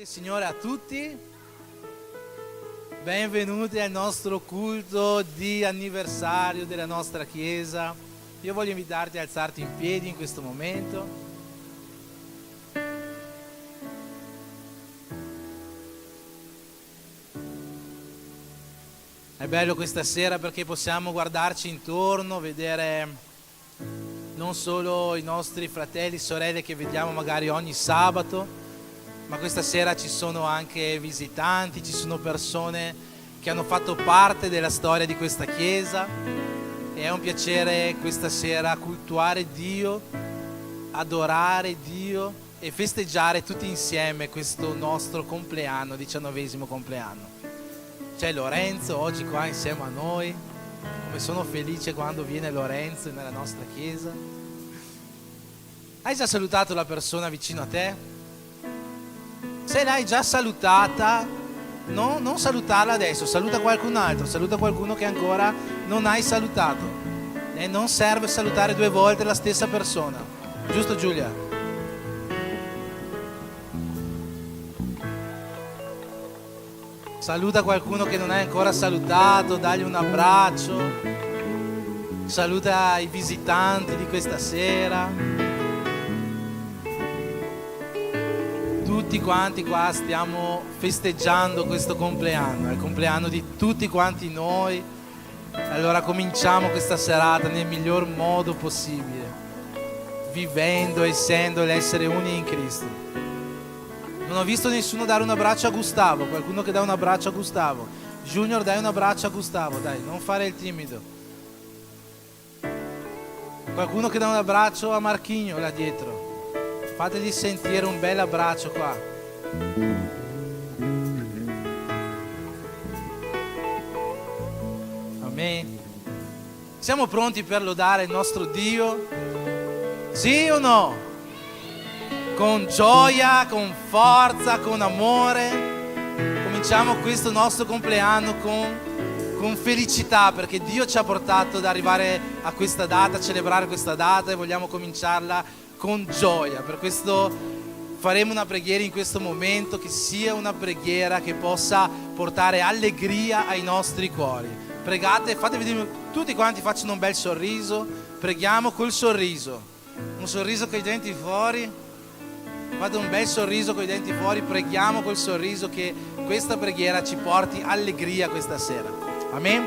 Signore a tutti, benvenuti al nostro culto di anniversario della nostra chiesa. Io voglio invitarti a alzarti in piedi in questo momento. È bello questa sera perché possiamo guardarci intorno, vedere non solo i nostri fratelli e sorelle che vediamo magari ogni sabato, ma questa sera ci sono anche visitanti, ci sono persone che hanno fatto parte della storia di questa chiesa e è un piacere questa sera cultuare Dio, adorare Dio e festeggiare tutti insieme questo nostro compleanno, 19° compleanno. C'è Lorenzo oggi qua insieme a noi, come sono felice quando viene Lorenzo nella nostra chiesa. Hai già salutato la persona vicino a te? Se l'hai già salutata, no, non salutarla adesso, saluta qualcun altro, saluta qualcuno che ancora non hai salutato. E non serve salutare 2 volte la stessa persona. Giusto Giulia? Saluta qualcuno che non hai ancora salutato, dagli un abbraccio. Saluta i visitanti di questa sera. Tutti quanti qua stiamo festeggiando questo compleanno, è il compleanno di tutti quanti noi. Allora cominciamo questa serata nel miglior modo possibile, vivendo, essendo l'essere uni in Cristo. Non ho visto nessuno dare un abbraccio a Gustavo, qualcuno che dà un abbraccio a Gustavo. Junior, dai un abbraccio a Gustavo, dai, non fare il timido. Qualcuno che dà un abbraccio a Marchigno là dietro. Fategli sentire un bel abbraccio qua. Amen. Siamo pronti per lodare il nostro Dio? Sì o no? Con gioia, con forza, con amore. Cominciamo questo nostro compleanno con felicità, perché Dio ci ha portato ad arrivare a questa data, a celebrare questa data, e vogliamo cominciarla con gioia. Per questo faremo una preghiera in questo momento, che sia una preghiera che possa portare allegria ai nostri cuori. Pregate, fate vedere, tutti quanti facciano un bel sorriso. Preghiamo col sorriso, un sorriso con i denti fuori. Fate un bel sorriso con i denti fuori. Preghiamo col sorriso, che questa preghiera ci porti allegria questa sera. Amen.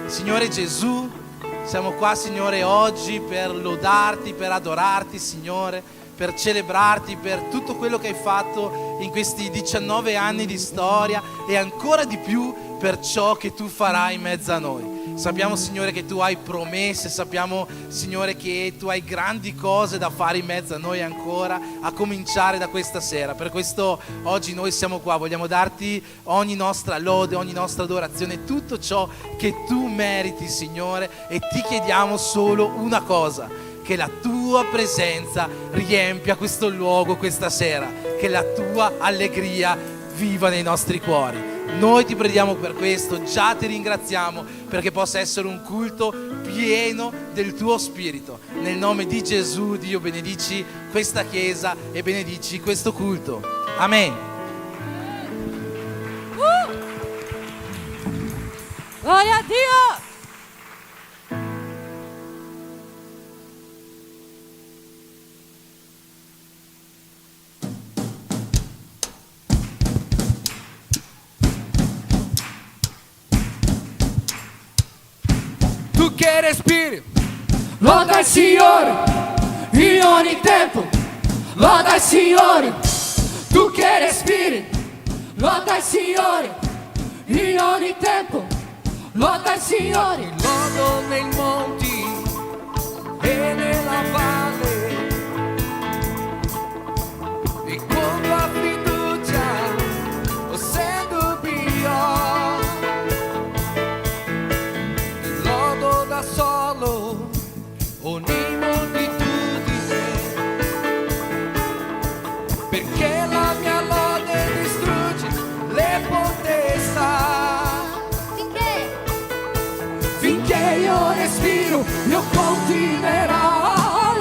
Signore Gesù, siamo qua, Signore, oggi per lodarti, per adorarti, Signore, per celebrarti per tutto quello che hai fatto in questi 19 anni di storia e ancora di più per ciò che tu farai in mezzo a noi. Sappiamo, Signore, che tu hai promesse, sappiamo, Signore, che tu hai grandi cose da fare in mezzo a noi ancora, a cominciare da questa sera. Per questo oggi noi siamo qua, vogliamo darti ogni nostra lode, ogni nostra adorazione, tutto ciò che tu meriti, Signore, e ti chiediamo solo una cosa: che la tua presenza riempia questo luogo questa sera, che la tua allegria viva nei nostri cuori. Noi ti preghiamo per questo, già ti ringraziamo perché possa essere un culto pieno del tuo spirito. Nel nome di Gesù, Dio, benedici questa chiesa e benedici questo culto. Amen. Gloria a Dio! Tu che respiri, loda il Signore in ogni tempo, loda il Signore. Tu che respiri, loda il Signore in ogni tempo, loda il Signore. Lodo nei monti e nella valle, e con tua fiducia o se dubbio, lodo da solo ogni moltitudine, perché la mia lode distrugge le potestà. Finché io respiro, io continuerò a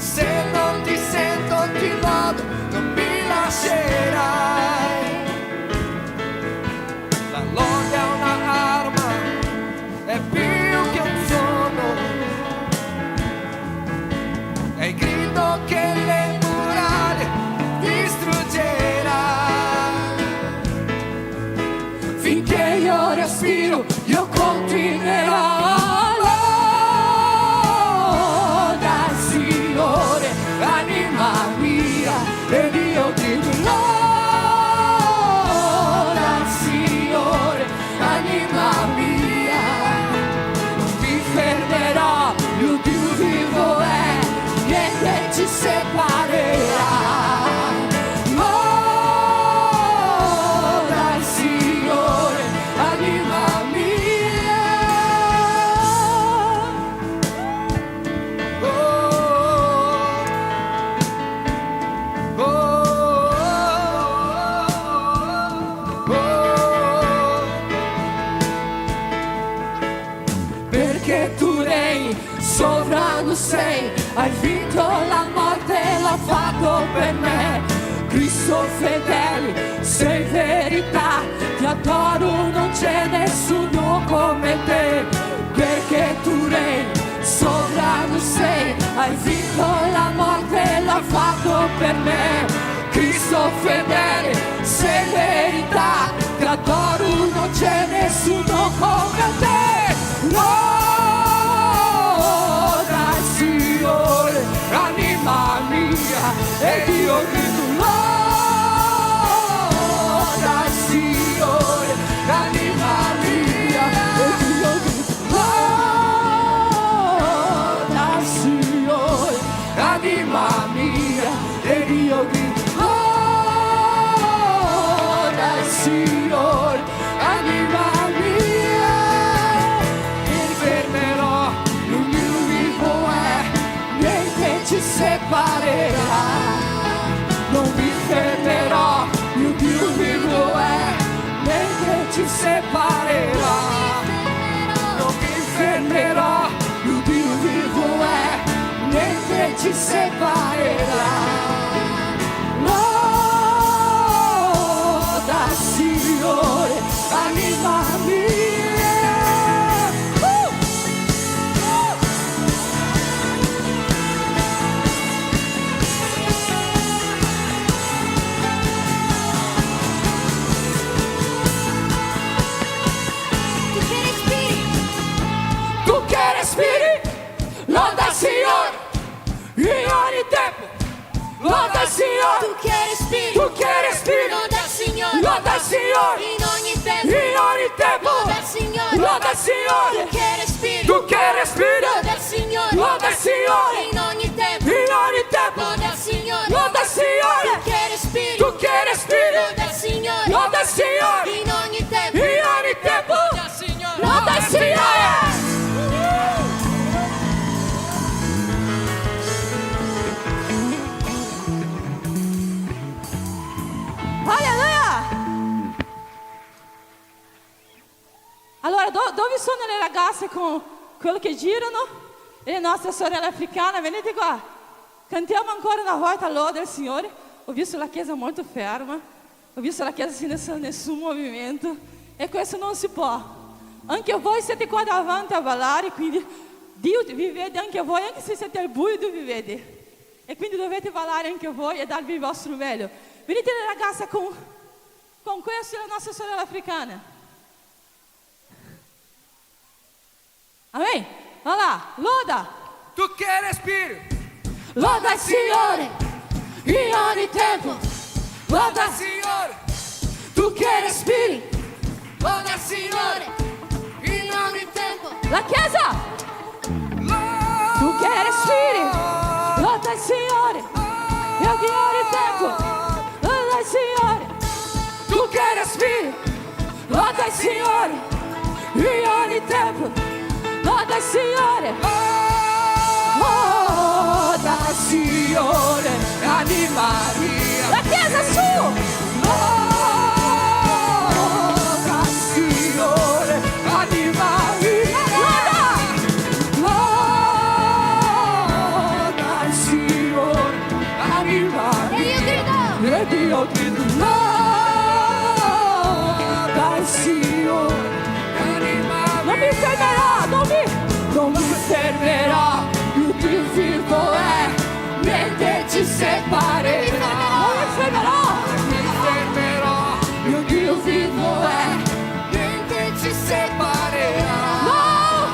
Se non ti sento ti lodo, non mi lascerai. La lode è un'arma, è più che un suono, è il grido che le muraglie distruggerà. Finché io respiro, io continuerò. Anima mia, ed io ti loda al Signore, anima mia, non mi fermerò, più Dio vivo è, niente ci separerà. Loda al Signore, anima mia. Perché tu regni, sovrano sei, hai vinto la morte e l'ha fatto per me. Cristo fedele, sei verità, ti adoro, non c'è nessuno come te. Perché tu regni, sovrano sei, hai vinto la morte e l'ha fatto per me. Cristo fedele, sei verità, ti adoro, non c'è nessuno come te. Loda al Signore, anima mia, ed io grido loda al Signore, anima mia, ed io grido loda al Signore, anima mia, ed io grido loda al Signore, anima mia. Ci separerà, non mi fermerò, il Dio vivo è, niente ci separerà, non mi fermerò, il Dio vivo è, niente ci separerà. Loda al Signore, anima mia. Loda al Signore in ogni tempo, loda al Signore, Tu che respiri, tu che respiri, loda al Signore, loda al Signore in ogni tempo, in ogni tempo, loda al Signore, loda al Signore, Tu che respiri, tu che respiri, loda al Signore, loda al Signore in ogni tempo, in ogni tempo, loda al Signore, loda al Signore, Tu che respiri, tu che respiri, loda al Signore, loda al Signore in ogni tempo, in ogni tempo, loda al Signore, loda al Signore. Alleluia! Allora, dove sono le ragazze con quello che girano? E le nostre sorelle africane, venite qua. Cantiamo ancora una volta Loda al Signore. Ho visto la chiesa molto ferma, ho visto la chiesa senza nessun movimento, e questo non si può. Anche voi siete qua davanti a ballare, quindi Dio vi vede anche voi, anche se siete al buio Dio vi vede. E quindi dovete ballare anche voi e darvi il vostro meglio. Venite le ragazze con questa è la nostra sorella africana. Amen. Va là, loda. Tu che respiri, Loda il Signore in ogni tempo. loda al Signore, Tu che respiri. loda al Signore in ogni tempo, La Chiesa. Tu che respiri. Loda il Signore in ogni tempo. Loda il Signore. tu che respiri, Loda il Signore in ogni tempo. Loda il Signore. loda al Signore, anima mia. La Chiesa su. Loda al Signore, anima mia. Loda. Loda al Signore. e Dio ti loda il Signore. Non mi fermerò, non mi fermerò, più Dio vivo è, niente ci separerà. Non mi fermerò, più Dio vivo è, niente ci separerà. No,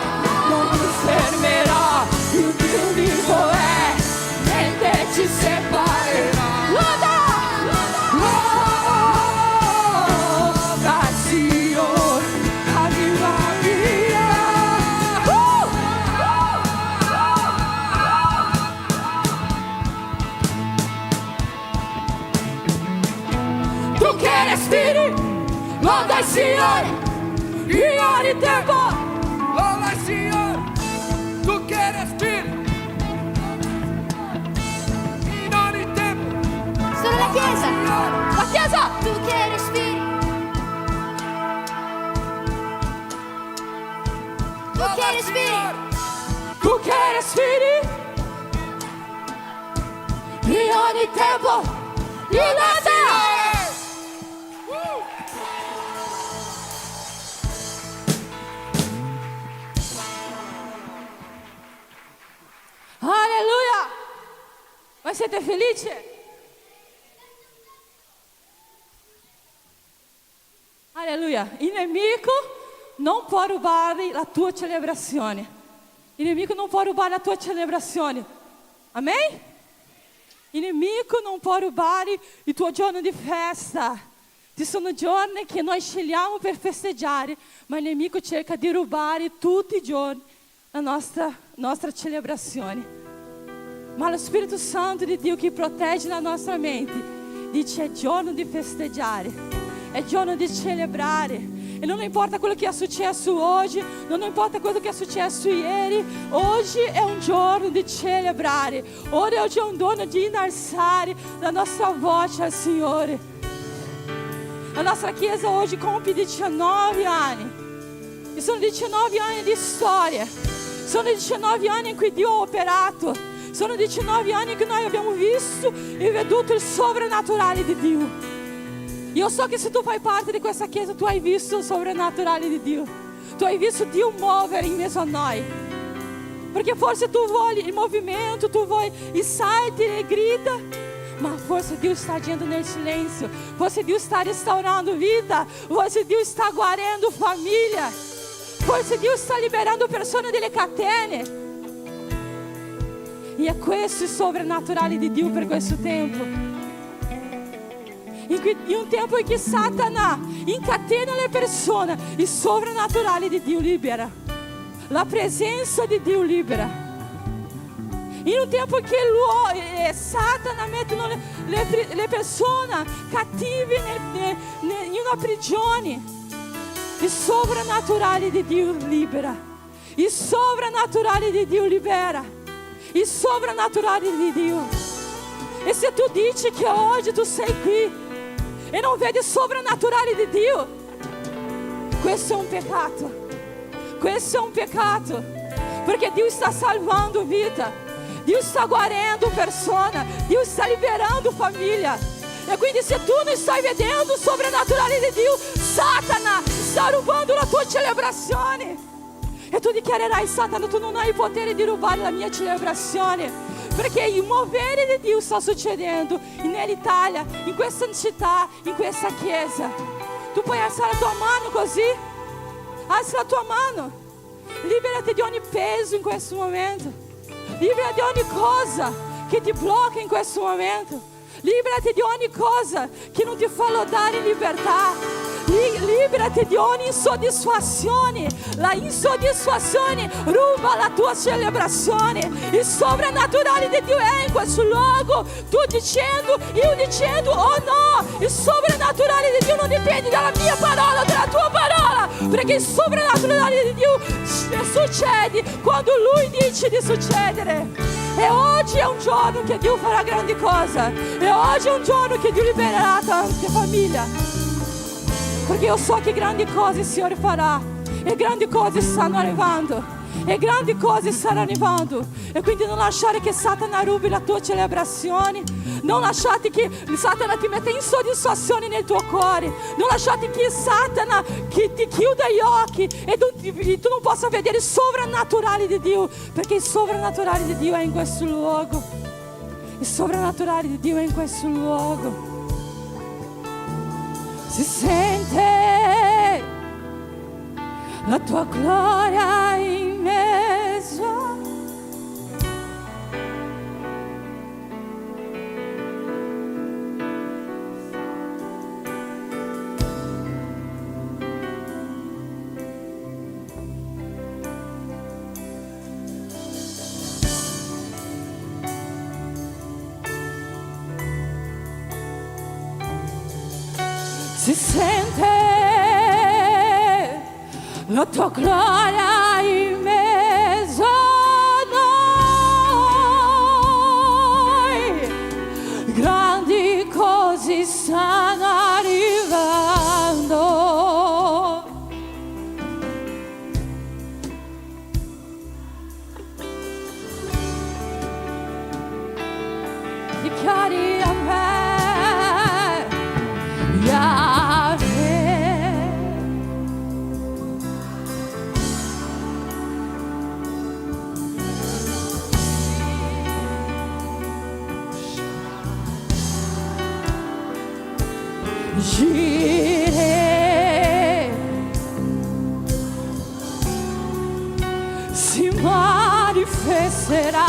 non mi fermerò, più Dio vivo è, niente ci separerà. Loda il Signore, arriva via. Tu che respiri, loda il Signore, in ogni tempo. Loda il Signore, tu che respiri, in ogni tempo. Sono la Chiesa. La Chiesa. Tu che respiri. Tu che respiri. Tu che respiri, in ogni tempo. Loda. Alleluia! Voi siete felici? Alleluia! Il nemico non può rubare la tua celebrazione. Il nemico non può rubare la tua celebrazione. Amém? Il nemico non può rubare il tuo giorno di festa. Ci sono giorni che noi scegliamo per festeggiare, ma il nemico cerca di rubare tutti i giorni la nostra celebrazione. Ma lo Spirito Santo di Dio che protegge la nostra mente dice: è giorno di festeggiare, è giorno di celebrare. E non importa quello che è successo oggi, non importa quello che è successo ieri, oggi è un giorno di celebrare. Oggi è un giorno di innalzare la nostra voce al Signore. La nostra Chiesa oggi compie 19 anni. E sono 19 anni di storia. Sono 19 anni in cui Dio ha operato. Sono 19 anni che noi abbiamo visto e veduto il sovrannaturale di Dio. Io so che se tu fai parte di questa Chiesa, tu hai visto il sovrannaturale di Dio. Tu hai visto Dio muovere in mezzo a noi. Perché forse tu vuoi il movimento, tu vuoi i salti e le grida, ma forse Dio sta agindo nel silenzio. Forse Dio sta restaurando vita. Forse Dio sta guarendo famiglia. Forse Dio sta liberando persone dalle catene. E è questo il sovrannaturale di Dio per questo tempo. In un tempo in cui Satana incatena le persone, il sovrannaturale di Dio libera. La presenza di Dio libera. In un tempo che Satana mette le persone cattive in una prigione, il sovrannaturale di Dio libera. Il sovrannaturale di Dio libera. Il sovrannaturale di Dio. E se tu dici che oggi tu sei qui e non vedi il sovrannaturale di Dio, questo è un peccato. Questo è un peccato. Perché Dio sta salvando vita. Dio sta guarendo persone. Dio sta liberando famiglia. E quindi se tu non stai vedendo il sovrannaturale di Dio, Satana sta rubando la tua celebrazione. E tu dichiarerai: Satana, tu non hai il potere di rubare la mia celebrazione. Perché il muovere di Dio sta succedendo nell'Italia, in questa città, in questa Chiesa. Tu puoi alzare la tua mano così? Alza la tua mano. Liberati di ogni peso in questo momento. Liberati di ogni cosa che ti blocca in questo momento. Liberati di ogni cosa che non ti fa lodare in libertà. Liberati di ogni insoddisfazione. La insoddisfazione ruba la tua celebrazione. Il sovrannaturale di Dio è in questo luogo. Tu dicendo, io dicendo: oh no, il sovrannaturale di Dio non dipende dalla mia parola, dalla tua parola. Perché il sovrannaturale di Dio succede quando Lui dice di succedere. E oggi è un giorno che Dio farà grandi cose. E oggi è un giorno che Dio libererà tante famiglie. Perché io so che grandi cose il Signore farà. E grandi cose stanno arrivando. e grandi cose stanno arrivando. E quindi non lasciare che Satana rubi la tua celebrazione, non lasciate che Satana ti metta insoddisfazione nel tuo cuore, non lasciate che Satana ti chiuda gli occhi e tu non possa vedere il sovrannaturale di Dio, perché il sovrannaturale di Dio è in questo luogo. Il sovrannaturale di Dio è in questo luogo. Si sente la tua gloria in mezzo. Si sente la tua gloria in mezzo a noi. Grandi cose stanno arrivando. Dichiari a me, Jireh si manifesterà.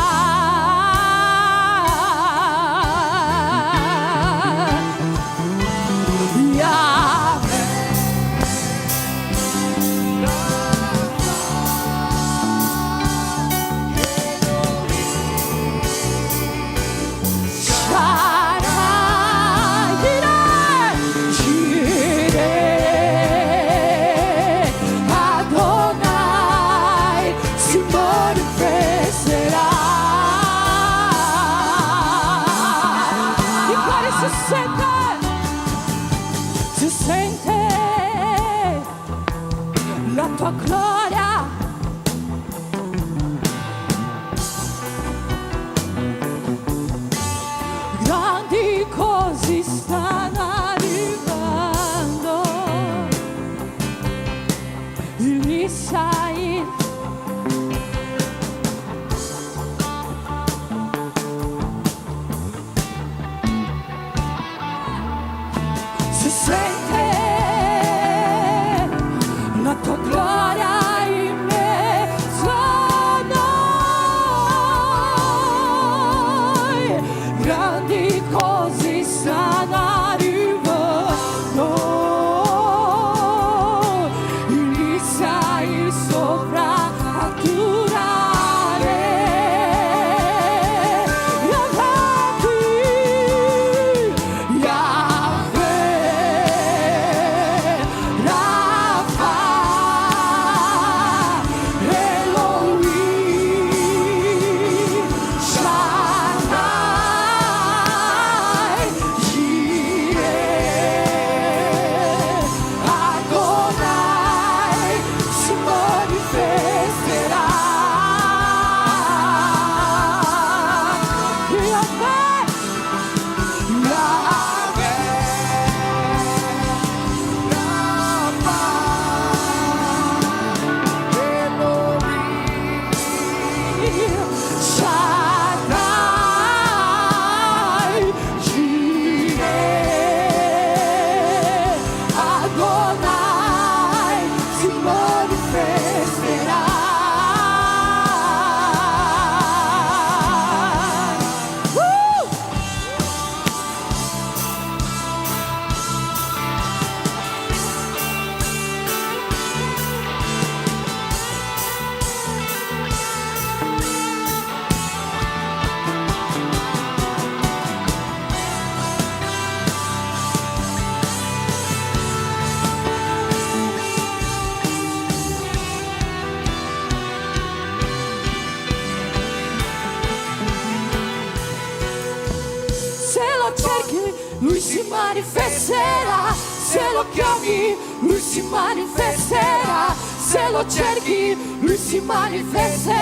Si sente la tua gloria. Grandi cose stanno arrivando. Il Messiah si sente la tua gloria in mezzo a noi. Grandi cose stanno arrivando. Il Messiah soprannaturale. Lui si manifesterà, se lo chiami, Lui si manifesterà, se lo cerchi, lui si manifesterà.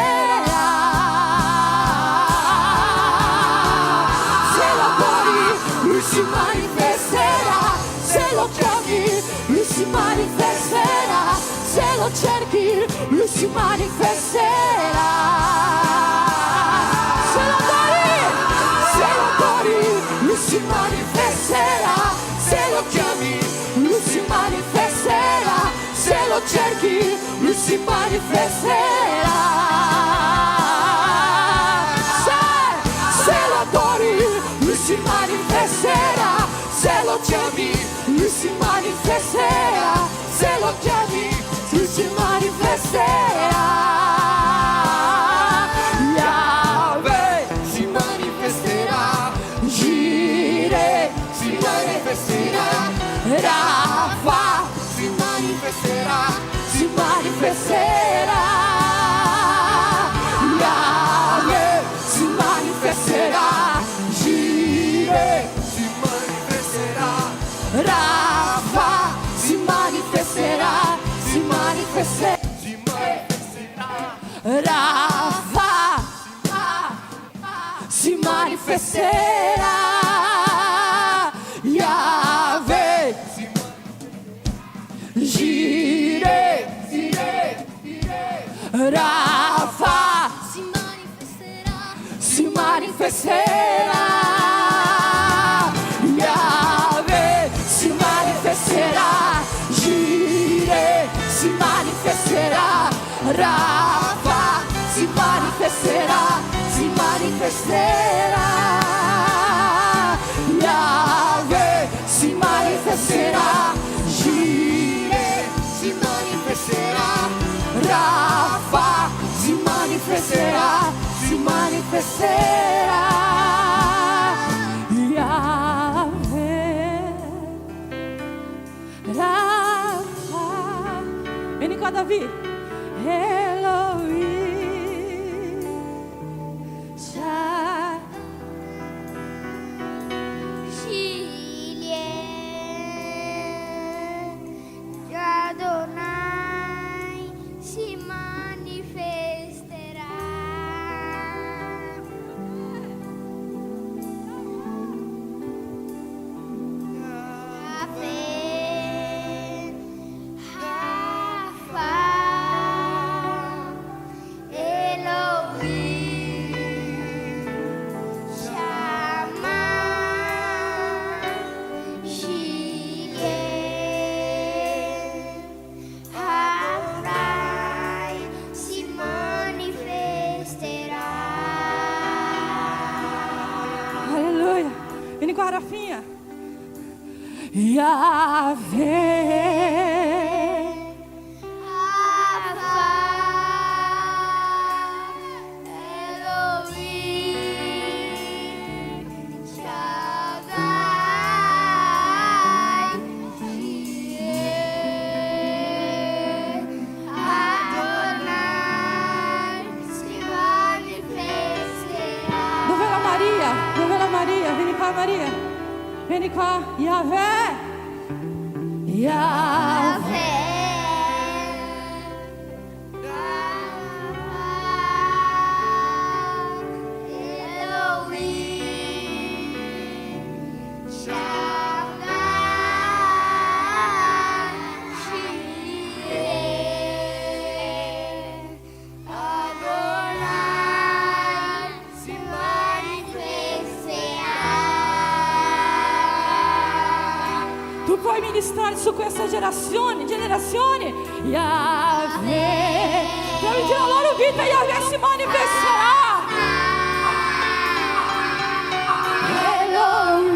Se lo adori, lui si manifesterà. Se lo chiami, lui si manifesterà. Se lo cerchi, lui si manifesterà. Se lo adori, lui si manifesterà. Se lo chiami, lui si manifesterà. Se lo cerchi, lui si manifesterà. Se lo adori, lui si manifesterà. Se lo chiami, lui si manifesterà. Se lo chiami, lui si manifesterà. Yahweh si manifesterà. Jireh si manifesterà. Rafa si manifesterà. Si manifesterà. Yahweh si manifesterà. Jireh si manifesterà. Rafa si manifesterà. Si manifesterà. Si manifesterà. Rafa si manifesterà. Yahweh Jireh, Rafa Si manifesterà. si manifesterà. Yahweh si manifesterà. Jireh si manifesterà. Rafa si manifesterà. Si manifesterà. Yahweh si manifesterà. Jireh si manifesterà. Rafa si manifesterà. Si manifesterà. Yahweh, Rafa. Vieni qua, Davi. Elohim, Shai. Jireh, Adonai si manifesterà. Yahweh, Rafa, Elohim, Shammah, Jireh, Adonai si manifesterà. Aleluia. Vieni qua, Rafinha. Yahweh, Rafa, Elohim, Shaddai, Jireh, Adonai si manifesterà. dove è la Maria? Dove è la Maria? Vieni qua, Maria. Vieni qua. Yahweh, Yahweh. Tu puoi ministrare su questa generazione. Yahweh. Tramite la loro vita Yahweh si manifesterà.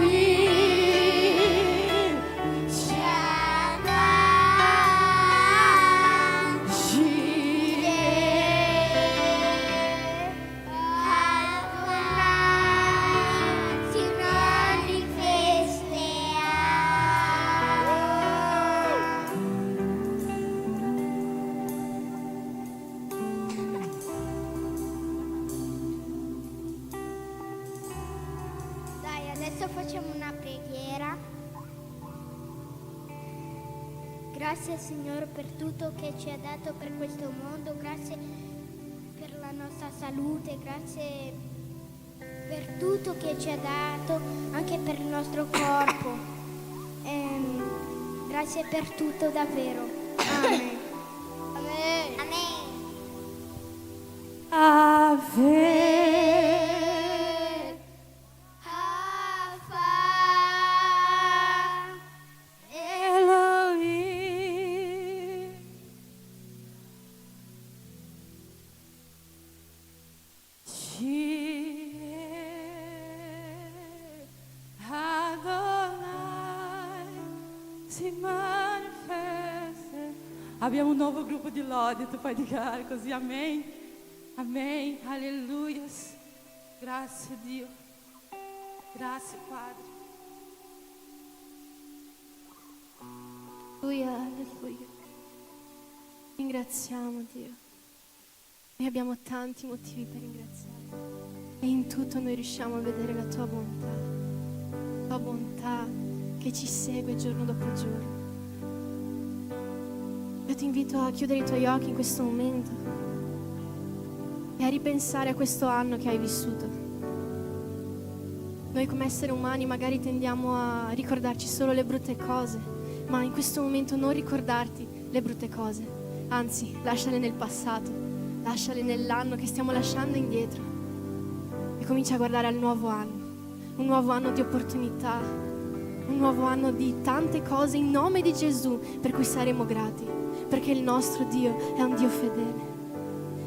Elohim, Si manifesterà. Dai, adesso facciamo una preghiera. Grazie Signore per tutto che ci ha dato per questo mondo, grazie per la nostra salute, grazie per tutto che ci ha dato, anche per il nostro corpo. Grazie per tutto davvero. Amen. Amen. Amen. Ave. Abbiamo un nuovo gruppo di lode, tu puoi dire così, amém, amém, alleluia, grazie Dio, grazie Padre. Alleluia, alleluia. Ringraziamo Dio. Noi abbiamo tanti motivi per ringraziare e in tutto noi riusciamo a vedere la tua bontà che ci segue giorno dopo giorno. Io ti invito a chiudere i tuoi occhi in questo momento e a ripensare a questo anno che hai vissuto. Noi come esseri umani magari tendiamo a ricordarci solo le brutte cose, ma in questo momento non ricordarti le brutte cose, anzi lasciale nel passato, lasciale nell'anno che stiamo lasciando indietro e comincia a guardare al nuovo anno, un nuovo anno di opportunità, un nuovo anno di tante cose in nome di Gesù per cui saremo grati. Perché il nostro Dio è un Dio fedele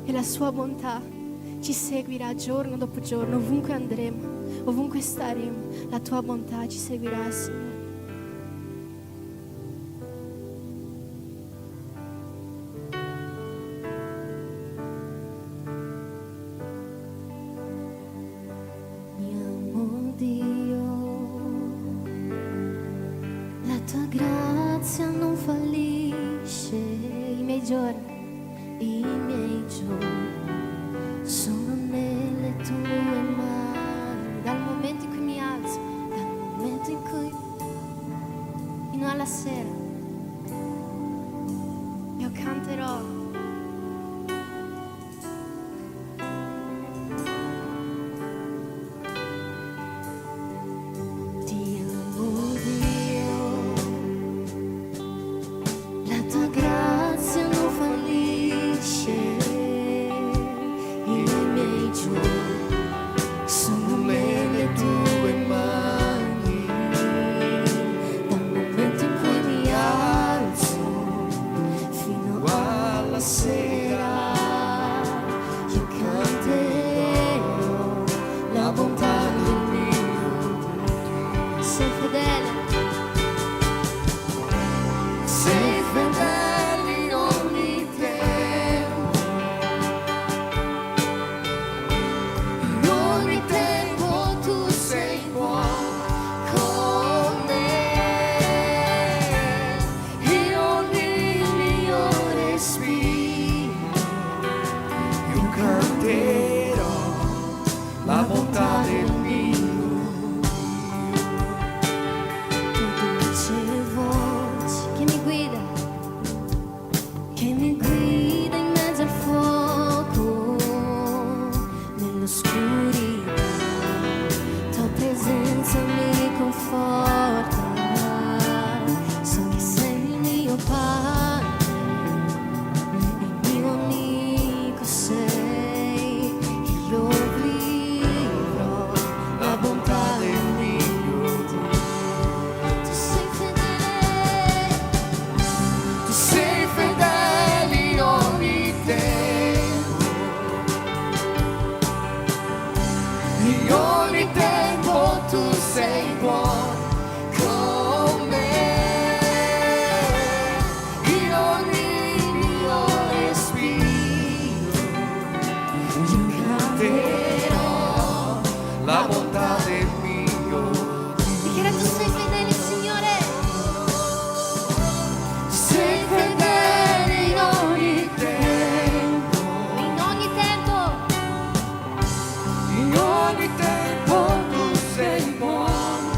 e la sua bontà ci seguirà giorno dopo giorno, ovunque andremo, ovunque staremo, la tua bontà ci seguirà, Signore. Mi amo Dio, la tua grazia non fallisce. I miei giorni sono nelle tue mani, dal momento in cui mi alzo, dal momento in cui fino alla sera io canterò. Ti amo Dio, la tua grazia non fallisce, i miei giorni sono nelle tue mani, dal momento in cui mi alzo fino alla sera, io canterò la bontà del mio Dio. Sei fedele. Sei fedele in ogni tempo, in ogni tempo tu sei buono con me, in ogni mio respiro io canterò la bontà del mio Dio. Tu dolce voce che mi guida in mezzo al fuoco, nell'oscurità, tua presenza mi conforta, so che sei il mio Padre, il mio amico sei, io vivrò la bontà del mio Dio. Tu sei fedele, tu sei fedele in ogni tempo, in ogni tempo tu sei buono con me, in ogni mio respiro io canterò la bontà del mio Dio. Dichiara tu sei fedele, Signore. Sei fedele in ogni tempo, in ogni tempo, in ogni tempo tu sei buono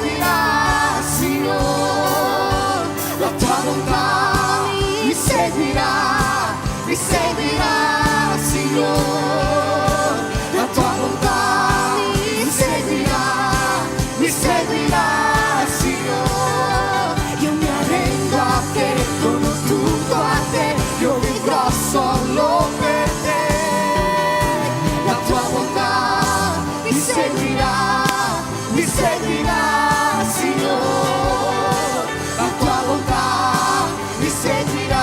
seguirà, Signore, la tua bontà mi seguirà, Signore, la tua bontà mi seguirà, Signore. Io mi arrendo a te, dono tutto a te, io vivrò solo per te. La tua bontà mi seguirà, Signore. La tua bontà mi seguirà,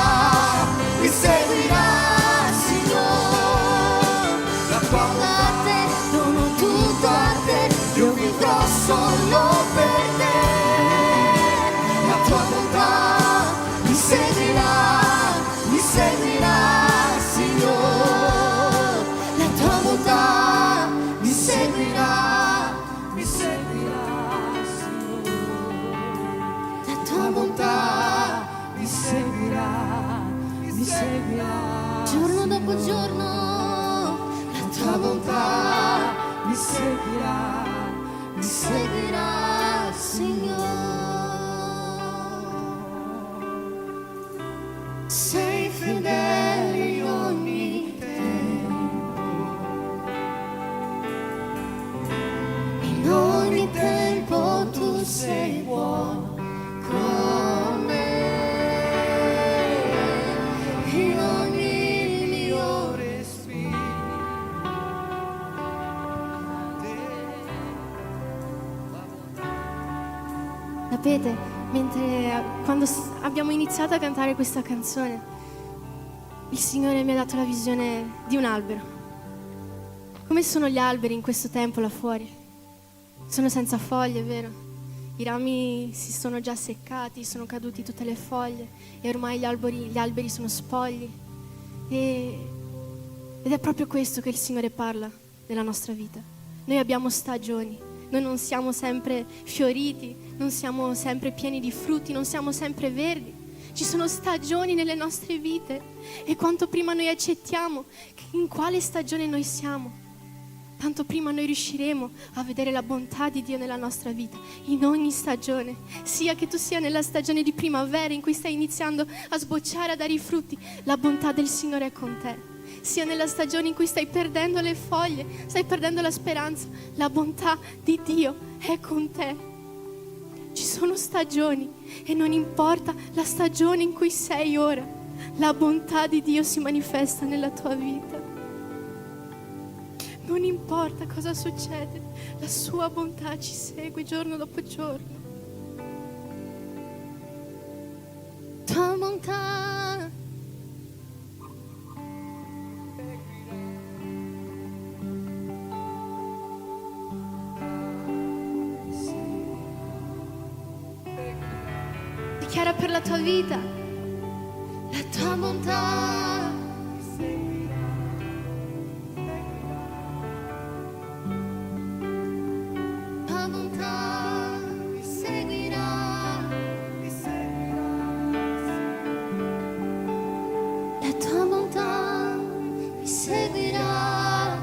Signore. La tua bontà a te, dono tutto a te, io vivrò solo per te. La tua bontà mi seguirà, Signore. La tua bontà mi seguirà, Signore. La tua bontà mi seguirà, giorno dopo giorno. La tua bontà mi seguirà, Signore. Sei fedele in ogni tempo, in ogni tempo tu sei buono con me, in ogni mio respiro. Sapete, quando abbiamo iniziato a cantare questa canzone, il Signore mi ha dato la visione di un albero. Come sono gli alberi in questo tempo là fuori? Sono senza foglie, vero? I rami si sono già seccati, sono caduti tutte le foglie e ormai gli alberi sono spogli. Ed è proprio questo che il Signore parla nella nostra vita. Noi abbiamo stagioni. Noi non siamo sempre fioriti, non siamo sempre pieni di frutti, non siamo sempre verdi. Ci sono stagioni nelle nostre vite e quanto prima noi accettiamo in quale stagione noi siamo, tanto prima noi riusciremo a vedere la bontà di Dio nella nostra vita, in ogni stagione. Sia che tu sia nella stagione di primavera in cui stai iniziando a sbocciare, a dare i frutti, la bontà del Signore è con te. Sia nella stagione in cui stai perdendo le foglie, stai perdendo la speranza, la bontà di Dio è con te. Ci sono stagioni e non importa la stagione in cui sei ora, la bontà di Dio si manifesta nella tua vita. Non importa cosa succede, la sua bontà ci segue giorno dopo giorno. Tua bontà dichiara per la tua vita, la tua bontà tua bontà mi seguirà, la tua bontà mi seguirà,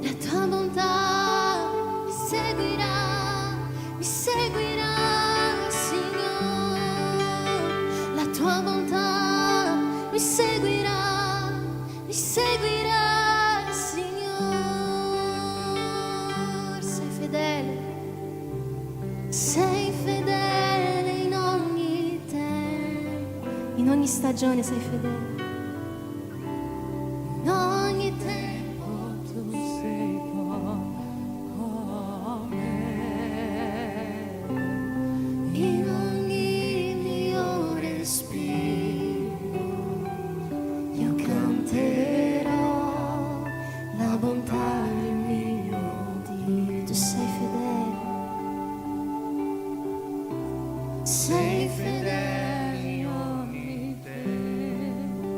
la tua bontà mi seguirà, Signore. La tua bontà mi seguirà, Signore. Sei fedele in ogni tempo, in ogni stagione sei fedele. In ogni tempo tu sei con me, in ogni mio respiro io canterò la bontà del mio Dio. Tu sei fedele, sei fedele in ogni tempo.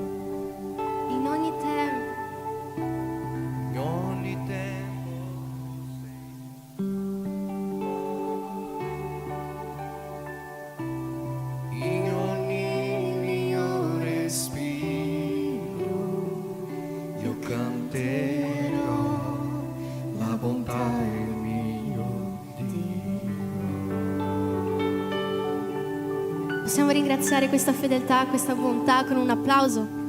bontà è mio Dio. Possiamo ringraziare questa fedeltà, questa bontà con un applauso?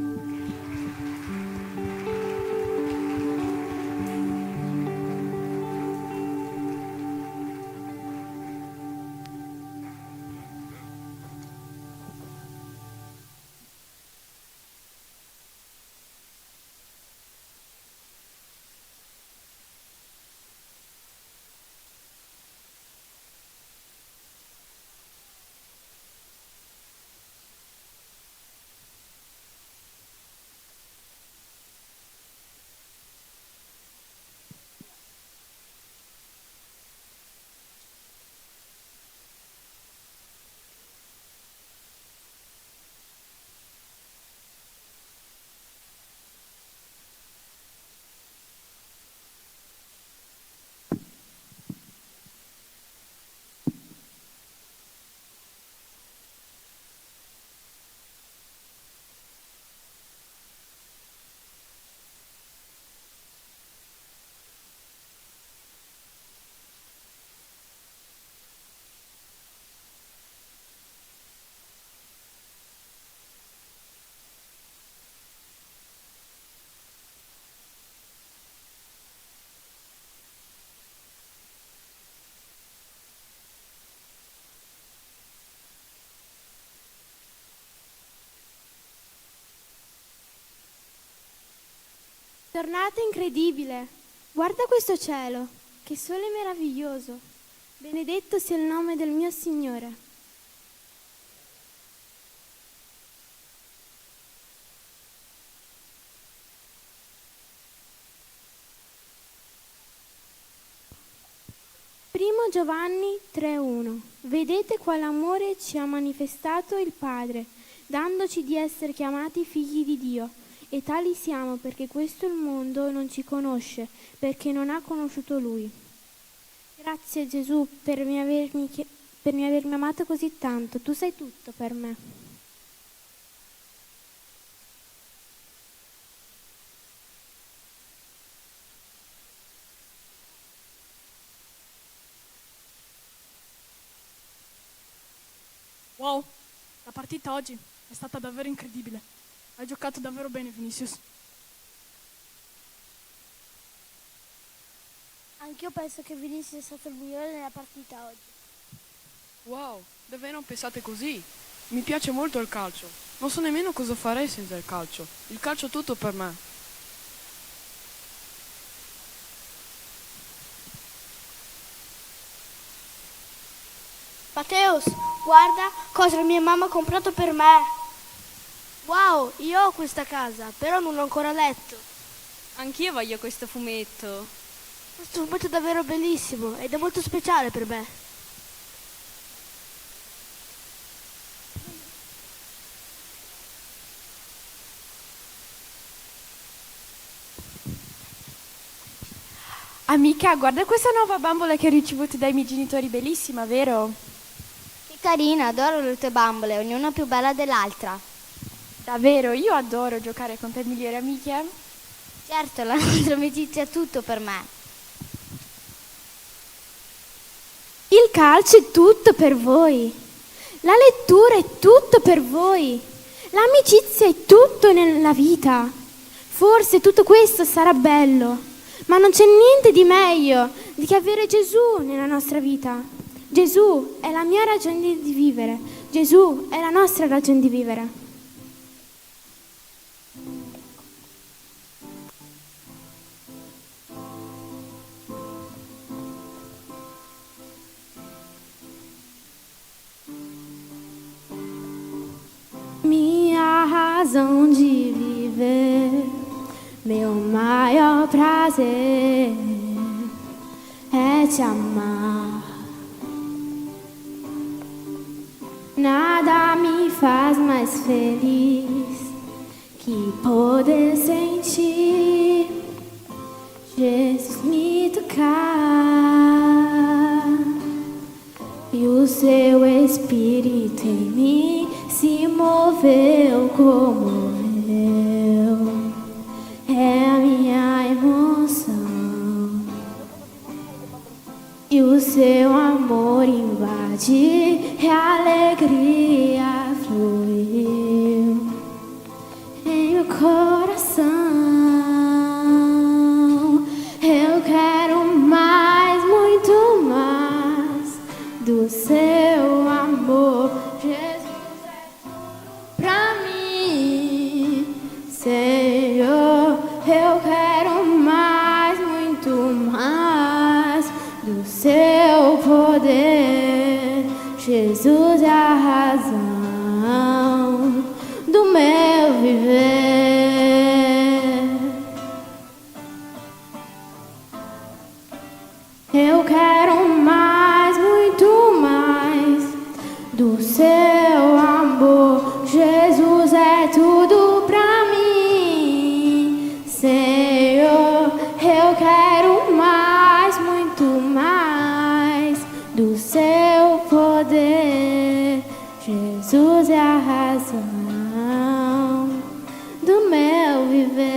Giornata incredibile. Guarda questo cielo, che sole meraviglioso. Benedetto sia il nome del mio Signore. Primo Giovanni 3:1. Vedete quale amore ci ha manifestato il Padre, dandoci di essere chiamati figli di Dio. E tali siamo perché questo il mondo non ci conosce, perché non ha conosciuto Lui. Grazie Gesù per avermi amato così tanto. Tu sei tutto per me. Wow, la partita oggi è stata davvero incredibile. Hai giocato davvero bene, Vinicius. Anch'io penso che Vinicius sia stato il migliore nella partita oggi. Wow, davvero non pensate così? Mi piace molto il calcio. Non so nemmeno cosa farei senza il calcio. Il calcio è tutto per me. Matteus, guarda cosa mia mamma ha comprato per me. Wow, io ho questa casa, però non ho ancora letto. Anch'io voglio questo fumetto. Questo fumetto è davvero bellissimo ed è molto speciale per me. Amica, guarda questa nuova bambola che ho ricevuto dai miei genitori, bellissima, vero? Che carina, adoro le tue bambole, ognuna più bella dell'altra. Davvero, io adoro giocare con te, migliori amiche. Certo, la nostra amicizia è tutto per me. Il calcio è tutto per voi. La lettura è tutto per voi. L'amicizia è tutto nella vita. Forse tutto questo sarà bello, ma non c'è niente di meglio di che avere Gesù nella nostra vita. Gesù è la mia ragione di vivere. Gesù è la nostra ragione di vivere. Minha razão de viver, meu maior prazer é te amar. Nada me faz mais feliz que poder sentir Jesus me tocar e o seu Espírito em mim se moveu como eu. É a minha emoção. e o seu amor invade e a alegria fluiu em meu coração. Eu quero mais, muito mais do seu amor. Jesus é tudo pra mim, Senhor. Eu quero mais, muito mais do seu poder. Jesus é a razão do meu viver. Eu quero mais, muito mais do seu amor. Jesus é tudo pra mim, Senhor. Eu quero mais, muito mais do seu poder. Jesus é a razão do meu viver.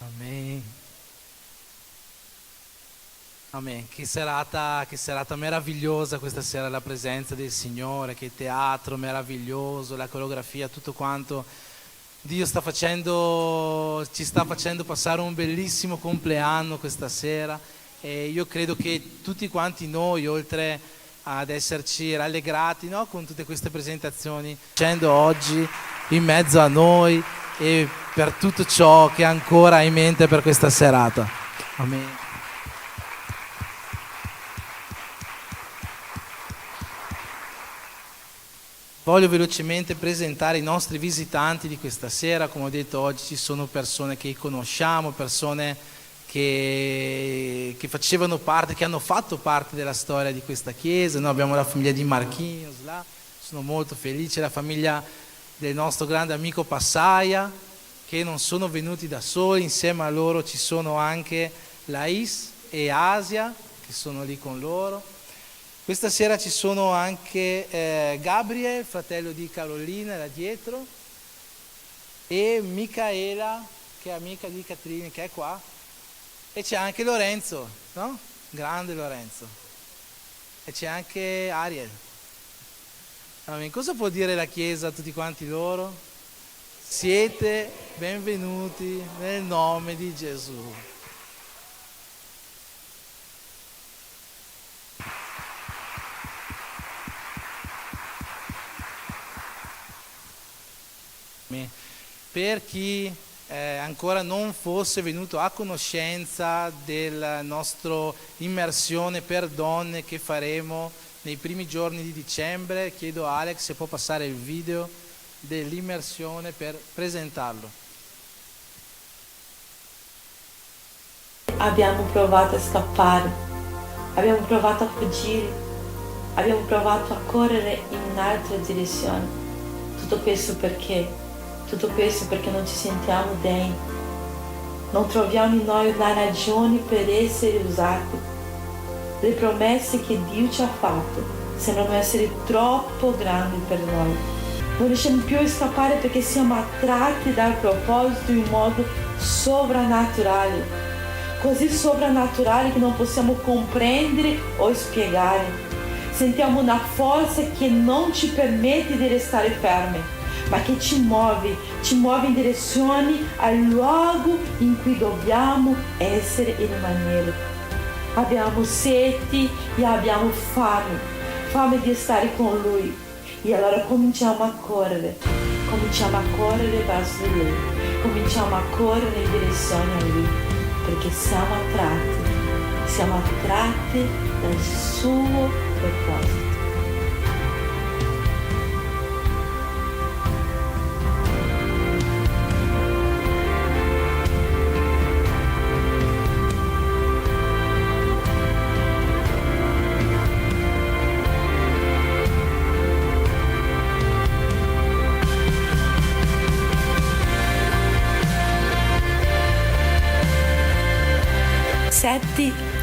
Amen. Amen. Che serata meravigliosa questa sera, la presenza del Signore, che teatro meraviglioso, la coreografia, tutto quanto. Dio ci sta facendo passare un bellissimo compleanno questa sera e io credo che tutti quanti noi, oltre ad esserci rallegrati, no, con tutte queste presentazioni, facendo oggi in mezzo a noi e per tutto ciò che ancora hai in mente per questa serata. Amen. Voglio velocemente presentare i nostri visitanti di questa sera. Come ho detto, oggi ci sono persone che conosciamo, persone che facevano parte, che hanno fatto parte della storia di questa chiesa. Noi abbiamo la famiglia di Marquinhos là, sono molto felice, la famiglia del nostro grande amico Passaia, che non sono venuti da soli, insieme a loro ci sono anche Lais e Asia, che sono lì con loro. Questa sera ci sono anche Gabriel, fratello di Carolina, là dietro, e Micaela, che è amica di Catrine, che è qua, e c'è anche Lorenzo, no? Grande Lorenzo, e c'è anche Ariel. Amen. Cosa può dire la Chiesa a tutti quanti loro? Siete benvenuti nel nome di Gesù. Per chi ancora non fosse venuto a conoscenza della nostra immersione per donne che faremo nei primi giorni di dicembre, chiedo a Alex se può passare il video dell'immersione per presentarlo. Abbiamo provato a scappare, abbiamo provato a fuggire, abbiamo provato a correre in un'altra direzione. Tutto questo perché non ci sentiamo degni, non troviamo in noi la ragione per essere usati. Le promesse che Dio ci ha fatto sembrano essere troppo grandi per noi. Non riusciamo più a scappare perché siamo attratti dal proposito in modo sovrannaturale, così sovrannaturale che non possiamo comprendere o spiegare. Sentiamo una forza che non ci permette di restare fermi, ma che ci muove in direzione al luogo in cui dobbiamo essere e rimanere. Abbiamo sete e abbiamo fame di stare con Lui. E allora cominciamo a correre verso Lui, cominciamo a correre in direzione a Lui, perché siamo attratti, dal suo proposito. 「君の声が聞こえる」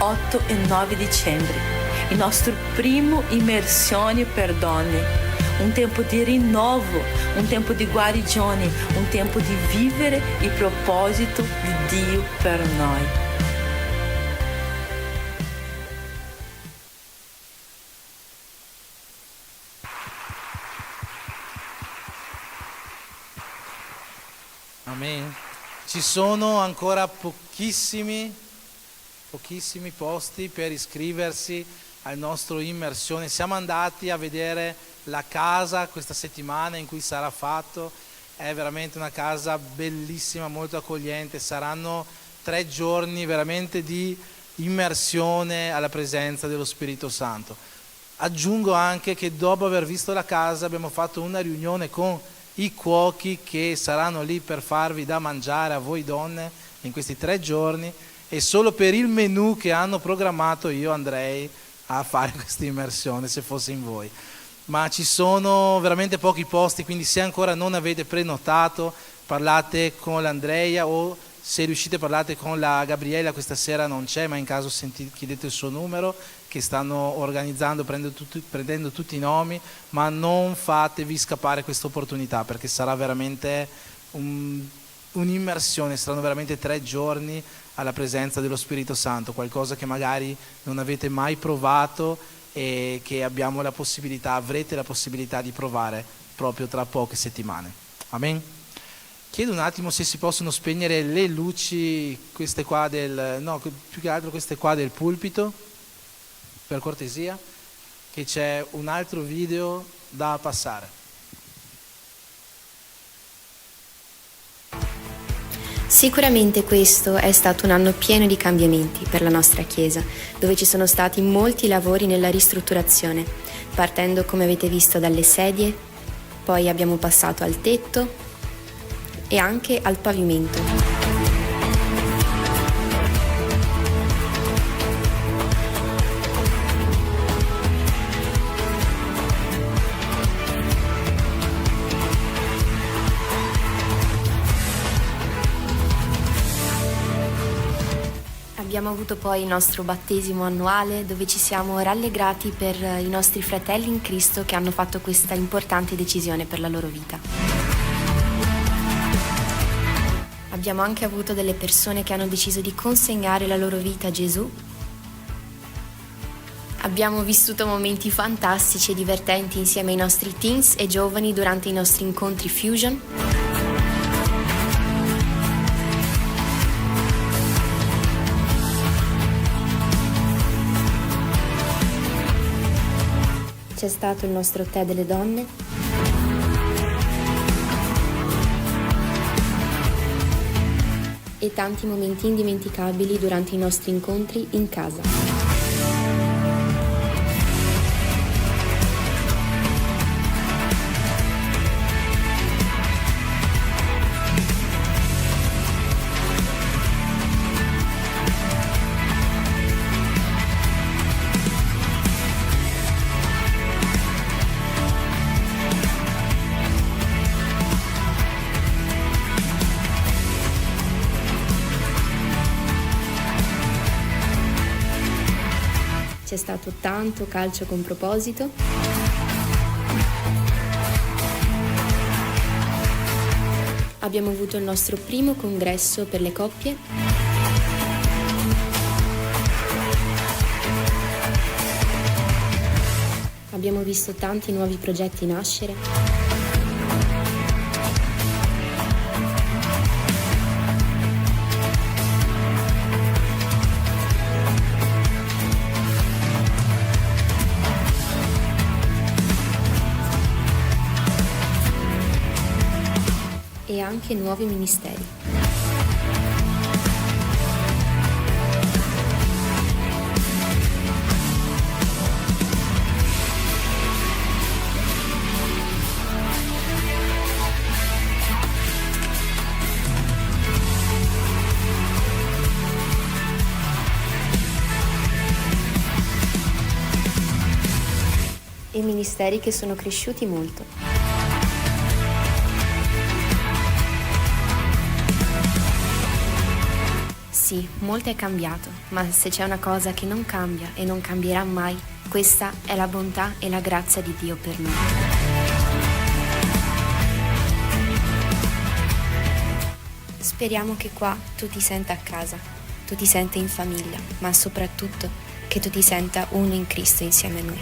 8 e 9 dicembre, il nostro primo immersione per donne. Un tempo di rinnovo, un tempo di guarigione, un tempo di vivere il proposito di Dio per noi. Amen. Ci sono ancora pochissimi posti per iscriversi al nostro immersione. Siamo andati a vedere la casa questa settimana in cui sarà fatto. È veramente una casa bellissima, molto accogliente. Saranno 3 giorni veramente di immersione alla presenza dello Spirito Santo. Aggiungo anche che dopo aver visto la casa abbiamo fatto una riunione con i cuochi che saranno lì per farvi da mangiare a voi donne in questi 3 giorni, e solo per il menù che hanno programmato io andrei a fare questa immersione se fossi in voi. Ma ci sono veramente pochi posti, quindi se ancora non avete prenotato parlate con l'Andrea, o se riuscite parlate con la Gabriella. Questa sera non c'è, ma in caso chiedete il suo numero, che stanno organizzando, prendendo tutti i nomi, ma non fatevi scappare questa opportunità, perché sarà veramente un'immersione, saranno veramente 3 giorni alla presenza dello Spirito Santo, qualcosa che magari non avete mai provato e che avrete la possibilità di provare proprio tra poche settimane. Amen. Chiedo un attimo se si possono spegnere le luci, queste qua più che altro queste qua del pulpito, per cortesia, che c'è un altro video da passare. Sicuramente questo è stato un anno pieno di cambiamenti per la nostra Chiesa, dove ci sono stati molti lavori nella ristrutturazione, partendo, come avete visto, dalle sedie, poi abbiamo passato al tetto e anche al pavimento. Abbiamo avuto poi il nostro battesimo annuale, dove ci siamo rallegrati per i nostri fratelli in Cristo che hanno fatto questa importante decisione per la loro vita. Abbiamo anche avuto delle persone che hanno deciso di consegnare la loro vita a Gesù. Abbiamo vissuto momenti fantastici e divertenti insieme ai nostri teens e giovani durante i nostri incontri Fusion. C'è stato il nostro tè delle donne. E tanti momenti indimenticabili durante i nostri incontri in casa. C'è stato tanto calcio con proposito. Abbiamo avuto il nostro primo congresso per le coppie. Abbiamo visto tanti nuovi progetti nascere. E anche nuovi ministeri. E ministeri che sono cresciuti molto. Sì, molto è cambiato, ma se c'è una cosa che non cambia e non cambierà mai, questa è la bontà e la grazia di Dio per noi. Speriamo che qua tu ti senta a casa, tu ti senta in famiglia, ma soprattutto che tu ti senta uno in Cristo insieme a noi.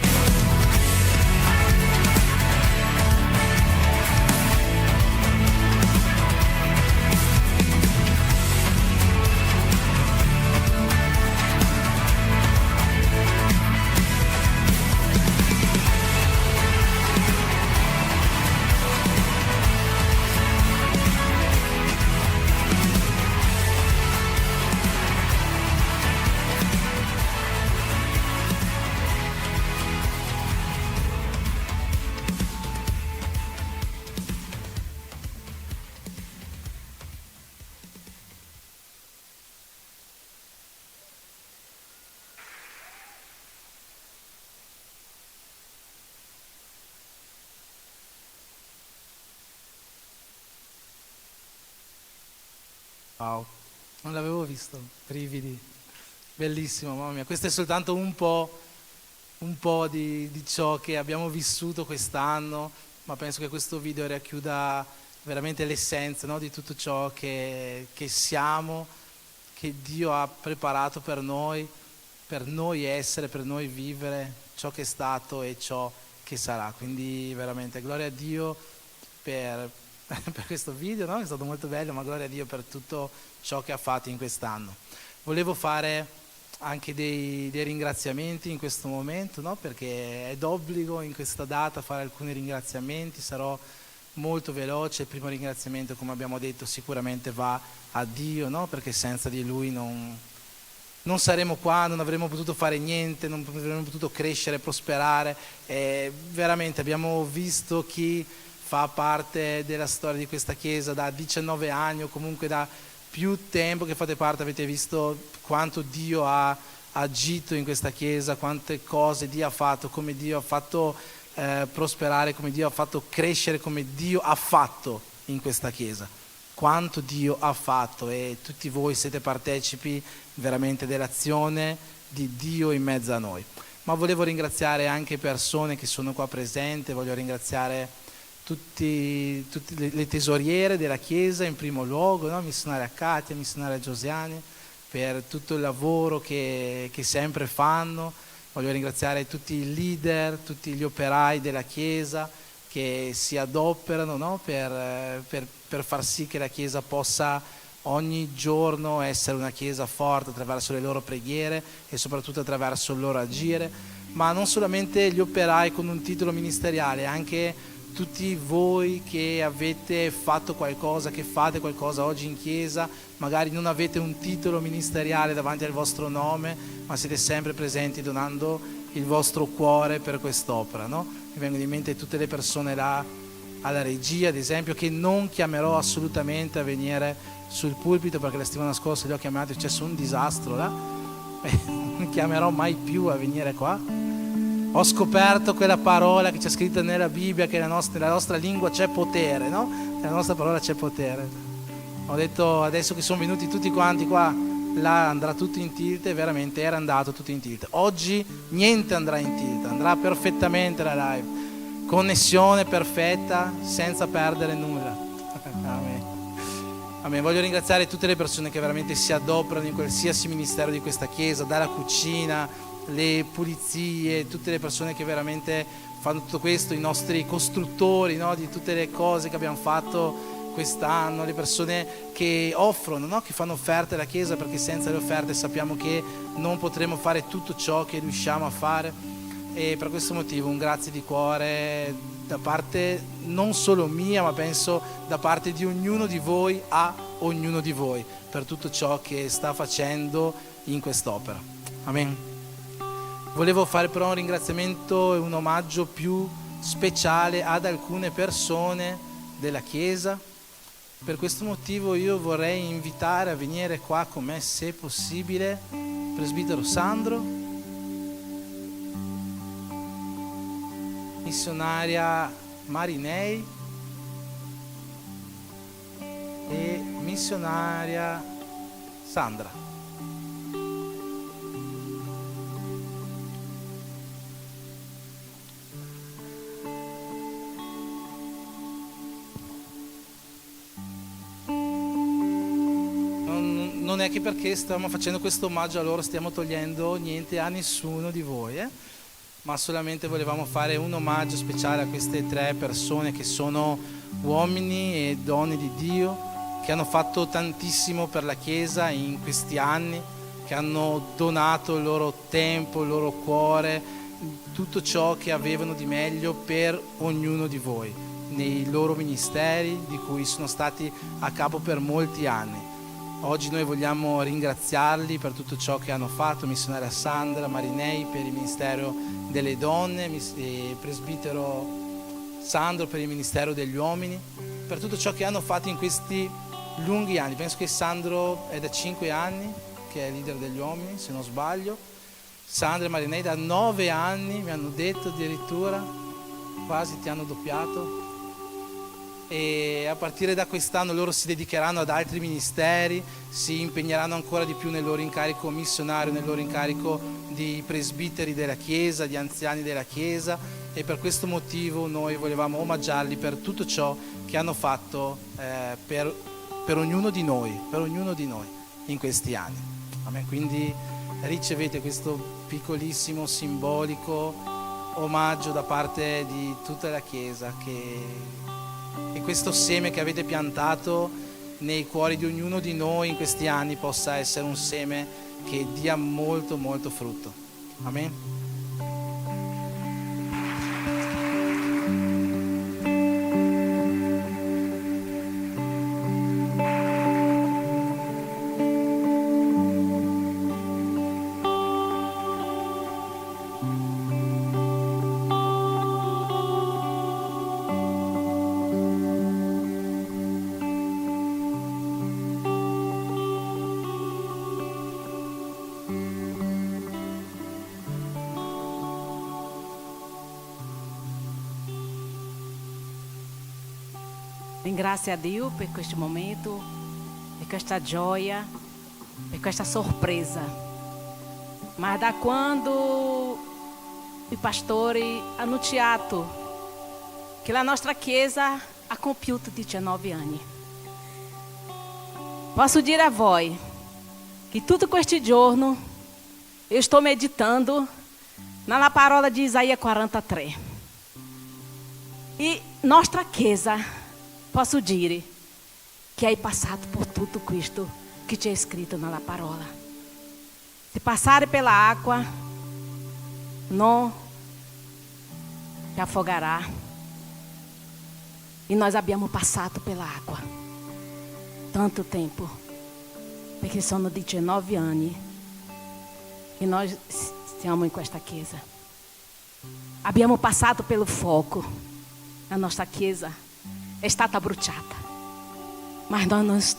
Wow, non l'avevo visto, brividi, bellissimo, mamma mia. Questo è soltanto un po' di ciò che abbiamo vissuto quest'anno, ma penso che questo video racchiuda veramente l'essenza, no, di tutto ciò che siamo, che Dio ha preparato per noi essere, per noi vivere, ciò che è stato e ciò che sarà. Quindi veramente gloria a Dio per questo video, no? È stato molto bello, ma gloria a Dio per tutto ciò che ha fatto in quest'anno. Volevo fare anche dei ringraziamenti in questo momento, no? Perché è d'obbligo in questa data fare alcuni ringraziamenti, sarò molto veloce. Il primo ringraziamento, come abbiamo detto, sicuramente va a Dio, no? Perché senza di Lui non saremmo qua, non avremmo potuto fare niente, non avremmo potuto crescere, prosperare. Veramente abbiamo visto chi fa parte della storia di questa chiesa da 19 anni o comunque da più tempo che fate parte, avete visto quanto Dio ha agito in questa chiesa, quante cose Dio ha fatto, come Dio ha fatto prosperare, come Dio ha fatto crescere, come Dio ha fatto in questa chiesa, quanto Dio ha fatto, e tutti voi siete partecipi veramente dell'azione di Dio in mezzo a noi. Ma volevo ringraziare anche persone che sono qua presenti, voglio ringraziare tutte le tesoriere della Chiesa in primo luogo, no? Missionaria Katia, missionaria Giosiani, per tutto il lavoro che sempre fanno. Voglio ringraziare tutti i leader, tutti gli operai della Chiesa che si adoperano, no? per far sì che la Chiesa possa ogni giorno essere una Chiesa forte attraverso le loro preghiere e soprattutto attraverso il loro agire, ma non solamente gli operai con un titolo ministeriale, anche tutti voi che avete fatto qualcosa, che fate qualcosa oggi in chiesa, magari non avete un titolo ministeriale davanti al vostro nome, ma siete sempre presenti donando il vostro cuore per quest'opera, no? Mi vengono in mente tutte le persone là alla regia, ad esempio, che non chiamerò assolutamente a venire sul pulpito perché la settimana scorsa li ho chiamati, è successo un disastro là, non chiamerò mai più a venire qua. Ho scoperto quella parola che c'è scritta nella Bibbia, che nella nostra lingua c'è potere, no? Nella nostra parola c'è potere. Ho detto, adesso che sono venuti tutti quanti qua, là andrà tutto in tilt, e veramente era andato tutto in tilt. Oggi niente andrà in tilt, andrà perfettamente la live, connessione perfetta, senza perdere nulla. Amen. Amen. Voglio ringraziare tutte le persone che veramente si adoperano in qualsiasi ministero di questa chiesa, dalla cucina, le pulizie, tutte le persone che veramente fanno tutto questo, i nostri costruttori, no? Di tutte le cose che abbiamo fatto quest'anno, le persone che offrono, no? Che fanno offerte alla Chiesa, perché senza le offerte sappiamo che non potremo fare tutto ciò che riusciamo a fare, e per questo motivo un grazie di cuore da parte non solo mia, ma penso da parte di ognuno di voi a ognuno di voi per tutto ciò che sta facendo in quest'opera. Amen. Volevo fare però un ringraziamento e un omaggio più speciale ad alcune persone della Chiesa. Per questo motivo io vorrei invitare a venire qua con me, se possibile, presbitero Sandro, missionaria Marinei e missionaria Sandra. non è che perché stiamo facendo questo omaggio a loro stiamo togliendo niente a nessuno di voi, ma solamente volevamo fare un omaggio speciale a queste 3 persone che sono uomini e donne di Dio, che hanno fatto tantissimo per la Chiesa in questi anni, che hanno donato il loro tempo, il loro cuore, tutto ciò che avevano di meglio per ognuno di voi, nei loro ministeri di cui sono stati a capo per molti anni. Oggi noi vogliamo ringraziarli per tutto ciò che hanno fatto, missionaria Sandra Marinei per il Ministero delle Donne, presbitero Sandro per il Ministero degli Uomini, per tutto ciò che hanno fatto in questi lunghi anni. Penso che Sandro è da 5 anni che è leader degli uomini, se non sbaglio. Sandra e Marinei da 9 anni, mi hanno detto addirittura, quasi ti hanno doppiato. E a partire da quest'anno loro si dedicheranno ad altri ministeri, si impegneranno ancora di più nel loro incarico missionario, nel loro incarico di presbiteri della Chiesa, di anziani della Chiesa, e per questo motivo noi volevamo omaggiarli per tutto ciò che hanno fatto per ognuno di noi in questi anni. Amen. Quindi ricevete questo piccolissimo, simbolico omaggio da parte di tutta la Chiesa, che questo seme che avete piantato nei cuori di ognuno di noi in questi anni possa essere un seme che dia molto molto frutto. Amen. Ringrazio a Dio per questo momento, per questa gioia, per questa sorpresa. Ma da quando i pastori hanno annunciato che la nostra Chiesa ha compiuto 19 anni, posso dire a voi che tutto questo giorno eu estou meditando na parola de Isaías 43. E nostra Chiesa, posso dire che hai passato por tutto questo che c'è scritto nella parola. Se passare pela acqua, não te afogará. E nós abbiamo passato pela acqua tanto tempo, perché sono 19 anni e nós siamo in questa chiesa. Abbiamo passato pelo fogo. A nostra chiesa è stata bruciata, mas nós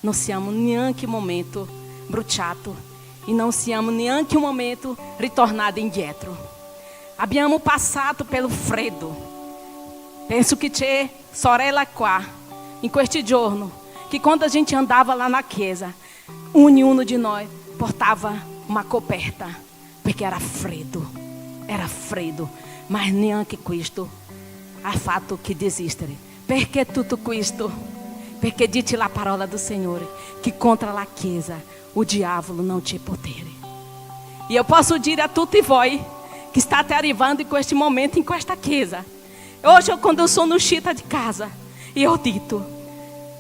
não siamo neanche um momento bruciato e não siamo neanche um momento ritornado indietro. Abbiamo passato pelo freddo. Penso que c'è sorella qua, in questo giorno, que quando a gente andava lá na chiesa, ognuno di noi portava uma coperta, perché era freddo, mas neanche questo ha fatto che desistere. Perché tutto questo? Perché dice la parola do Signore che contro la Chiesa o diavolo non c'è potere. E eu posso dire a tutti voi que state arrivando in questo momento in questa Chiesa. Hoje, quando eu sono uscita di casa, eu dito,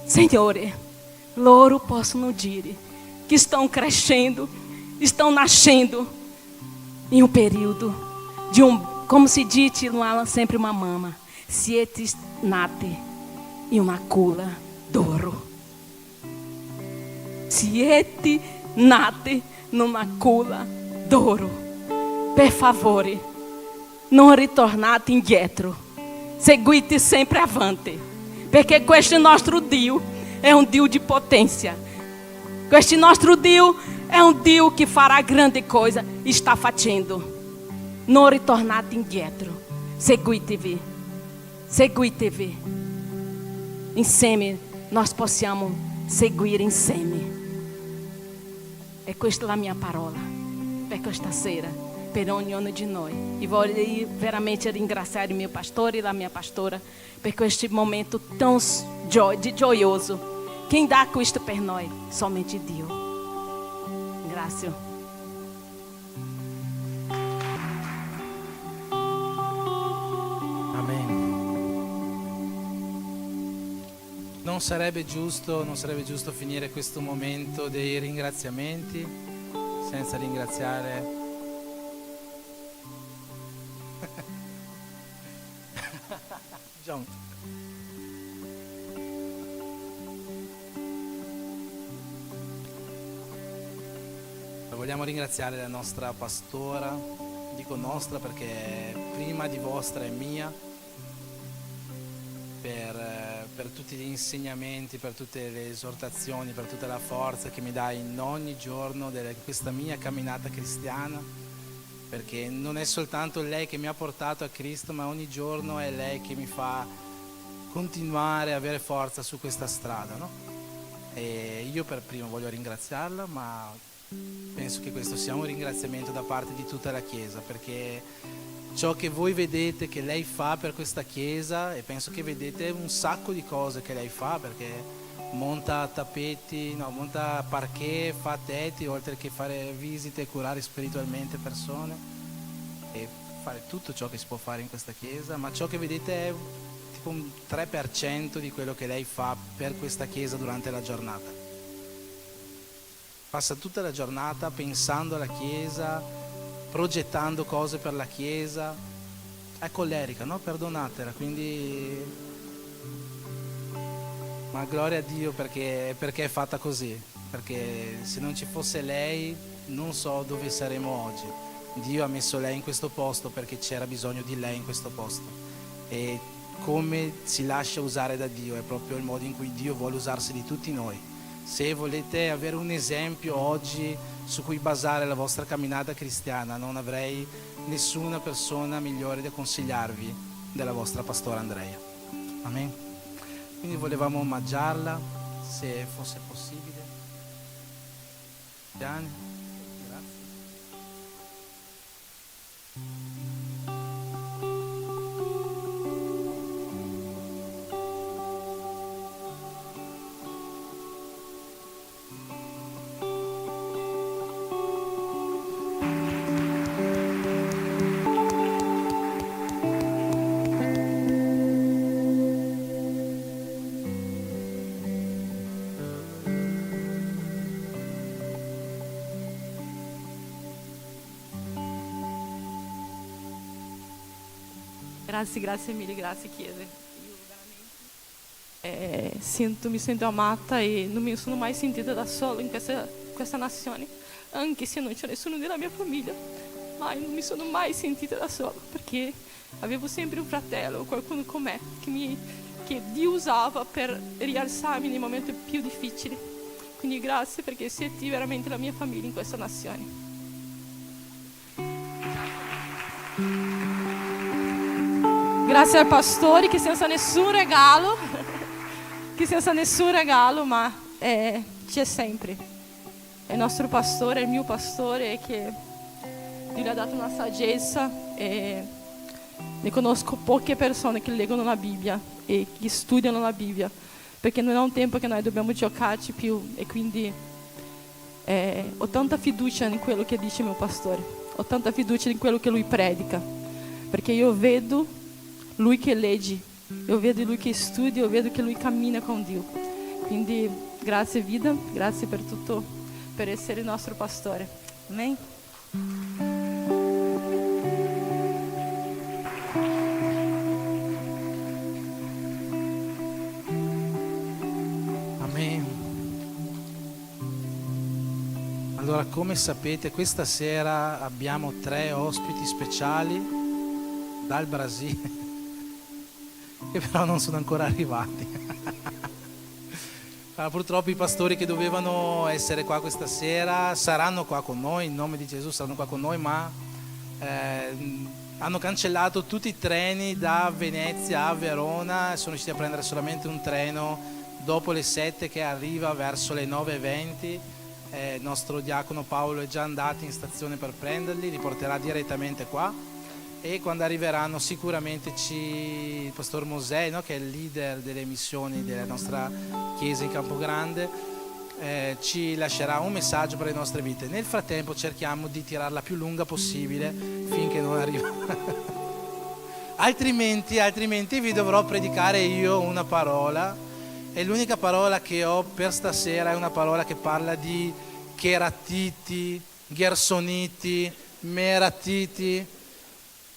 Signore, loro possono dire que estão crescendo, estão nascendo em um período de como se diz sempre uma mama, siete nate in una culla d'oro. Siete nate in una culla d'oro. Per favore, non ritornate indietro. Seguite sempre avanti, perché questo nostro Dio è un Dio di potenza. Questo nostro Dio è un Dio che farà grande coisa e sta facendo. Non ritornate indietro. Seguitevi. Insieme nós possiamo seguire insieme. E questa è la mia parola per questa sera, per ognuno di noi. E voglio veramente ringraziare il mio pastore e la mia pastora per questo momento tão gioioso. Quem dá questo per noi? Somente Dio. ringrazio. Non sarebbe giusto finire questo momento dei ringraziamenti senza ringraziare John. Vogliamo ringraziare la nostra pastora, dico nostra perché prima di vostra è mia, per tutti gli insegnamenti, per tutte le esortazioni, per tutta la forza che mi dà in ogni giorno di questa mia camminata cristiana, perché non è soltanto lei che mi ha portato a Cristo, ma ogni giorno è lei che mi fa continuare a avere forza su questa strada, no? E io per primo voglio ringraziarla, ma penso che questo sia un ringraziamento da parte di tutta la Chiesa, perché ciò che voi vedete che lei fa per questa chiesa, e penso che vedete un sacco di cose che lei fa, perché monta tappeti, monta parquet, fa tetti, oltre che fare visite e curare spiritualmente persone e fare tutto ciò che si può fare in questa chiesa, ma ciò che vedete è tipo un 3% di quello che lei fa per questa chiesa durante la giornata. Passa tutta la giornata pensando alla chiesa, progettando cose per la Chiesa, è collerica, no? Perdonatela, quindi ma gloria a Dio perché è fatta così, perché se non ci fosse lei non so dove saremo oggi. Dio ha messo lei in questo posto perché c'era bisogno di lei in questo posto, e come si lascia usare da Dio è proprio il modo in cui Dio vuole usarsi di tutti noi. Se volete avere un esempio oggi su cui basare la vostra camminata cristiana, non avrei nessuna persona migliore da consigliarvi della vostra pastora Andrea. Amen. Quindi volevamo omaggiarla, se fosse possibile. Gianni, grazie. Grazie mille, grazie Chiesa. Io veramente mi sento amata e non mi sono mai sentita da sola in questa nazione, anche se non c'è nessuno della mia famiglia, ma non mi sono mai sentita da sola, perché avevo sempre un fratello, qualcuno con me, che Dio usava per rialzarmi nei momenti più difficili. Quindi grazie perché siete veramente la mia famiglia in questa nazione. Grazie ai pastori che senza nessun regalo, ma c'è sempre. È il nostro pastore, è il mio pastore, che Dio gli ha dato una saggezza, e ne conosco poche persone che leggono la Bibbia e che studiano la Bibbia, perché non è un tempo che noi dobbiamo giocarci più, e quindi ho tanta fiducia in quello che dice mio pastore, ho tanta fiducia in quello che lui predica, perché io vedo lui che legge, io vedo lui che studia, io vedo che lui cammina con Dio. Quindi grazie vita, grazie per tutto, per essere il nostro pastore. Amen. Amen. Allora, come sapete, questa sera abbiamo 3 ospiti speciali dal Brasile che però non sono ancora arrivati. Purtroppo i pastori che dovevano essere qua questa sera saranno qua con noi, in nome di Gesù saranno qua con noi, ma hanno cancellato tutti i treni da Venezia a Verona e sono riusciti a prendere solamente un treno dopo le 7 che arriva verso le 9:20. Il nostro diacono Paolo è già andato in stazione per prenderli, li porterà direttamente qua. E quando arriveranno sicuramente il pastor Mosè, no, che è il leader delle missioni della nostra chiesa in Campogrande, ci lascerà un messaggio per le nostre vite. Nel frattempo cerchiamo di tirarla più lunga possibile finché non arriva. altrimenti vi dovrò predicare io una parola, e l'unica parola che ho per stasera è una parola che parla di cheratiti, gersoniti, meratiti.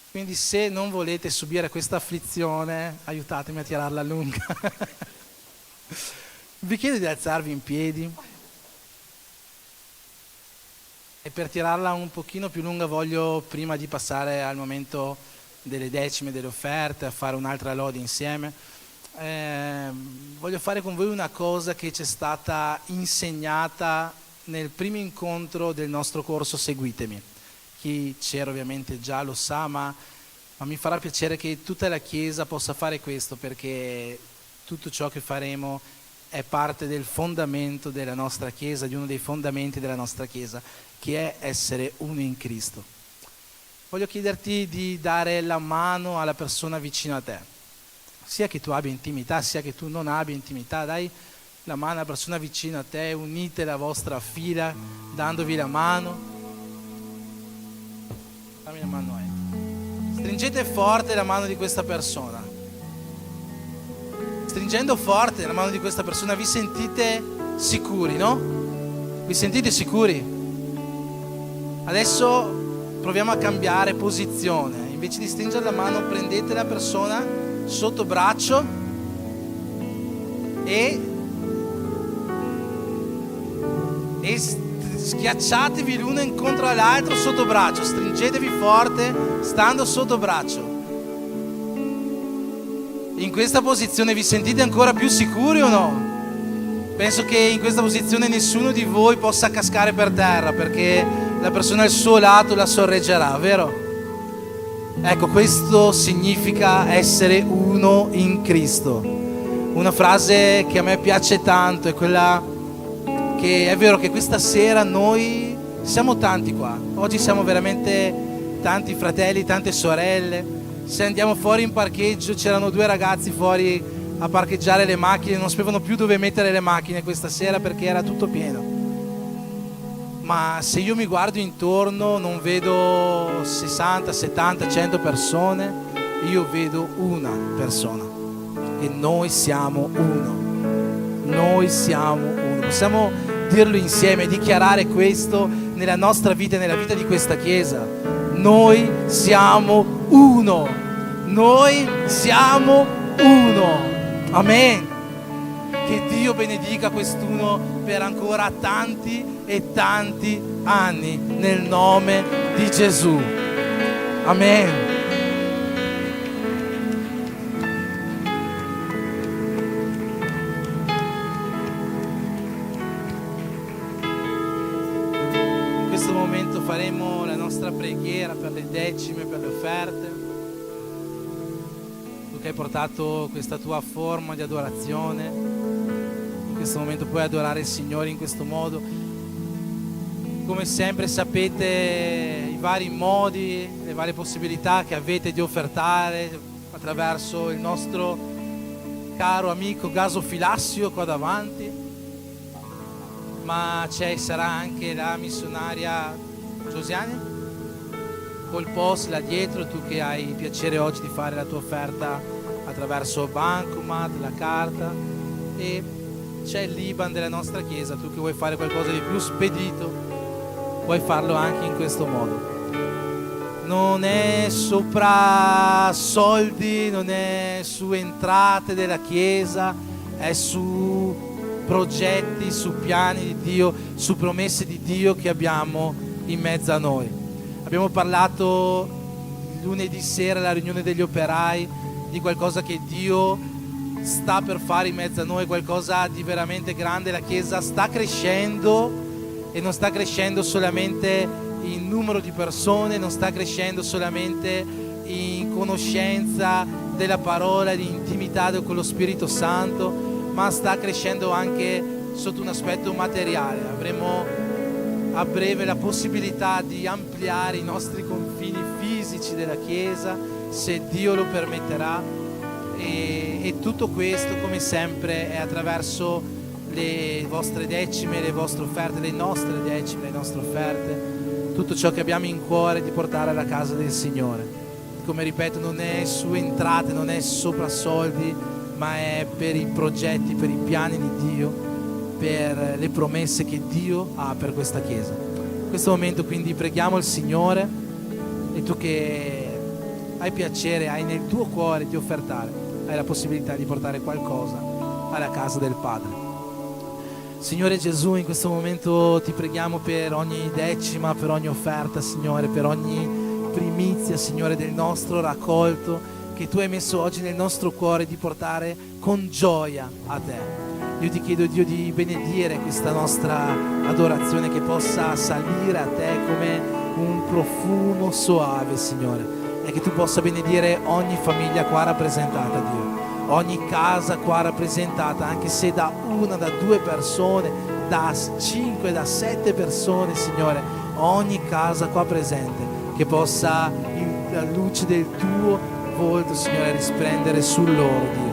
Quindi se non volete subire questa afflizione, aiutatemi a tirarla lunga. Vi chiedo di alzarvi in piedi, e per tirarla un pochino più lunga voglio, prima di passare al momento delle decime, delle offerte, a fare un'altra lode insieme, voglio fare con voi una cosa che ci è stata insegnata nel primo incontro del nostro corso Seguitemi. Chi c'era ovviamente già lo sa, ma mi farà piacere che tutta la Chiesa possa fare questo, perché tutto ciò che faremo è parte del fondamento della nostra Chiesa, di uno dei fondamenti della nostra Chiesa, che è essere uno in Cristo. Voglio chiederti di dare la mano alla persona vicino a te, sia che tu abbia intimità, sia che tu non abbia intimità. Dai la mano alla persona vicino a te, unite la vostra fila dandovi la mano. Dammi la mano, Stringete forte la mano di questa persona. Stringendo forte la mano di questa persona vi sentite sicuri, no? Vi sentite sicuri? Adesso proviamo a cambiare posizione. Invece di stringere la mano, prendete la persona sotto braccio e schiacciatevi l'uno incontro all'altro sotto braccio. Stringetevi forte stando sotto braccio. In questa posizione vi sentite ancora più sicuri o no? Penso che in questa posizione nessuno di voi possa cascare per terra, perché la persona al suo lato la sorreggerà, vero? Ecco, questo significa essere uno in Cristo. Una frase che a me piace tanto è quella che è vero che questa sera noi siamo tanti qua. Oggi siamo veramente tanti fratelli, tante sorelle. Se andiamo fuori in parcheggio, c'erano 2 ragazzi fuori a parcheggiare le macchine, non sapevano più dove mettere le macchine questa sera perché era tutto pieno. Ma se io mi guardo intorno non vedo 60, 70, 100 persone, io vedo una persona, e noi siamo uno. Noi siamo uno. Possiamo dirlo insieme, dichiarare questo nella nostra vita e nella vita di questa Chiesa. Noi siamo uno. Noi siamo uno. Amen. Che Dio benedica quest'uno per ancora tanti e tanti anni, nel nome di Gesù. Amen. In questo momento faremo la nostra preghiera per le decime, per le offerte. Tu che hai portato questa tua forma di adorazione, in questo momento puoi adorare il Signore in questo modo. Come sempre sapete i vari modi, le varie possibilità che avete di offertare attraverso il nostro caro amico Gasofilassio qua davanti, ma sarà anche la missionaria Giosiane col post là dietro, tu che hai il piacere oggi di fare la tua offerta attraverso Bancomat, la carta, e c'è l'Iban della nostra Chiesa, tu che vuoi fare qualcosa di più spedito puoi farlo anche in questo modo. Non è sopra soldi, non è su entrate della Chiesa, è su progetti, su piani di Dio, su promesse di Dio che abbiamo in mezzo a noi. Abbiamo parlato lunedì sera alla riunione degli operai di qualcosa che Dio sta per fare in mezzo a noi, qualcosa di veramente grande. La Chiesa sta crescendo, e non sta crescendo solamente in numero di persone, non sta crescendo solamente in conoscenza della parola, di intimità con lo Spirito Santo, ma sta crescendo anche sotto un aspetto materiale. Avremo a breve la possibilità di ampliare i nostri confini fisici della Chiesa, se Dio lo permetterà, e tutto questo come sempre è attraverso le vostre decime, le vostre offerte, le nostre decime, le nostre offerte, tutto ciò che abbiamo in cuore di portare alla casa del Signore. Come ripeto, non è su entrate, non è sopra soldi, ma è per i progetti, per i piani di Dio, per le promesse che Dio ha per questa Chiesa. In questo momento quindi preghiamo il Signore, e tu che hai piacere, hai nel tuo cuore di offertare, hai la possibilità di portare qualcosa alla casa del Padre. Signore Gesù, in questo momento ti preghiamo per ogni decima, per ogni offerta, Signore, per ogni primizia, Signore, del nostro raccolto che tu hai messo oggi nel nostro cuore di portare con gioia a te. Io ti chiedo, Dio, di benedire questa nostra adorazione, che possa salire a te come un profumo soave, Signore, e che tu possa benedire ogni famiglia qua rappresentata, Dio, ogni casa qua rappresentata, anche se da una, da due persone, da 5, da 7 persone, Signore, ogni casa qua presente, che possa la luce del tuo volto, Signore, risplendere su loro, Dio,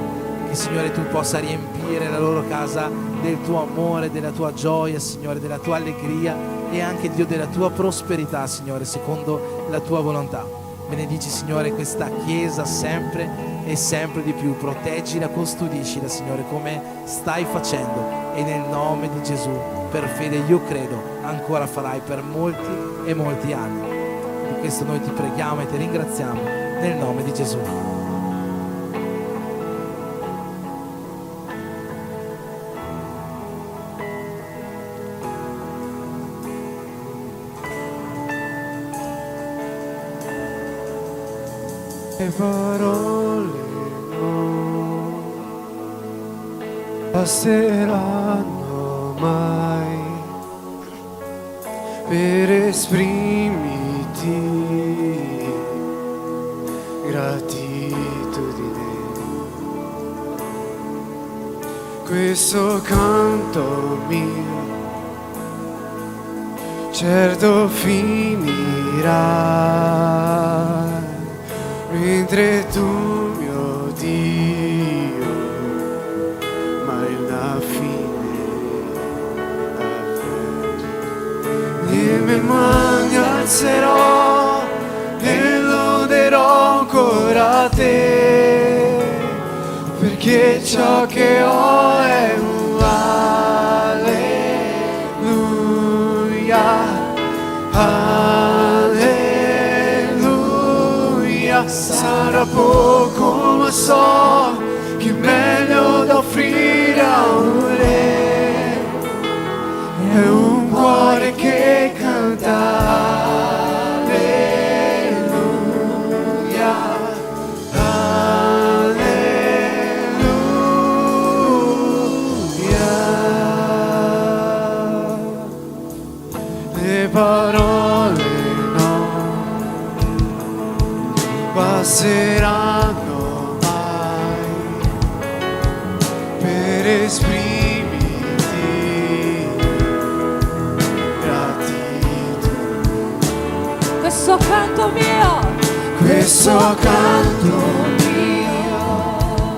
che, Signore, tu possa riempire la loro casa del tuo amore, della tua gioia, Signore, della tua allegria e anche, Dio, della tua prosperità, Signore, secondo la tua volontà. Benedici, Signore, questa Chiesa sempre e sempre di più. Proteggila, custodiscila, Signore, come stai facendo, e nel nome di Gesù, per fede io credo, ancora farai per molti e molti anni. Per questo noi ti preghiamo e ti ringraziamo nel nome di Gesù. Le parole non basteranno mai per esprimerti gratitudine. Questo canto mio certo finirà, mentre tu, mio Dio, mai una fine avrà. Le mie mani alzerò e loderò ancora a te, perché ciò che ho è un alleluia. Sarà poco, ma so che è meglio da offrire a un re. È un cuore che canta alleluia, alleluia. Le parole passeranno mai per esprimerti gratitudine. Questo canto mio, questo canto mio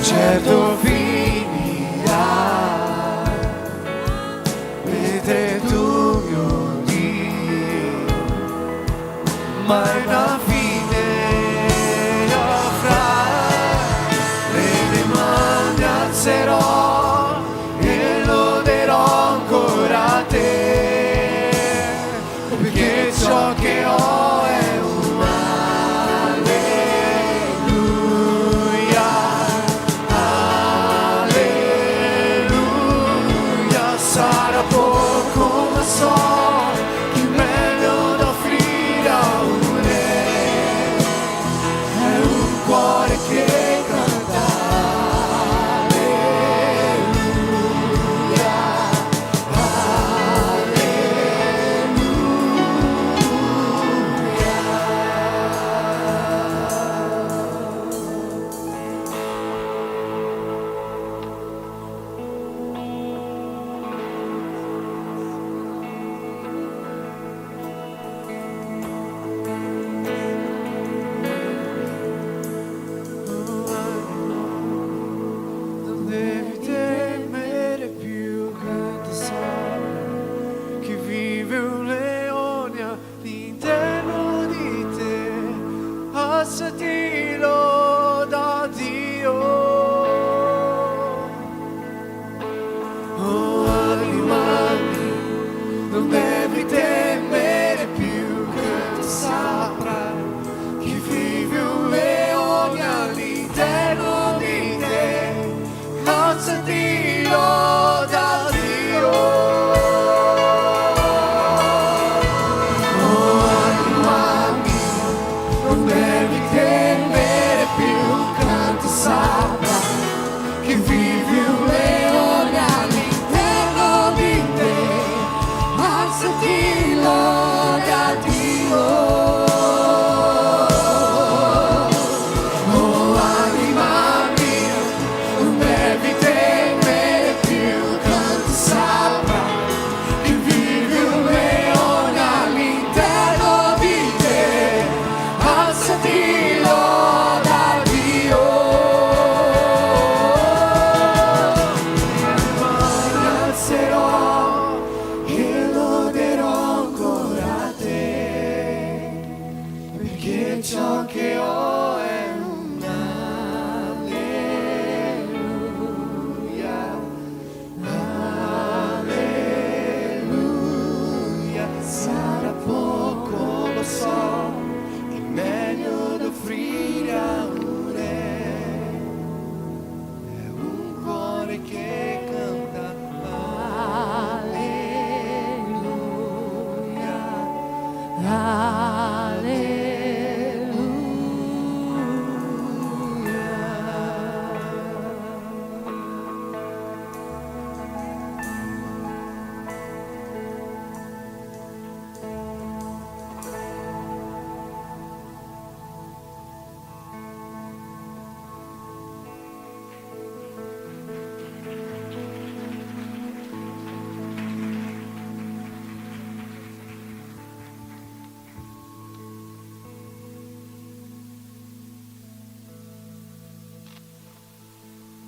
certo finirà, mentre tu, mio Dio, mai una fine. E loderò ancora a te, perché ciò che ho è un alleluia, alleluia.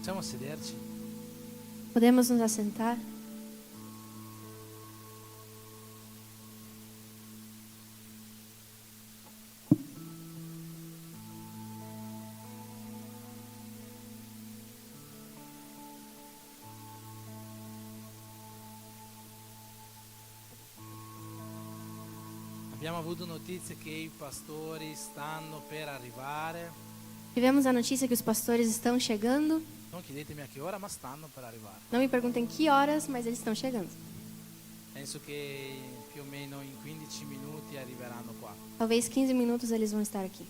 Possiamo sederci? Podemos nos assentar? Abbiamo avuto notizie che i pastori stanno per arrivare. Tivemos a notícia que os pastores estão chegando. Non chiedetemi a che ora, ma stanno per arrivare. Não me perguntem que horas, mas eles estão chegando. Penso che più o meno in 15 minuti arriveranno qua. Talvez 15 minutos eles vão estar aqui.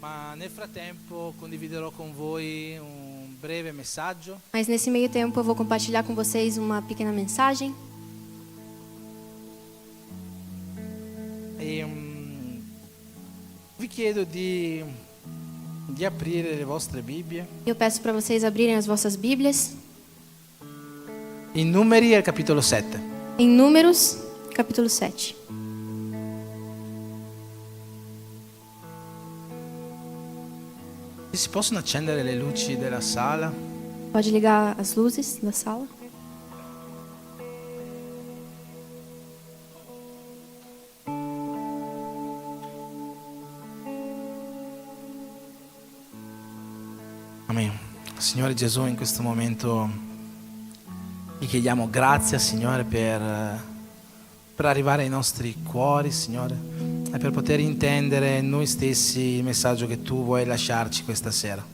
Ma nel frattempo condividerò con voi un breve messaggio. Mas nesse meio tempo eu vou compartilhar com vocês uma pequena mensagem. E vi chiedo di aprire le vostre Bibbie. Eu peço para vocês abrirem as vossas Bíblias. In Numeri al capitolo 7. Em Números, capítulo 7. Si possono accendere le luci della sala? Pode ligar as luzes da sala? Amen. Signore Gesù, in questo momento ti chiediamo grazia, Signore, per arrivare ai nostri cuori, Signore, e per poter intendere noi stessi il messaggio che tu vuoi lasciarci questa sera.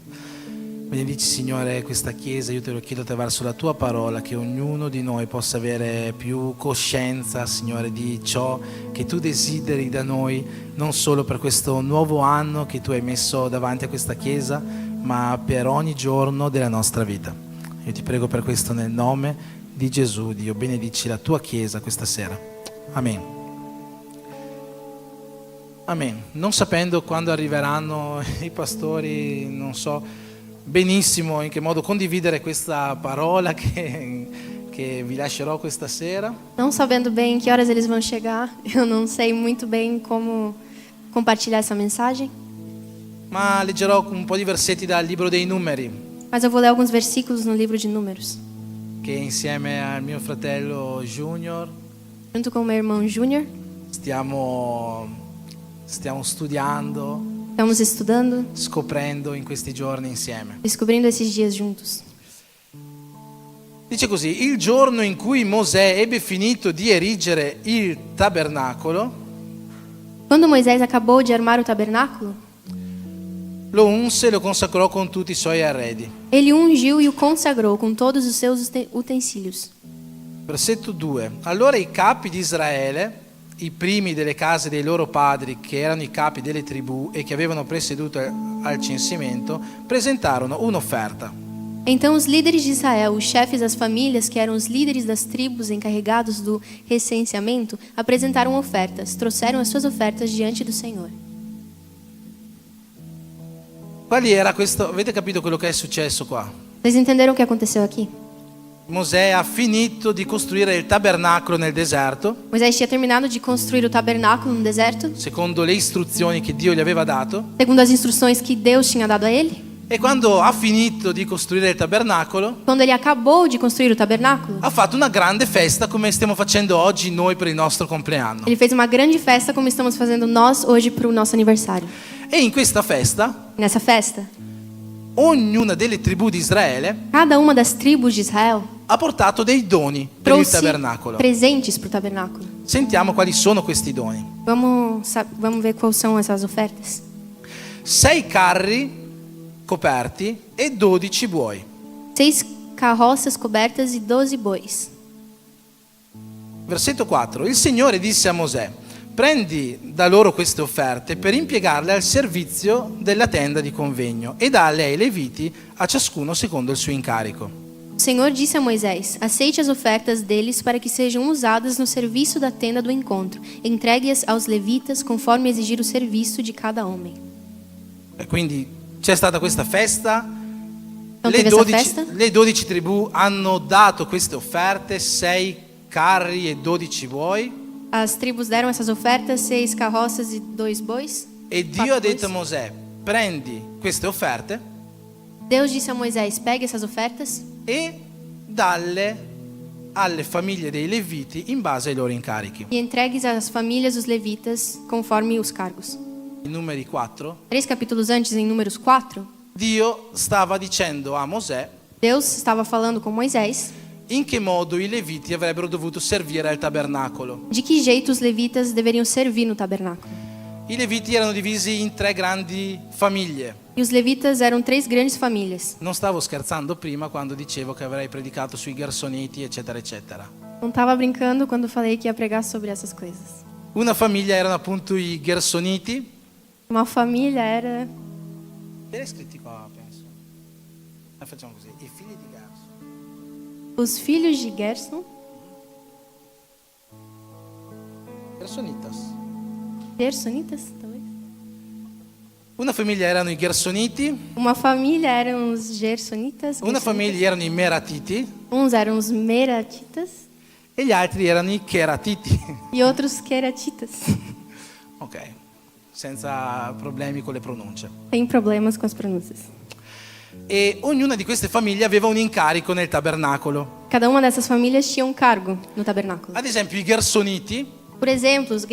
Benedici, Signore, questa Chiesa, io te lo chiedo attraverso la tua parola, che ognuno di noi possa avere più coscienza, Signore, di ciò che tu desideri da noi, non solo per questo nuovo anno che tu hai messo davanti a questa Chiesa, ma per ogni giorno della nostra vita. Io ti prego per questo nel nome di Gesù, Dio, benedici la tua Chiesa questa sera. Amen. Amen. Non sapendo quando arriveranno i pastori, non so benissimo in che modo condividere questa parola che vi lascerò questa sera. Não sabendo bem em que horas eles vão chegar, eu não sei muito bem como compartilhar essa mensagem. Ma leggerò un po' di versetti dal libro dei Numeri. Mas eu vou ler alguns versículos no livro de Números. Che insieme al mio fratello Junior, junto com o meu irmão Júnior, stiamo studiando, estamos estudando, scoprendo in questi giorni insieme. descobrindo esses dias juntos. Dice così: il giorno in cui Mosè ebbe finito di erigere il tabernacolo, quando Moisés acabou de armar o tabernáculo, lo unse e lo consacrò con tutti i suoi arredi. Ele o ungiu e o consagrou com todos os seus utensílios. Versetto 2. Allora i capi di Israele, i primi delle case dei loro padri, che erano i capi delle tribù e che avevano presieduto al censimento, presentarono un'offerta. Então os líderes de Israel, os chefes das famílias, que eram os líderes das tribos encarregados do recenseamento, apresentaram ofertas, trouxeram as suas ofertas diante do Senhor. Quali era questo? Avete capito quello che è successo qua? Vocês entenderam o que aconteceu aqui? Mosè ha finito di costruire il tabernacolo nel deserto, Moisés tinha terminado de construir o tabernáculo no deserto, secondo le istruzioni che Dio gli aveva dato. segundo as instruções que Deus tinha dado a ele. E quando ha finito di costruire il tabernacolo, Quando ele acabou de construir o tabernáculo, ha fatto una grande festa come stiamo facendo oggi noi per il nostro compleanno. ele fez uma grande festa como estamos fazendo nós hoje para o nosso aniversário. E in questa festa, Nessa festa, ognuna delle tribù di Israele cada uma das tribos de Israel ha portato dei doni per il trouxe tabernacolo. presentes para o tabernáculo. Sentiamo quali sono questi doni. Vamos ver quais são essas ofertas. 6 carri coperti e 12 buoi. 6 carroças cobertas e 12 bois. Versetto 4. Il Signore disse a Mosè: prendi da loro queste offerte per impiegarle al servizio della tenda di convegno e dalle ai leviti a ciascuno secondo il suo incarico. O Senhor disse a Moisés: aceite as ofertas deles para que sejam usadas no serviço da tenda do encontro. Entregue-as aos levitas conforme exigir o serviço de cada homem. E quindi c'è stata questa festa. Então Le 12 tribù hanno dato queste offerte, 6 carri e 12 buoi. As tribos deram essas ofertas, 6 carroças e 2 bois. E Dio ha detto a Mosè: prendi queste offerte Deus disse a Moisés: pegue essas ofertas e dalle alle famiglie dei Leviti in base ai loro incarichi. e entregues às famílias dos levitas conforme os cargos. In Numeri 4, 3 capítulos antes, em Números 4, Dio stava dicendo a Mosè Deus estava falando com Moisés in che modo i Leviti avrebbero dovuto servire al tabernacolo. de que jeito os levitas deveriam servir no tabernáculo. I Leviti erano divisi in 3 grandi famiglie. E os levitas eram 3 grandes famílias. Non stavo scherzando prima quando dicevo che avrei predicato sui Gersoniti, eccetera, eccetera. Não estava brincando quando falei que ia pregar sobre essas coisas. Una famiglia erano appunto i Gersoniti. Uma família era Ce l'hai scritti qua, penso. Facciamo così. I figli di Gerson. os filhos de Gerson, Gersonitas. Gersonitas, talvez. Una famiglia erano i Gersoniti. Uma família eram os Gersonitas. Una Gersonitas. famiglia erano i Meratiti. Uns eram os Meratitas E gli altri erano i Keratiti. e outros Queratitas. Ok, senza problemi con le pronunce. Tem problemas com as pronúncias. E ognuna di queste famiglie aveva un incarico nel tabernacolo. Cada uma dessas famílias tinha cargo no tabernáculo. Ad esempio i Gersoniti Por exemplo, os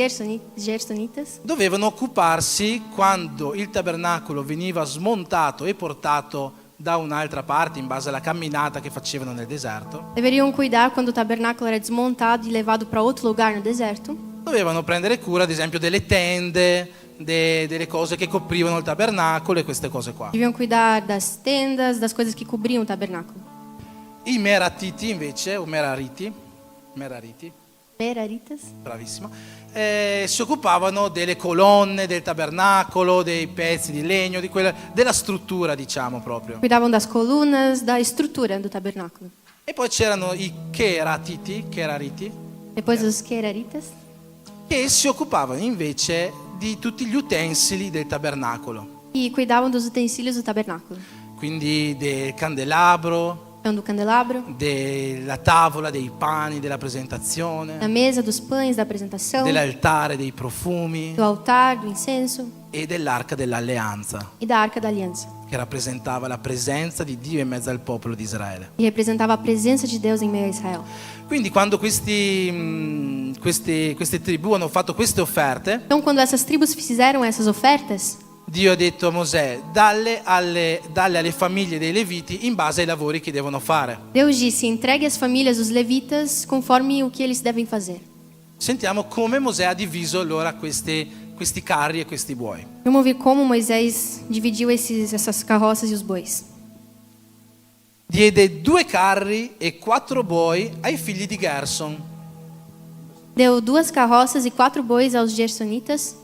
Gersonitas dovevano occuparsi quando il tabernacolo veniva smontato e portato da un'altra parte in base alla camminata che facevano nel deserto. deveriam cuidar quando o tabernáculo era desmontado e levado para outro lugar no deserto. Dovevano prendere cura, ad esempio, delle tende, delle cose che coprivano il tabernacolo e queste cose qua. Deviam cuidar das tendas, das coisas que cobriam o tabernáculo. I Meratiti invece, o Merariti, Meraritas bravissimo, si occupavano delle colonne del tabernacolo, dei pezzi di legno, della struttura, diciamo proprio. cuidavam das colunas, da estrutura do tabernáculo. E poi c'erano i Kerariti, Depois os Queraritas, che si occupavano invece di tutti gli utensili del tabernacolo, e cuidavam dos utensílios do tabernáculo. quindi del candelabro, Então, do candelabro, della tavola, dei pani, della da presentazione, mesa, dos pães, da apresentação, dell'altare, dei profumi do altar, do incenso e dell'arca dell'alleanza, e da arca da aliança. che rappresentava la presenza di Dio in mezzo al popolo di Israele. E representava a presença de Deus em meio a Israel. Quindi quando queste tribù hanno fatto queste offerte, Então, quando essas tribos fizeram essas ofertas, Dio ha detto a Mosè: dalle alle famiglie dei Leviti in base ai lavori che devono fare. Deus disse: entregue às famílias dos levitas conforme o que eles devem fazer. Sentiamo come Mosè ha diviso allora questi carri e questi buoi. Vamos ouvir como Moisés dividiu essas carroças e os bois. Diede 2 carri e 4 buoi ai figli di Gerson. Deu 2 carroças e 4 bois aos Gersonitas.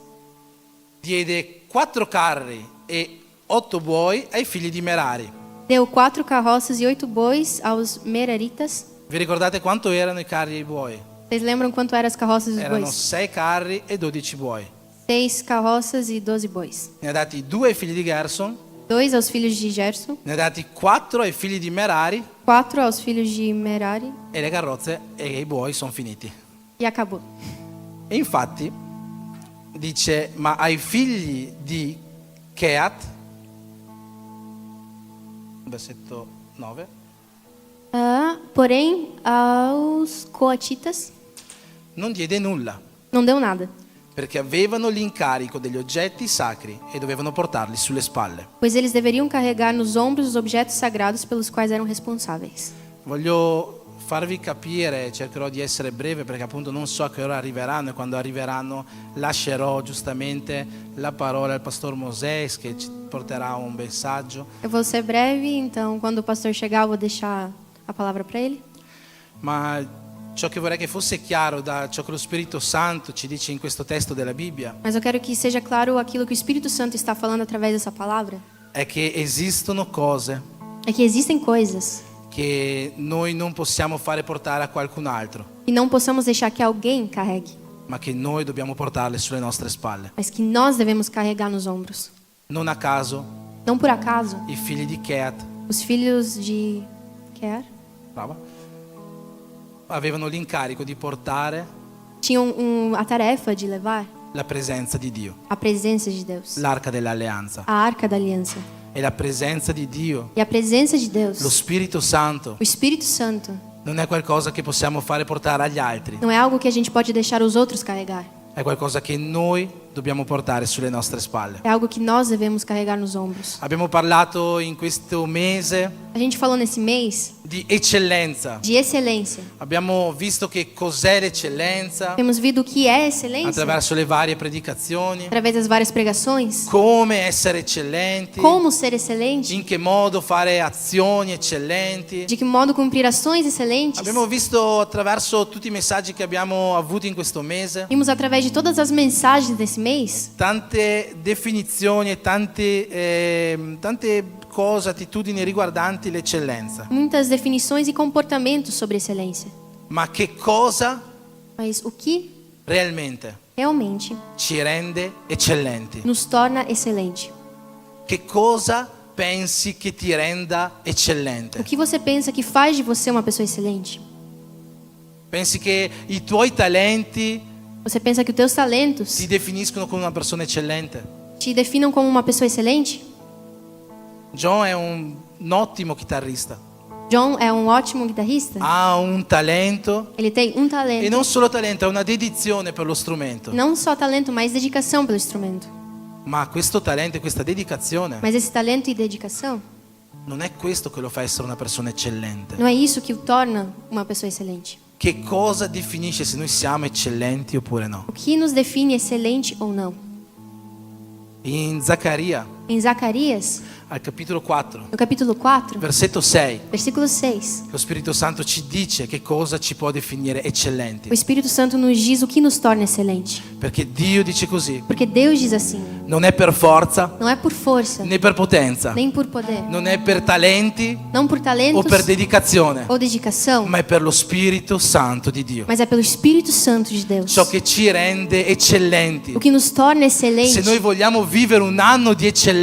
Diede 4 carri e 8 buoi ai figli di Merari. Deu 4 carroças e 8 bois aos Meraritas. Vi ricordate quanto erano i carri e i buoi? Vocês lembram quanto eram as carroças e os Erano bois? 6 carri e 12 buoi. 6 carroças e 12 bois. Ne ha dati 2 ai figli di Gerson, 2 aos filhos de Gerson, ne ha dati 4 ai figli di Merari 4 aos filhos de Merari e le carrozze e i buoi sono finiti. e acabou. E infatti dice: ma ai figli di Keat, versetto 9, Porém, aos Coatitas non diede nulla, não deu nada, perché avevano l'incarico degli oggetti sacri e dovevano portarli sulle spalle. pois eles deveriam carregar nos ombros os objetos sagrados pelos quais eram responsáveis. Voglio farvi capire, cercherò di essere breve perché appunto non so a che ora arriveranno, e quando arriveranno lascerò giustamente la parola al pastor Mosè che ci porterà un messaggio. Eu vou ser breve, então quando o pastor chegar eu vou deixar a palavra para ele. Ma ciò che vorrei che fosse chiaro da ciò che lo Spirito Santo ci dice in questo testo della Bibbia Mas eu quero que seja claro aquilo que o Espírito Santo está falando através dessa palavra. è che esistono cose É que existem coisas che noi non possiamo fare portare a qualcun altro, que não possamos deixar que alguém carregue, ma che noi dobbiamo portarle sulle nostre spalle. mas que nós devemos carregar nos ombros. Non a caso Não por acaso, i figli di Keat, os filhos de Quer brava, avevano l'incarico di portare tinham a tarefa de levar la presenza di Dio, a presença de Deus, l'arca dell'alleanza. a arca da aliança. e la presenza di Dio, E a presença de Deus, lo Spirito Santo, o Espírito Santo, non è qualcosa che possiamo fare portare agli altri, não é algo que a gente pode deixar os outros carregar. è qualcosa che noi dobbiamo portare sulle nostre spalle. É algo que nós devemos carregar nos ombros. Abbiamo parlato in questo mese A gente falou nesse mês di eccellenza. de excelência. Abbiamo visto che cos'è l'eccellenza Temos visto o que é excelência attraverso le varie predicazioni, através das várias pregações. come essere eccellenti, Como ser excelente, in che modo fare azioni eccellenti. de que modo cumprir ações excelentes. Abbiamo visto attraverso tutti i messaggi che abbiamo avuto in questo mese Vimos através de todas as mensagens desse mês tante definizioni e tante cose, attitudini riguardanti l'eccellenza. muitas definições e comportamentos sobre excelência. Ma che cosa Mas o que realmente realmente ci rende eccellenti? nos torna excelente? Che cosa pensi che ti renda eccellente? O que você pensa que faz de você uma pessoa excelente? Pensi che i tuoi talenti Você pensa que os teus talentos ti definiscono come una persona eccellente? te definam como uma pessoa excelente? John è un ottimo chitarrista, John é um ótimo guitarrista. ha un talento Ele tem um talento. e non solo talento, ha una dedizione per lo strumento. Não só talento, mas dedicação pelo instrumento. Ma questo talento e questa dedicazione Mas esse talento e dedicação non è questo che lo fa essere una persona eccellente. não é isso que o torna uma pessoa excelente. Che cosa definisce se noi siamo eccellenti oppure no? O que nos define excelente ou não? In Zaccaria, Em Zacarias, al capitolo 4, no capítulo 4, versetto 6, versículo 6, lo Spirito Santo ci dice che cosa ci può definire eccellenti. o Espírito Santo nos diz o que nos torna excelente. Perché Dio dice così: Porque Deus diz assim: non è per forza, não é por força, né per potenza, nem por poder, non è per talenti não por o talentos per dedicazione, ou dedicação, ma è per lo Spirito Santo di Dio. mas é pelo Espírito Santo de Deus. Ciò che ci rende eccellenti. O que nos torna Se excelente. noi vogliamo vivere un anno di eccellenza,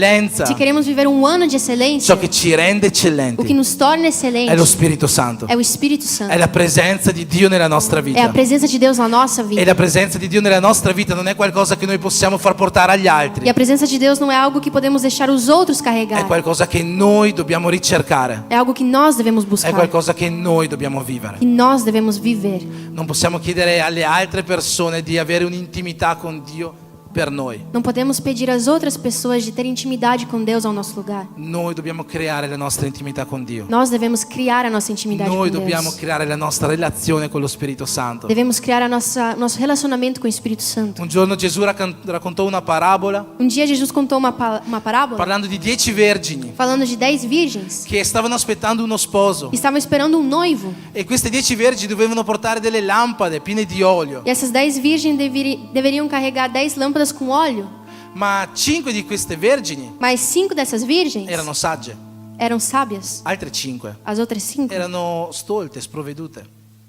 Se queremos viver um ano de excelência, ciò che ci rende o que eccellenti nos torna excelente è lo Spirito Santo, é o Espírito Santo. è la presenza di Dio nella nostra É a vita. presença de Deus na nossa vida. E la presenza di Dio nella nostra vita non è qualcosa che noi possiamo far portare agli E altri, a presença de Deus não é algo que podemos deixar os outros è carregar. qualcosa che noi dobbiamo ricercare, É algo que nós devemos è buscar. qualcosa che noi dobbiamo vivere. Que nós devemos viver. Non possiamo chiedere alle altre persone di avere un'intimità con Dio per noi. Não podemos pedir às outras pessoas de ter intimidade com Deus ao nosso lugar. Noi dobbiamo creare la nostra intimità con Dio. Nós devemos criar a nossa intimidade Noi com dobbiamo Deus. creare la nostra relazione con lo Spirito Santo. Devemos criar nosso relacionamento com o Espírito Santo. Un giorno Gesù raccontò una parabola Um dia Jesus contou uma parábola parlando di 10 vergini falando de 10 virgens che stavano aspettando uno sposo, que estavam esperando um noivo. e queste 10 vergini dovevano portare delle lampade piene di olio, E essas 10 virgens deveriam carregar 10 lâmpadas com óleo. ma 5 di queste vergini Mas 5 dessas virgens erano sagge, eram sábias. altre 5 As outras 5 erano stolte, sprovvedute.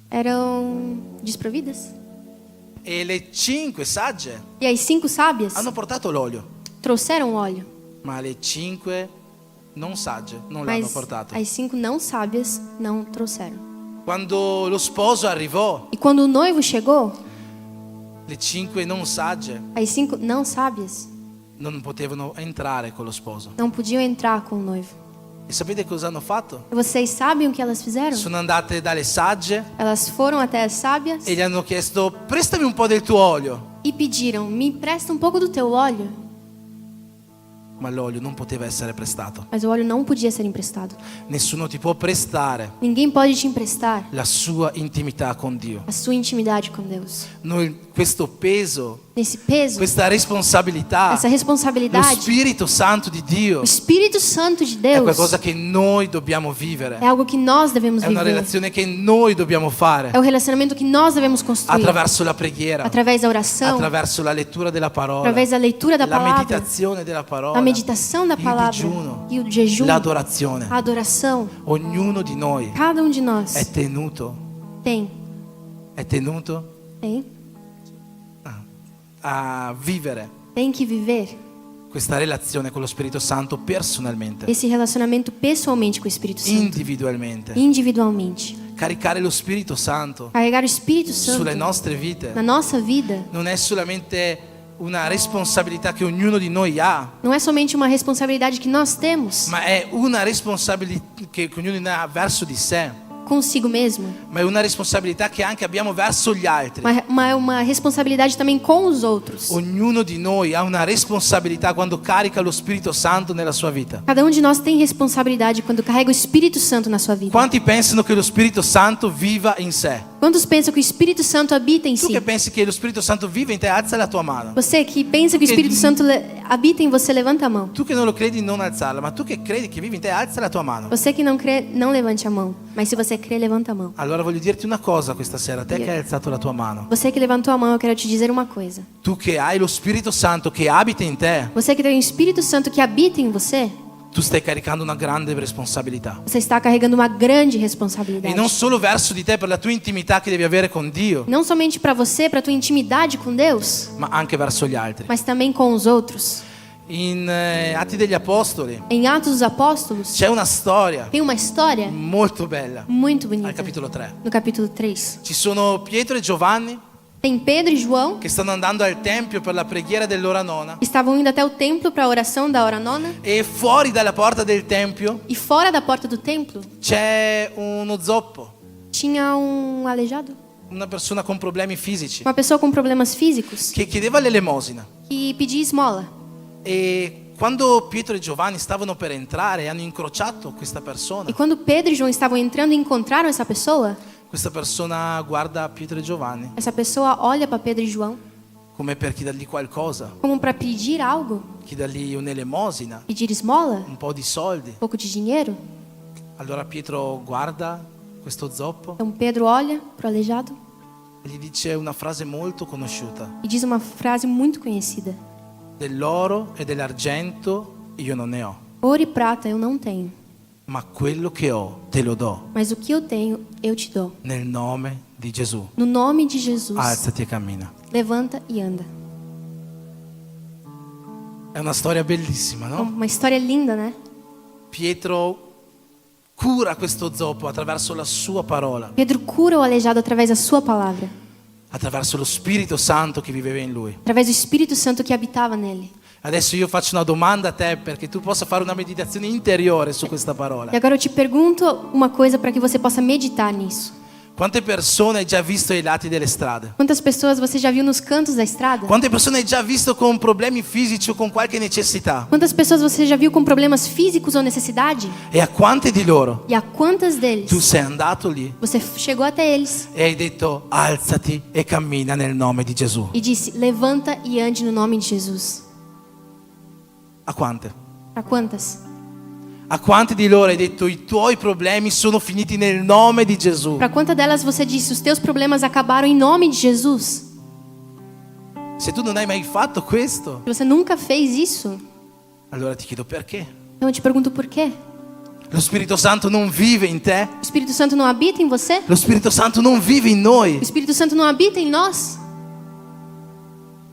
eram desprovidas. E le 5 sagge E as 5 sábias hanno portato l'olio, trouxeram óleo. ma le 5 non sagge non l'hanno Mas portato. as 5 não sábias não trouxeram. Quando lo sposo arrivò, E quando o noivo chegou, le 5 non sagge as 5 não sábias non potevano entrare con lo sposo. não podiam entrar com o noivo. E sapete cosa hanno fatto? E vocês sabem o que elas fizeram? Sono andate dalle sagge Elas foram até as sábias e gli hanno chiesto: prestami un po' del tuo olio. e pediram: me empresta um pouco do teu óleo. Ma l'olio non poteva essere prestato. Mas o óleo não podia ser emprestado. Nessuno ti può prestare Ninguém pode te emprestar la sua intimità con Dio. a sua intimidade com Deus. Noi questo peso, Nesse peso, questa responsabilità, essa lo responsabilidade, Spirito Santo di Dio o Espírito Santo de è Deus qualcosa che noi dobbiamo vivere. é algo que nós devemos È una viver. relazione che noi dobbiamo fare É o relacionamento que nós devemos construir attraverso la preghiera, através da oração, attraverso la lettura della parola, através da leitura da la palavra, meditazione della parola, a meditação da il palavra digiuno, e o jejum, l'adorazione. a adoração. Ognuno di noi Cada um de nós è tenuto tem a vivere tem que viver questa relazione con lo Spirito Santo personalmente, esse relacionamento pessoalmente com o Espírito Santo, individualmente. individualmente. Caricare lo Spirito Santo Carregar o Espírito Santo sulle nostre vite na nossa vida non è solamente una responsabilità che ognuno di noi ha, não é somente uma responsabilidade que nós temos ma è una responsabilità che ognuno di noi ha verso di sé, consigo mesmo, ma è una responsabilità che anche abbiamo verso gli altri. mas é uma responsabilidade também com os outros. Ognuno di noi ha una responsabilità quando carica lo Spirito Santo nella sua vita. Cada um de nós tem responsabilidade quando carrega o Espírito Santo na sua vida. Quanti pensano che lo Spirito Santo viva in sé? Quantos pensam que o Espírito Santo habita em Tu si? che pensi che lo Spirito Santo vive in te, alza la tua mano. Você que pensa que o Espírito Santo habita em você, levanta a mão. Tu che non lo credi, non alzarla, ma tu che credi che vive in te, alza la tua mano. Você que não crê, não levante a mão. Mas se você crê, levanta a mão. Allora voglio dirti una cosa questa sera, te che hai alzato la tua mano. Você que levantou a mão, eu quero te dizer uma coisa. Tu che hai lo Spirito Santo che abita in te, Você que tem o Espírito Santo que habita em você, tu stai caricando una grande responsabilità. você está carregando uma grande E responsabilidade. non solo verso di te per la tua intimità che devi avere con Dio, Não somente para você, para tua intimidade com Deus, ma anche verso gli altri. mas também com os outros. In Atti degli Apostoli Em Atos dos Apóstolos, c'è una storia tem uma história molto bella, muito al bonita. capitolo 3. No capítulo 3. Ci sono Pietro e Giovanni Tem Pedro e João che stanno andando al tempio per la preghiera dell'ora nona, que estavam indo até o templo para a oração da hora nona. e fuori dalla porta del tempio E fora da porta do templo c'è uno zoppo, tinha um aleijado, una persona con problemi fisici, uma pessoa com problemas físicos che chiedeva l'elemosina. que pedia esmola. E quando Pietro e Giovanni stavano per entrare, hanno incrociato questa persona. E quando Pedro e João estavam entrando e encontraram essa pessoa guarda Pietro e Giovanni essa pessoa olha para Pedro e João come per chiedergli qualcosa, como para pedir algo, chiedergli un'elemosina, pedir esmola, un po' di soldi. um pouco de dinheiro. Allora Pietro guarda questo zoppo Então Pedro olha para o aleijado e gli dice una frase molto conosciuta: e diz uma frase muito conhecida: dell'oro e dell'argento io non ne ho, ouro e prata eu não tenho, ma quello che ho te lo do, mas o que eu tenho eu te dou. nel nome di Gesù. No nome de Jesus, Alzati e cammina. levanta e anda. È una storia bellissima, no? Uma história linda, né? Pietro cura questo zoppo attraverso la sua parola, Pedro cura o aleijado através da sua palavra, attraverso lo Spirito Santo che viveva in lui. através do Espírito Santo que habitava nele. Adesso io faccio una domanda a te perché tu possa fare una meditazione interiore su questa parola. E agora eu te pergunto uma coisa para que você possa meditar nisso. Quante persone hai già visto ai lati delle strade? Quantas pessoas você já viu nos cantos da estrada? Quante persone hai già visto con problemi fisici o con qualche necessità? Quantas pessoas você já viu com problemas físicos ou necessidade? E a quante di loro E a quantas deles tu sei andato lì você chegou até eles e hai detto alzati e cammina nel nome di Gesù? e disse: levanta e ande no nome de Jesus? A quante? Para quantas? A quanti di loro hai detto i tuoi problemi sono finiti nel nome di Gesù? Para quantas delas você disse: os teus problemas acabaram em nome de Jesus? Se tu non hai mai fatto questo, Se você nunca fez isso, allora ti chiedo perché. então eu te pergunto por quê? Lo Spirito Santo non vive in te? O Espírito Santo não habita em você? Lo Spirito Santo non vive in noi? O Espírito Santo não habita em nós?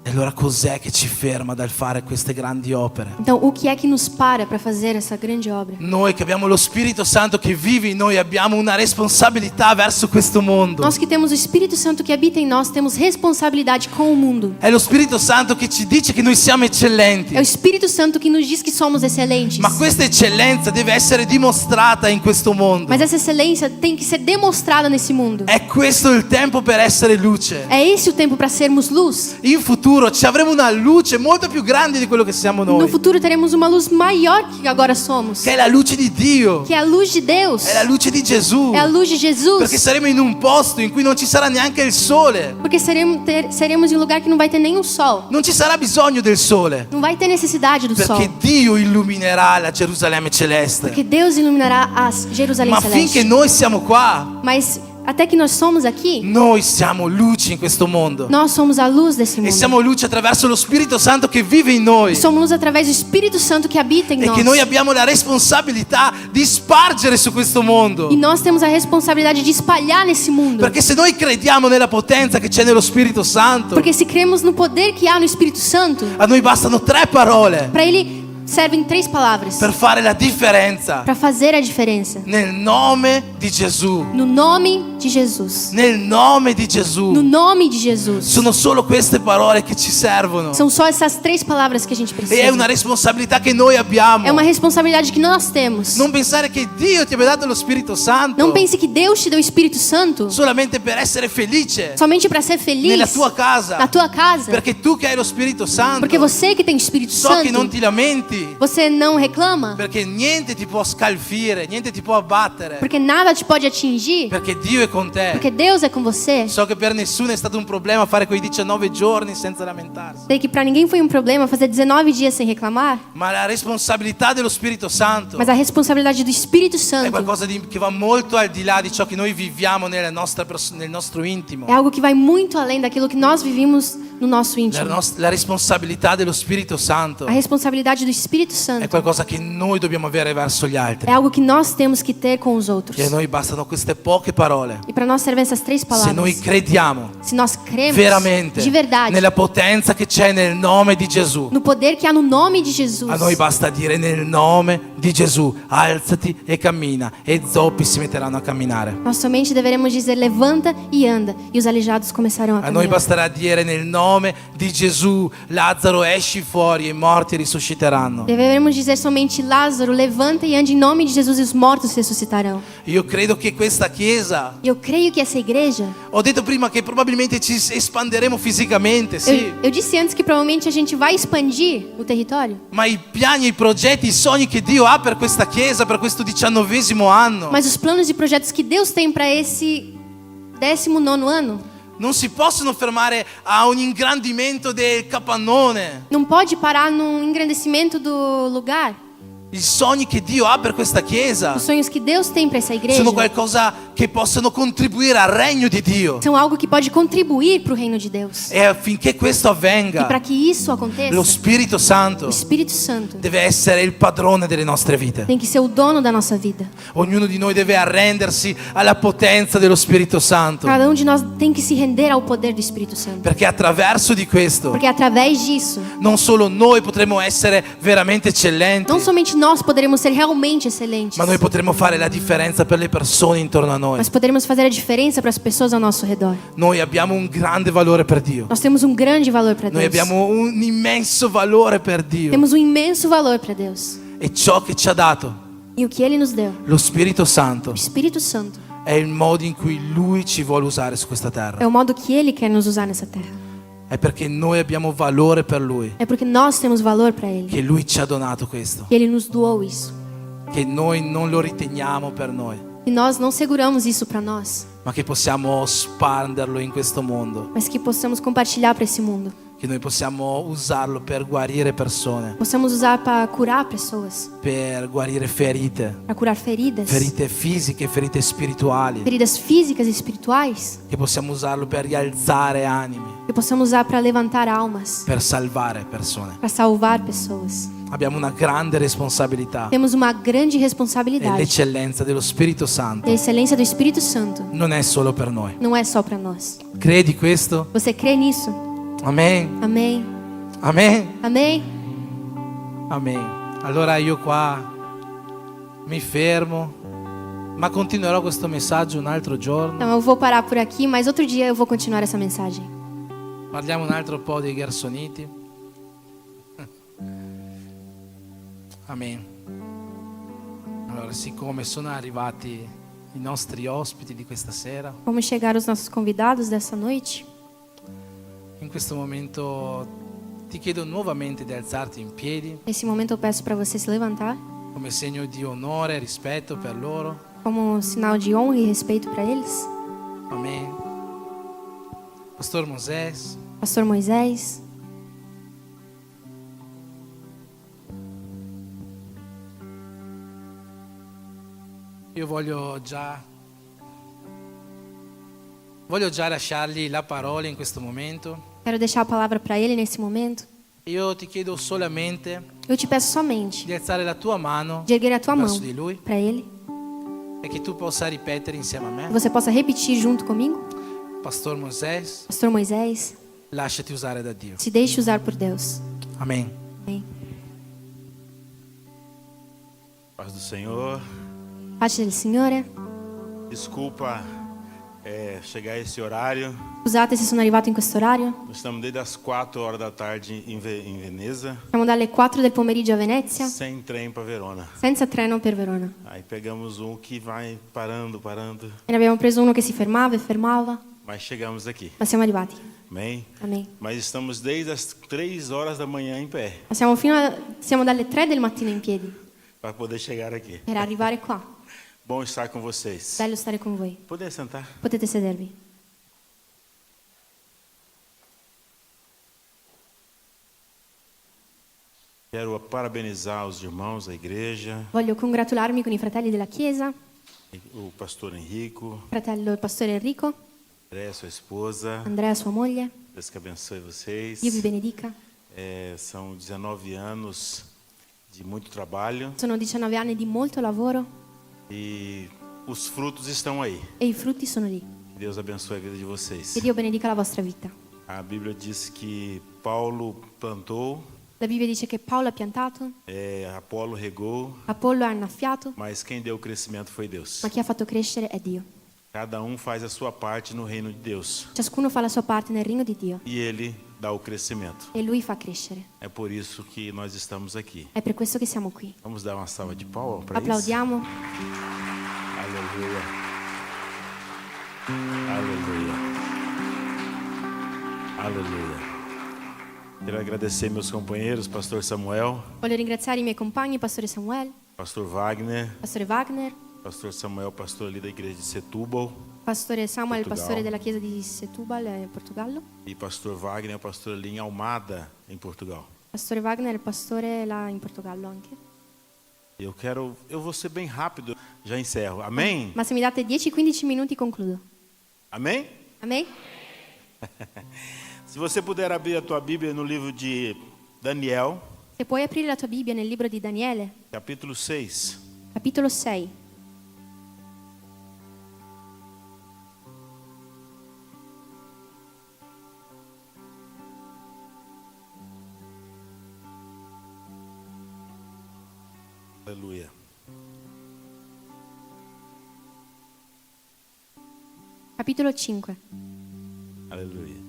E allora cos'è che ci ferma dal fare queste grandi opere? Então, o que é que nos para fazer essa grande obra? Noi che abbiamo lo Spirito Santo che vive in noi abbiamo una responsabilità verso questo mondo. Nós que temos o Espírito Santo que habita em nós temos responsabilidade com o mundo. È lo Spirito Santo che ci dice che noi siamo eccellenti. É o Espírito Santo que nos diz que somos excelentes. Ma questa eccellenza deve essere dimostrata in questo mondo. Mas essa excelência tem que ser demonstrada nesse mundo. È questo il tempo per essere luce. É esse o tempo para sermos luz. In futuro ci avremo una luce molto più grande di quello che siamo No noi. futuro teremos uma luz maior que agora somos. Che è la luce di Dio. Que é a luz de Deus. È la luce di Gesù. É a luz de Jesus. Perché saremo in un posto in cui non ci sarà neanche il sole. Porque seremos em um lugar que não vai ter nenhum sol. Non ci sarà bisogno del sole. Não vai ter necessidade do sol. Perché Dio illuminerà la Gerusalemme celeste. Porque Deus iluminará a Jerusalém Ma celeste. finché noi siamo qua, Mas até que nós somos aqui, noi siamo luci in questo mondo. nós somos a luz desse E mundo. siamo luce attraverso lo Spirito Santo che vive in noi. Somos luz através do Espírito Santo que habita em E nós. che noi abbiamo la responsabilità di spargere su questo mondo. E nós temos a responsabilidade de espalhar nesse mundo. Perché se noi crediamo nella potenza che c'è nello Spirito Santo, Porque se cremos no poder que há no Espírito Santo, a noi bastano 3 parole. para ele serve em 3 palavras per fare la differenza. para fazer a diferença. Nel nome di Gesù. No nome de Jesus. Nel nome di Gesù. No nome de Jesus. Sono solo queste parole che ci servono. São só essas 3 palavras que a gente precisa. E è una responsabilità che noi abbiamo. É uma responsabilidade que nós temos. Non pensare che Dio ti abbia dato lo Spirito Santo Não pense que Deus te deu o Espírito Santo solamente per essere felice somente para ser feliz nella tua casa. na tua casa. Perché tu che hai lo Spirito Santo, Porque você que tem o Espírito so Santo, che non ti lamenti, você não reclama, perché niente ti può scalfire, niente ti può abbattere, porque nada te pode atingir, perché Dio è con te. porque Deus é com você. So che per nessuno è stato un problema fare quei 19 giorni senza lamentarsi, Sei que para ninguém foi um problema fazer 19 dias sem reclamar, ma la responsabilità dello Spirito Santo mas a responsabilidade do Espírito è Santo qualcosa che va molto al di là di ciò che noi viviamo nel nostro intimo. é algo que vai muito além daquilo que nós vivimos no nosso íntimo. La responsabilità dello Spirito Santo A responsabilidade do Espírito è Santo qualcosa che noi dobbiamo avere verso gli altri. é algo que nós temos que ter com os outros. E a noi bastano queste poche parole. E para nós servem essas 3 Se palavras. noi crediamo Se nós cremos veramente de verdade nella potenza che c'è nel nome di Gesù, no poder que há no nome de Jesus, a noi basta dire nel nome di Gesù, alzati e cammina, e zoppi si metteranno a camminare. nós somente deveremos dizer levanta e anda, e os aleijados começarão a A noi caminhar. basterà dire nel nome di Gesù, Lazzaro esci fuori e i morti risusciteranno. Deveremos dizer somente Lázaro, levanta e ande em nome de Jesus e os mortos ressuscitarão. Io credo che questa chiesa, E eu creio que essa igreja, ho detto prima che probabilmente ci espanderemo fisicamente, sì, eu disse antes que provavelmente a gente vai expandir o território, ma i piani, i progetti, i sogni che Dio ha per questa chiesa, per questo 19° anno, mas os planos e projetos que Deus tem para esse 19º ano non si possono fermare a un ingrandimento del capannone. não pode parar num engrandecimento do lugar. I sogni che Dio ha per questa chiesa Os sonhos que Deus tem para essa igreja sono qualcosa che possono contribuire al regno di Dio. são algo que pode contribuir para o reino de Deus. E affinché questo E avvenga, para que isso aconteça, lo Spirito o Santo Espírito Santo deve essere il padrone delle nostre vite. tem que ser o dono da nossa vida. Ognuno di noi deve arrendersi alla potenza dello Spirito Santo, Cada um de nós tem que se render ao poder do Espírito Santo. perché attraverso di questo Porque através disso, non solo noi potremo essere veramente eccellenti, não somente nós poderemos ser realmente excelentes, ma noi potremo fare la differenza per le persone intorno a noi. mas poderemos fazer a diferença para as pessoas ao nosso redor. Noi abbiamo un grande valore per Dio. Nós temos um grande valor para Noi Deus. abbiamo un immenso valore per Dio. Temos um imenso valor para Deus. E ciò che ci ha dato E o que Ele nos deu, lo Spirito Santo o Espírito Santo, è il modo in cui Lui ci vuole usare su questa terra. é o modo que Ele quer nos usar nessa terra. È perché noi abbiamo valore per Lui, É porque nós temos valor para Ele. che Lui ci ha donato questo, E Ele nos doou isso. che noi non lo riteniamo per noi, E nós não seguramos isso para nós, ma che possiamo spanderlo in questo mondo, mas que possamos compartilhar para esse mundo. che noi possiamo usarlo per guarire persone, Possamos usar para curar pessoas, per guarire ferite, para curar feridas, ferite fisiche, ferite spirituali, feridas físicas e espirituais, che possiamo usarlo per rialzare animi, que possamos usar para levantar almas, per salvare persone. para salvar pessoas. Abbiamo una grande responsabilità Temos uma grande e responsabilidade. l'eccellenza dello Spirito Santo E a excelência do Espírito Santo non è solo per noi. não é só para nós. Credi questo? Você crê nisso? Amen. Amém. Amen. Amém. Amen. Allora io qua mi fermo, ma continuerò questo messaggio un altro giorno. Então eu vou parar por aqui, mas outro dia eu vou continuar essa mensagem. Parliamo un altro po' dei Gersoniti. Amen. Allora, siccome sono arrivati i nostri ospiti di questa sera, Vamos chegar os nossos convidados dessa noite. in questo momento ti chiedo nuovamente di alzarti in piedi Nesse momento eu peço para você se levantar, come segno di onore e rispetto per loro. como sinal de honra e respeito para eles. Amen. Pastor Moisés, Pastor Moisés, io voglio già lasciargli la parola in questo momento. quero deixar a palavra para ele nesse momento. Io ti chiedo solamente Eu te peço somente di alzare la tua mano de erguer a tua verso mão di lui para ele, e che tu possa ripetere insieme a que me. você possa repetir junto comigo. Pastor Moisés, Pastor Moisés, lasciati usare da Dio. se deixe usar por Deus. Amen. Amém. Paz do Senhor. Pace del Signore. Desculpa chegar a esse horário. Scusate se sono arrivato in questo orario. Nós estamos desde as 4 horas da tarde em Veneza. Siamo dalle 4 del pomeriggio a Venezia, Sem trem para Verona. senza treno per Verona. Aí pegamos um que vai parando. E ne abbiamo preso uno che si fermava e fermava, Mas chegamos aqui. ma siamo arrivati. Amém? Amém. Mas estamos desde as 3 horas da manhã em pé Ma siamo dalle 3 del mattino in piedi para poder chegar aqui. per arrivare qua. Bom estar com vocês. Bello stare con voi. Poder sentar? Potete sedervi. Quero parabenizar os irmãos da igreja, Voglio congratularmi con i fratelli della Chiesa, o pastor Henrico, il pastore Enrico, André, sua esposa. Andrea, sua moglie. Deus que abençoe vocês. Dio vi benedica. São 19 anos de muito trabalho Sono 19 anni di molto lavoro e os frutos estão aí. e i frutti sono lì. Que Deus abençoe a vida de vocês. Che Dio benedica la vostra vita. A Bíblia diz que Paulo plantou, La Bibbia dice che Paolo ha piantato, Apolo regou, Apollo ha annaffiato, mas quem deu o crescimento foi Deus. ma chi ha fatto crescere è Dio. Cada um faz a sua parte no reino de Deus Ciascuno fa la sua parte nel regno di Dio e ele dá o crescimento. e Lui fa crescere. É por isso que nós estamos aqui. È per questo che siamo qui. Vamos dar uma salva de palmas para isso? Applaudiamo. Aleluia. Aleluia. Aleluia. Quero agradecer meus companheiros, pastor Samuel, Voglio ringraziare i miei compagni, Pastore Samuel, pastor Wagner, Pastore Wagner, pastor Samuel, pastor ali da igreja de Setúbal, Pastore Samuel, il Portugal. pastore della chiesa di Setúbal, Portogallo. e pastor Wagner, pastor ali em Almada, em Portugal. Pastore Wagner, il pastore là in Portogallo anche. Eu vou ser bem rápido, já encerro. Amém? Ma se mi date 10-15 minuti concludo. Amém? Amen? Se você puder abrir a tua Bíblia no livro de Daniel, Se puoi aprire la tua Bibbia nel libro di Daniele, capítulo 6. capitolo 6. Aleluia. Capitolo 5. Aleluia.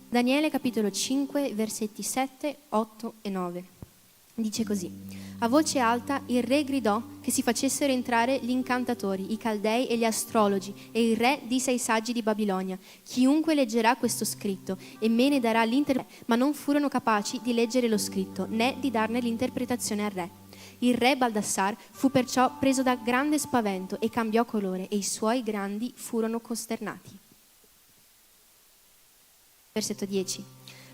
Daniele capitolo 5, versetti 7, 8 e 9. Dice così: a voce alta il re gridò che si facessero entrare gli incantatori, i caldei e gli astrologi, e il re disse ai saggi di Babilonia: chiunque leggerà questo scritto e me ne darà l'interpretazione. Ma non furono capaci di leggere lo scritto né di darne l'interpretazione al re. Il re Baldassar fu perciò preso da grande spavento e cambiò colore, e i suoi grandi furono costernati. Versetto 10.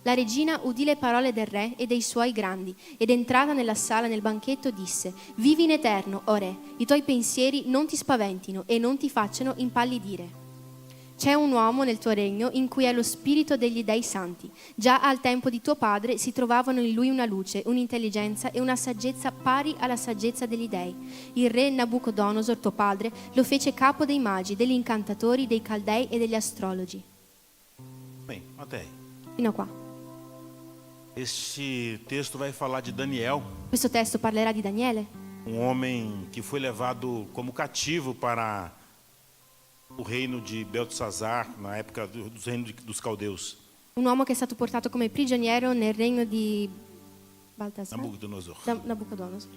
La regina udì le parole del re e dei suoi grandi, ed entrata nella sala nel banchetto disse: vivi in eterno, o re, i tuoi pensieri non ti spaventino e non ti facciano impallidire. C'è un uomo nel tuo regno in cui è lo spirito degli dei santi. Già al tempo di tuo padre si trovavano in lui una luce, un'intelligenza e una saggezza pari alla saggezza degli dei. Il re Nabucodonosor, tuo padre, lo fece capo dei magi, degli incantatori, dei caldei e degli astrologi. Bem, até aí. Fino a qua. Este texto vai falar de Daniel, Questo testo parlerà di Daniele, homem que foi levado como cativo para o reino de Beltesazar, na época do reino dos caldeus. un uomo che è stato portato come prigioniero nel regno di Baltasar? Nabucodonosor. Nabucodonosor.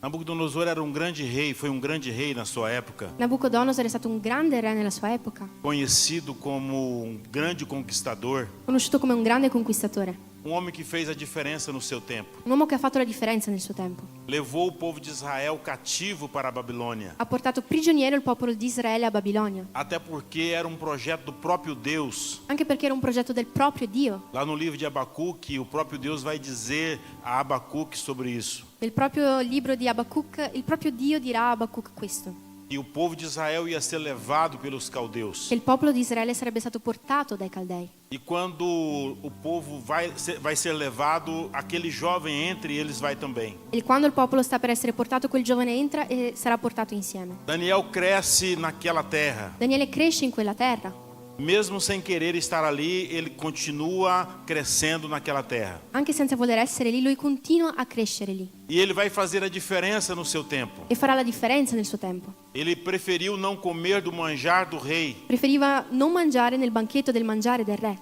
Nabucodonosor era um grande rei, foi um grande rei na sua época, Nabucodonosor è stato un grande re nella sua epoca, conhecido como um grande conquistador, conosciuto come un grande conquistatore, um homem que fez a diferença no seu tempo. un uomo che ha fatto la differenza nel suo tempo. Levou o povo de Israel cativo para a Babilônia, Ha portato prigioniero il popolo di Israele a Babilonia, até porque era um projeto do próprio Deus. anche perché era un progetto del proprio Dio. Lá no livro de Abacuque, o próprio Deus vai dizer a Abacuque sobre isso. Nel proprio libro di Abacuc, il proprio Dio dirà a Abacuc questo: E o povo de Israel ia ser levado pelos caldeus. che il popolo di Israele sarebbe stato portato dai Caldei. E quando o povo vai ser levado, aquele jovem entre eles vai também. E quando il popolo sta per essere portato, quel giovane entra e sarà portato insieme. Daniel cresce naquela terra. Daniele cresce in quella terra. mesmo sem querer estar ali, ele continua crescendo naquela terra. Anche senza voler essere lì, lui continua a crescere lì E ele vai fazer a diferença no seu tempo. e farà la differenza nel suo tempo. Ele preferiu não comer do manjar do rei. Preferiva non mangiare nel banchetto del mangiare del re.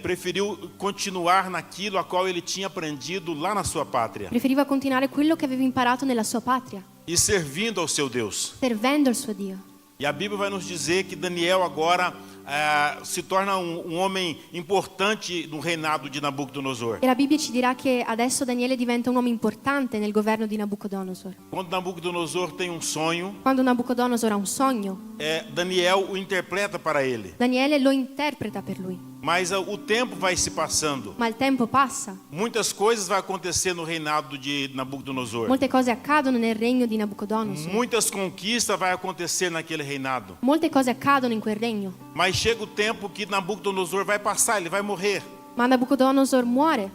Preferiu continuar naquilo a qual ele tinha aprendido lá na sua pátria. Preferiva continuare quello che aveva imparato nella sua patria, E servindo ao seu Deus. servendo il suo Dio. E a Bíblia vai nos dizer que Daniel agora se torna um homem importante no reinado de Nabucodonosor. E la Bibbia ci dirà che adesso Daniele diventa un uomo importante nel governo di Nabucodonosor. Quando Nabucodonosor tem um sonho, Quando Nabucodonosor ha un sogno, Daniel o interpreta para ele. Daniele lo interpreta per lui. Mas o tempo vai se passando. Ma il tempo passa, Muitas coisas vão acontecer no reinado de Nabucodonosor. molte cose accadono nel regno di Nabucodonosor. Muitas conquistas vão acontecer naquele reinado. Molte cose accadono in quel regno. Mas chega o tempo que Nabucodonosor vai passar, ele vai morrer. Ma Nabucodonosor muore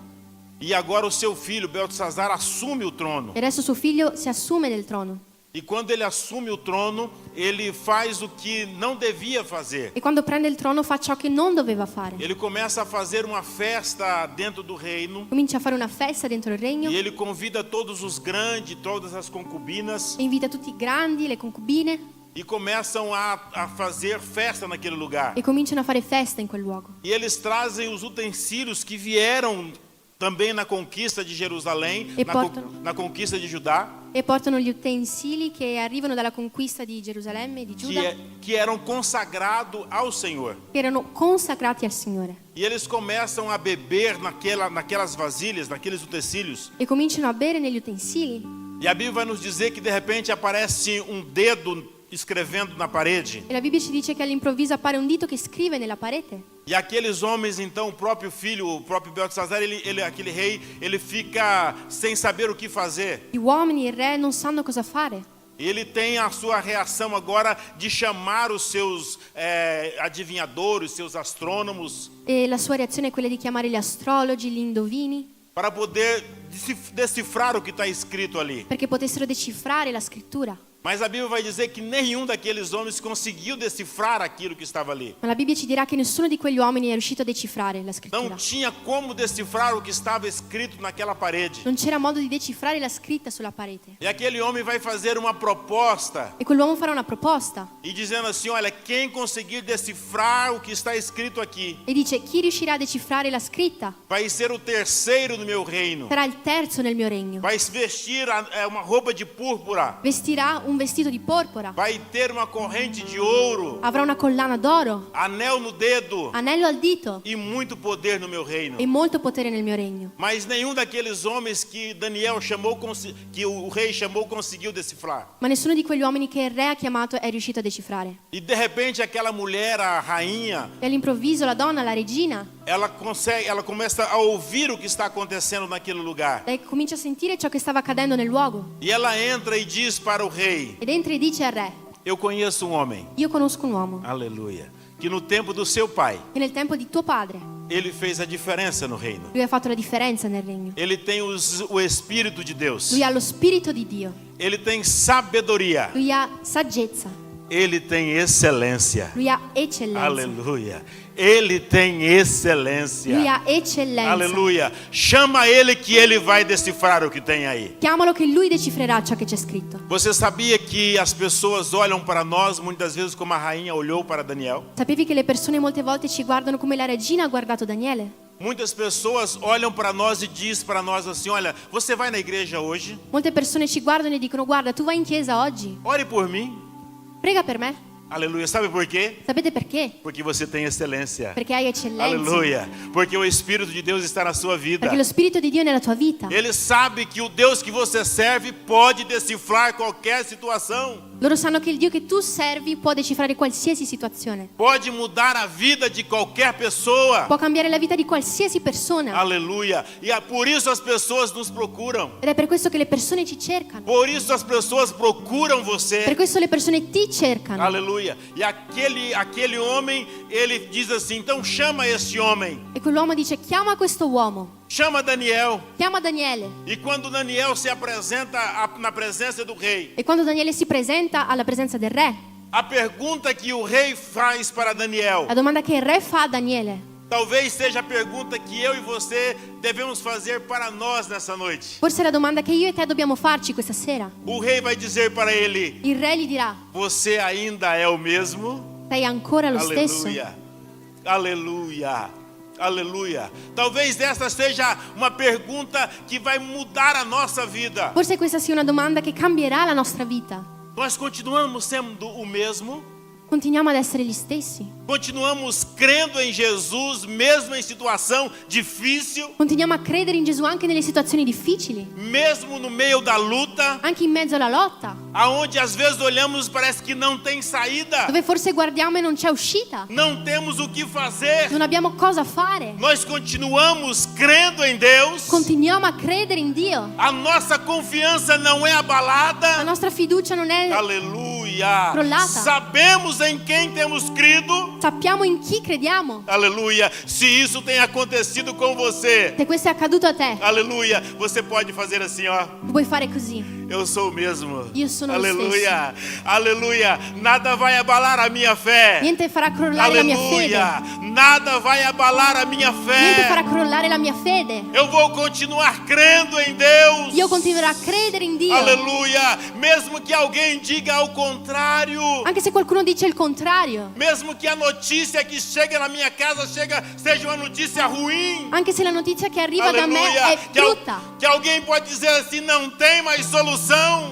E agora o seu filho, Beltesazar, assume o trono. e adesso suo figlio si assume del trono. E quando ele assume o trono, ele faz o que não devia fazer. E quando prende il trono fa ciò che non doveva fare. Ele começa a fazer uma festa dentro do reino. Comincia a fare una festa dentro il regno E ele convida todos os grandes, todas as concubinas. e invita tutti i grandi, le concubine, E começam a fazer festa naquele lugar. e cominciano a fare festa in quel luogo. E eles trazem os utensílios que vieram também na conquista de Jerusalém, E portano- na conquista de Judá, E portano gli utensili che arrivano dalla conquista di Gerusalemme e di Giuda, que eram consagrados ao Senhor. che erano consacrati al Signore. E eles começam a beber naquelas vasilhas, naqueles utensílios. E cominciano a bere negli utensili. E a Bíblia vai nos dizer que de repente aparece um dedo escrevendo na parede. E la Bibbia ci dice che all'improvviso appare un dito che scrive nella parete. E aqueles homens, então, o próprio filho, o próprio Beltesazar, aquele rei, ele fica sem saber o que fazer. Gli uomini e il re non sanno cosa fare. Ele tem a sua reação agora de chamar os seus adivinhadores, seus astrônomos, E la sua reazione è quella di chiamare gli astrologi, gli indovini, para poder decifrar o que está escrito ali. perché potessero decifrare la scrittura. Mas a Bíblia vai dizer que nenhum daqueles homens conseguiu decifrar aquilo que estava ali. Ma la Bibbia ci dirà che nessuno di quegli uomini è riuscito a decifrare la scrittura. Não tinha como decifrar o que estava escrito naquela parede. Non c'era modo di decifrare la scritta sulla parete. E aquele homem vai fazer uma proposta E quell'uomo farà una proposta e dizendo assim: olha, quem conseguir decifrar o que está escrito aqui e dice: chi riuscirà a decifrare la scritta vai ser o terceiro no meu reino. sarà il terzo nel mio regno. Vai vestir uma roupa de púrpura. Vestirà un vestito di porpora, Vai ter uma corrente de ouro, avrà una collana d'oro, anel no dedo anello al dito e muito poder no meu reino. e molto potere nel mio regno. Mas nenhum daqueles homens que Daniel chamou, que o rei chamou, conseguiu decifrar. Ma nessuno di quegli uomini che il re ha chiamato è riuscito a decifrare. E de repente aquela mulher, a rainha, E all'improvviso la donna, la regina, ela começa a ouvir o que está acontecendo naquele lugar. lei comincia a sentire ciò che stava accadendo nel luogo E ela entra e diz para o rei: ed entra e dice al re: eu conheço um homem, io conosco un uomo aleluia, que no tempo do seu pai, che nel tempo di tuo padre ele fez a diferença no reino. lui ha fatto la differenza nel regno. Ele tem o Espírito de Deus. Lui ha lo spirito di Dio, Ele tem sabedoria. lui ha saggezza, Ele tem excelência. lui ha eccellenza, Aleluia. Ele tem excelência. lui ha eccellenza. Aleluia. Chama ele que ele vai decifrar o que tem aí. Chiamalo che lui decifrerà ciò che c'è scritto. Você sabia que as pessoas olham para nós muitas vezes como a rainha olhou para Daniel? Sapevi che le persone molte volte ci guardano come la regina ha guardato Daniele? Muitas pessoas olham para nós e diz para nós assim: olha, você vai na igreja hoje? Molte persone ci guardano e dicono: guarda, tu vai in chiesa oggi? Ore por mim. Prega per me. Aleluia. Sabe por quê? Sapete perché? Porque você tem excelência. Perché hai eccellenza. Aleluia. Porque o Espírito de Deus está na sua vida. Perché lo spirito di Dio è nella tua vita. Ele sabe que o Deus que você serve pode decifrar qualquer situação. Loro sanno che il Dio che tu servi può decifrare qualsiasi situazione. Pode mudar a vida de qualquer pessoa. Può cambiare la vita di qualsiasi persona. Aleluia. E por isso as pessoas nos procuram. Ed è per questo che le persone ci cercano. Por isso as pessoas procuram você. Per questo le persone ti cercano. Aleluia. E aquele homem, ele diz assim: então chama esse homem. E quell'uomo dice: chiama questo uomo. Chama Daniel. Chiama Daniele. E quando Daniel se apresenta na presença do rei, E quando Daniele si presenta alla presenza del re, A pergunta que o rei faz para Daniel, La domanda che il re fa a Daniele talvez seja a pergunta que eu e você devemos fazer para nós nessa noite. forse è la domanda che io e te dobbiamo farci questa sera. O rei vai dizer para ele: Il re gli dirà: você ainda é o mesmo? sei ancora lo stesso? Aleluia, aleluia, aleluia. Talvez essa seja uma pergunta que vai mudar a nossa vida. Forse questa sia una domanda che cambierà la nostra vita. Nós continuamos sendo o mesmo? Continuiamo ad essere gli stessi? Continuamos crendo em Jesus mesmo em situação difícil? Continuiamo a credere in Gesù anche nelle situazioni difficili? Mesmo no meio da luta? Anche in mezzo alla lotta? Aonde às vezes olhamos e parece que não tem saída? Dove forse guardiamo e non c'è uscita? Não temos o que fazer? Non abbiamo cosa fare? Nós continuamos crendo em Deus? Continuiamo a credere in Dio? A nossa confiança não é abalada? La nostra fiducia non è Aleluia! crollata? Sabemos em quem temos crido? Sappiamo in chi crediamo? Aleluia! Se isso tem acontecido com você, Se questo è accaduto a te, aleluia, você pode fazer assim, ó. puoi fare così. Eu sou o mesmo. Io sono lo Aleluia! Aleluia! Nada vai abalar a minha fé. Niente farà crollare la mia fede. Aleluia! Nada vai abalar a minha Niente farà fé. crollare la mia fede. Eu vou continuar crendo em Deus. Io continuerò a credere in Dio. Aleluia! Mesmo que alguém diga ao contrário. Anche se qualcuno dice il contrario. Mesmo que a notícia que chega na minha casa seja uma notícia ruim. Anche se la notizia che arriva da me Aleluia! è brutta. Que alguém pode dizer assim, não tem mais solução.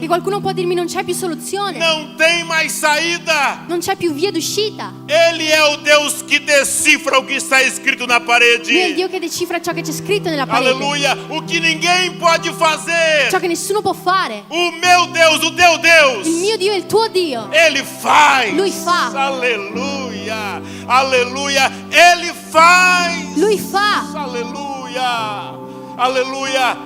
Che qualcuno può dirmi non c'è più soluzione. Não tem mais saída. Non c'è più via d'uscita. Ele é o Deus que decifra o que está escrito na Lui è il parede. Dio che decifra ciò che c'è scritto nella parete. Aleluia! O que ninguém pode fazer. Ciò che nessuno può fare. O meu Deus, o teu Deus. Il mio Dio e il tuo Dio. Ele faz. Lui fa. Aleluia! Aleluia! Ele faz. Lui fa. Aleluia! Aleluia!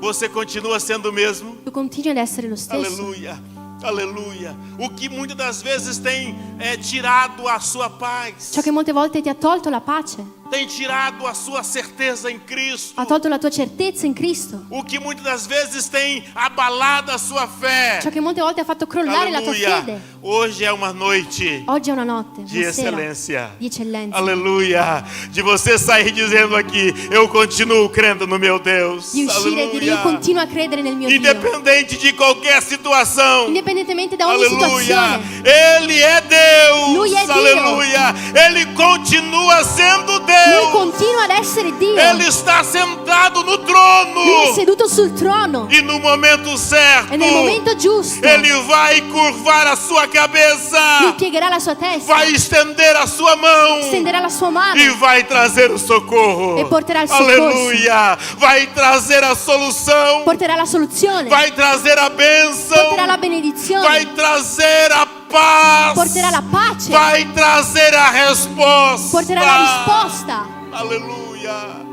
Você continua sendo o mesmo? Tu continui ad essere lo stesso. Aleluia! Aleluia! O que muitas das vezes tem tirado a sua paz, Ciò che molte volte ti ha tolto la pace, tem tirado a sua certeza em Cristo, ha tolto la tua certezza in Cristo. o que muitas das vezes tem abalado a sua fé. Ciò che molte volte ha fatto crollare la tua Aleluia! fede. Hoje é uma noite Oggi è una notte, de una sera excelência. di eccellenza. Aleluia! De você sair dizendo aqui, eu continuo crendo no meu Deus. Di uscire e dire io continuo a credere nel mio Dio. Independente de qualquer situação. Indipendentemente da ogni Aleluia! situazione. Ele é Deus. Lui è Dio. Aleluia! Ele continua sendo Lui Deus. continua ad essere Dio. Ele está sentado no Lui è trono. seduto sul trono. E no momento certo, E nel momento giusto Ele vai curvar a sua cabeça. Lui piegherà la sua testa. Vai estender a sua mão. Stenderà la sua mano. E vai trazer o socorro. E porterà il soccorso. Aleluia! Vai trazer a solução. Porterà la soluzione. Vai trazer a bênção. Porterà la benedizione. Vai trazer a paz. Porterà la pace. Vai trazer a resposta. Porterà la risposta. Aleluia!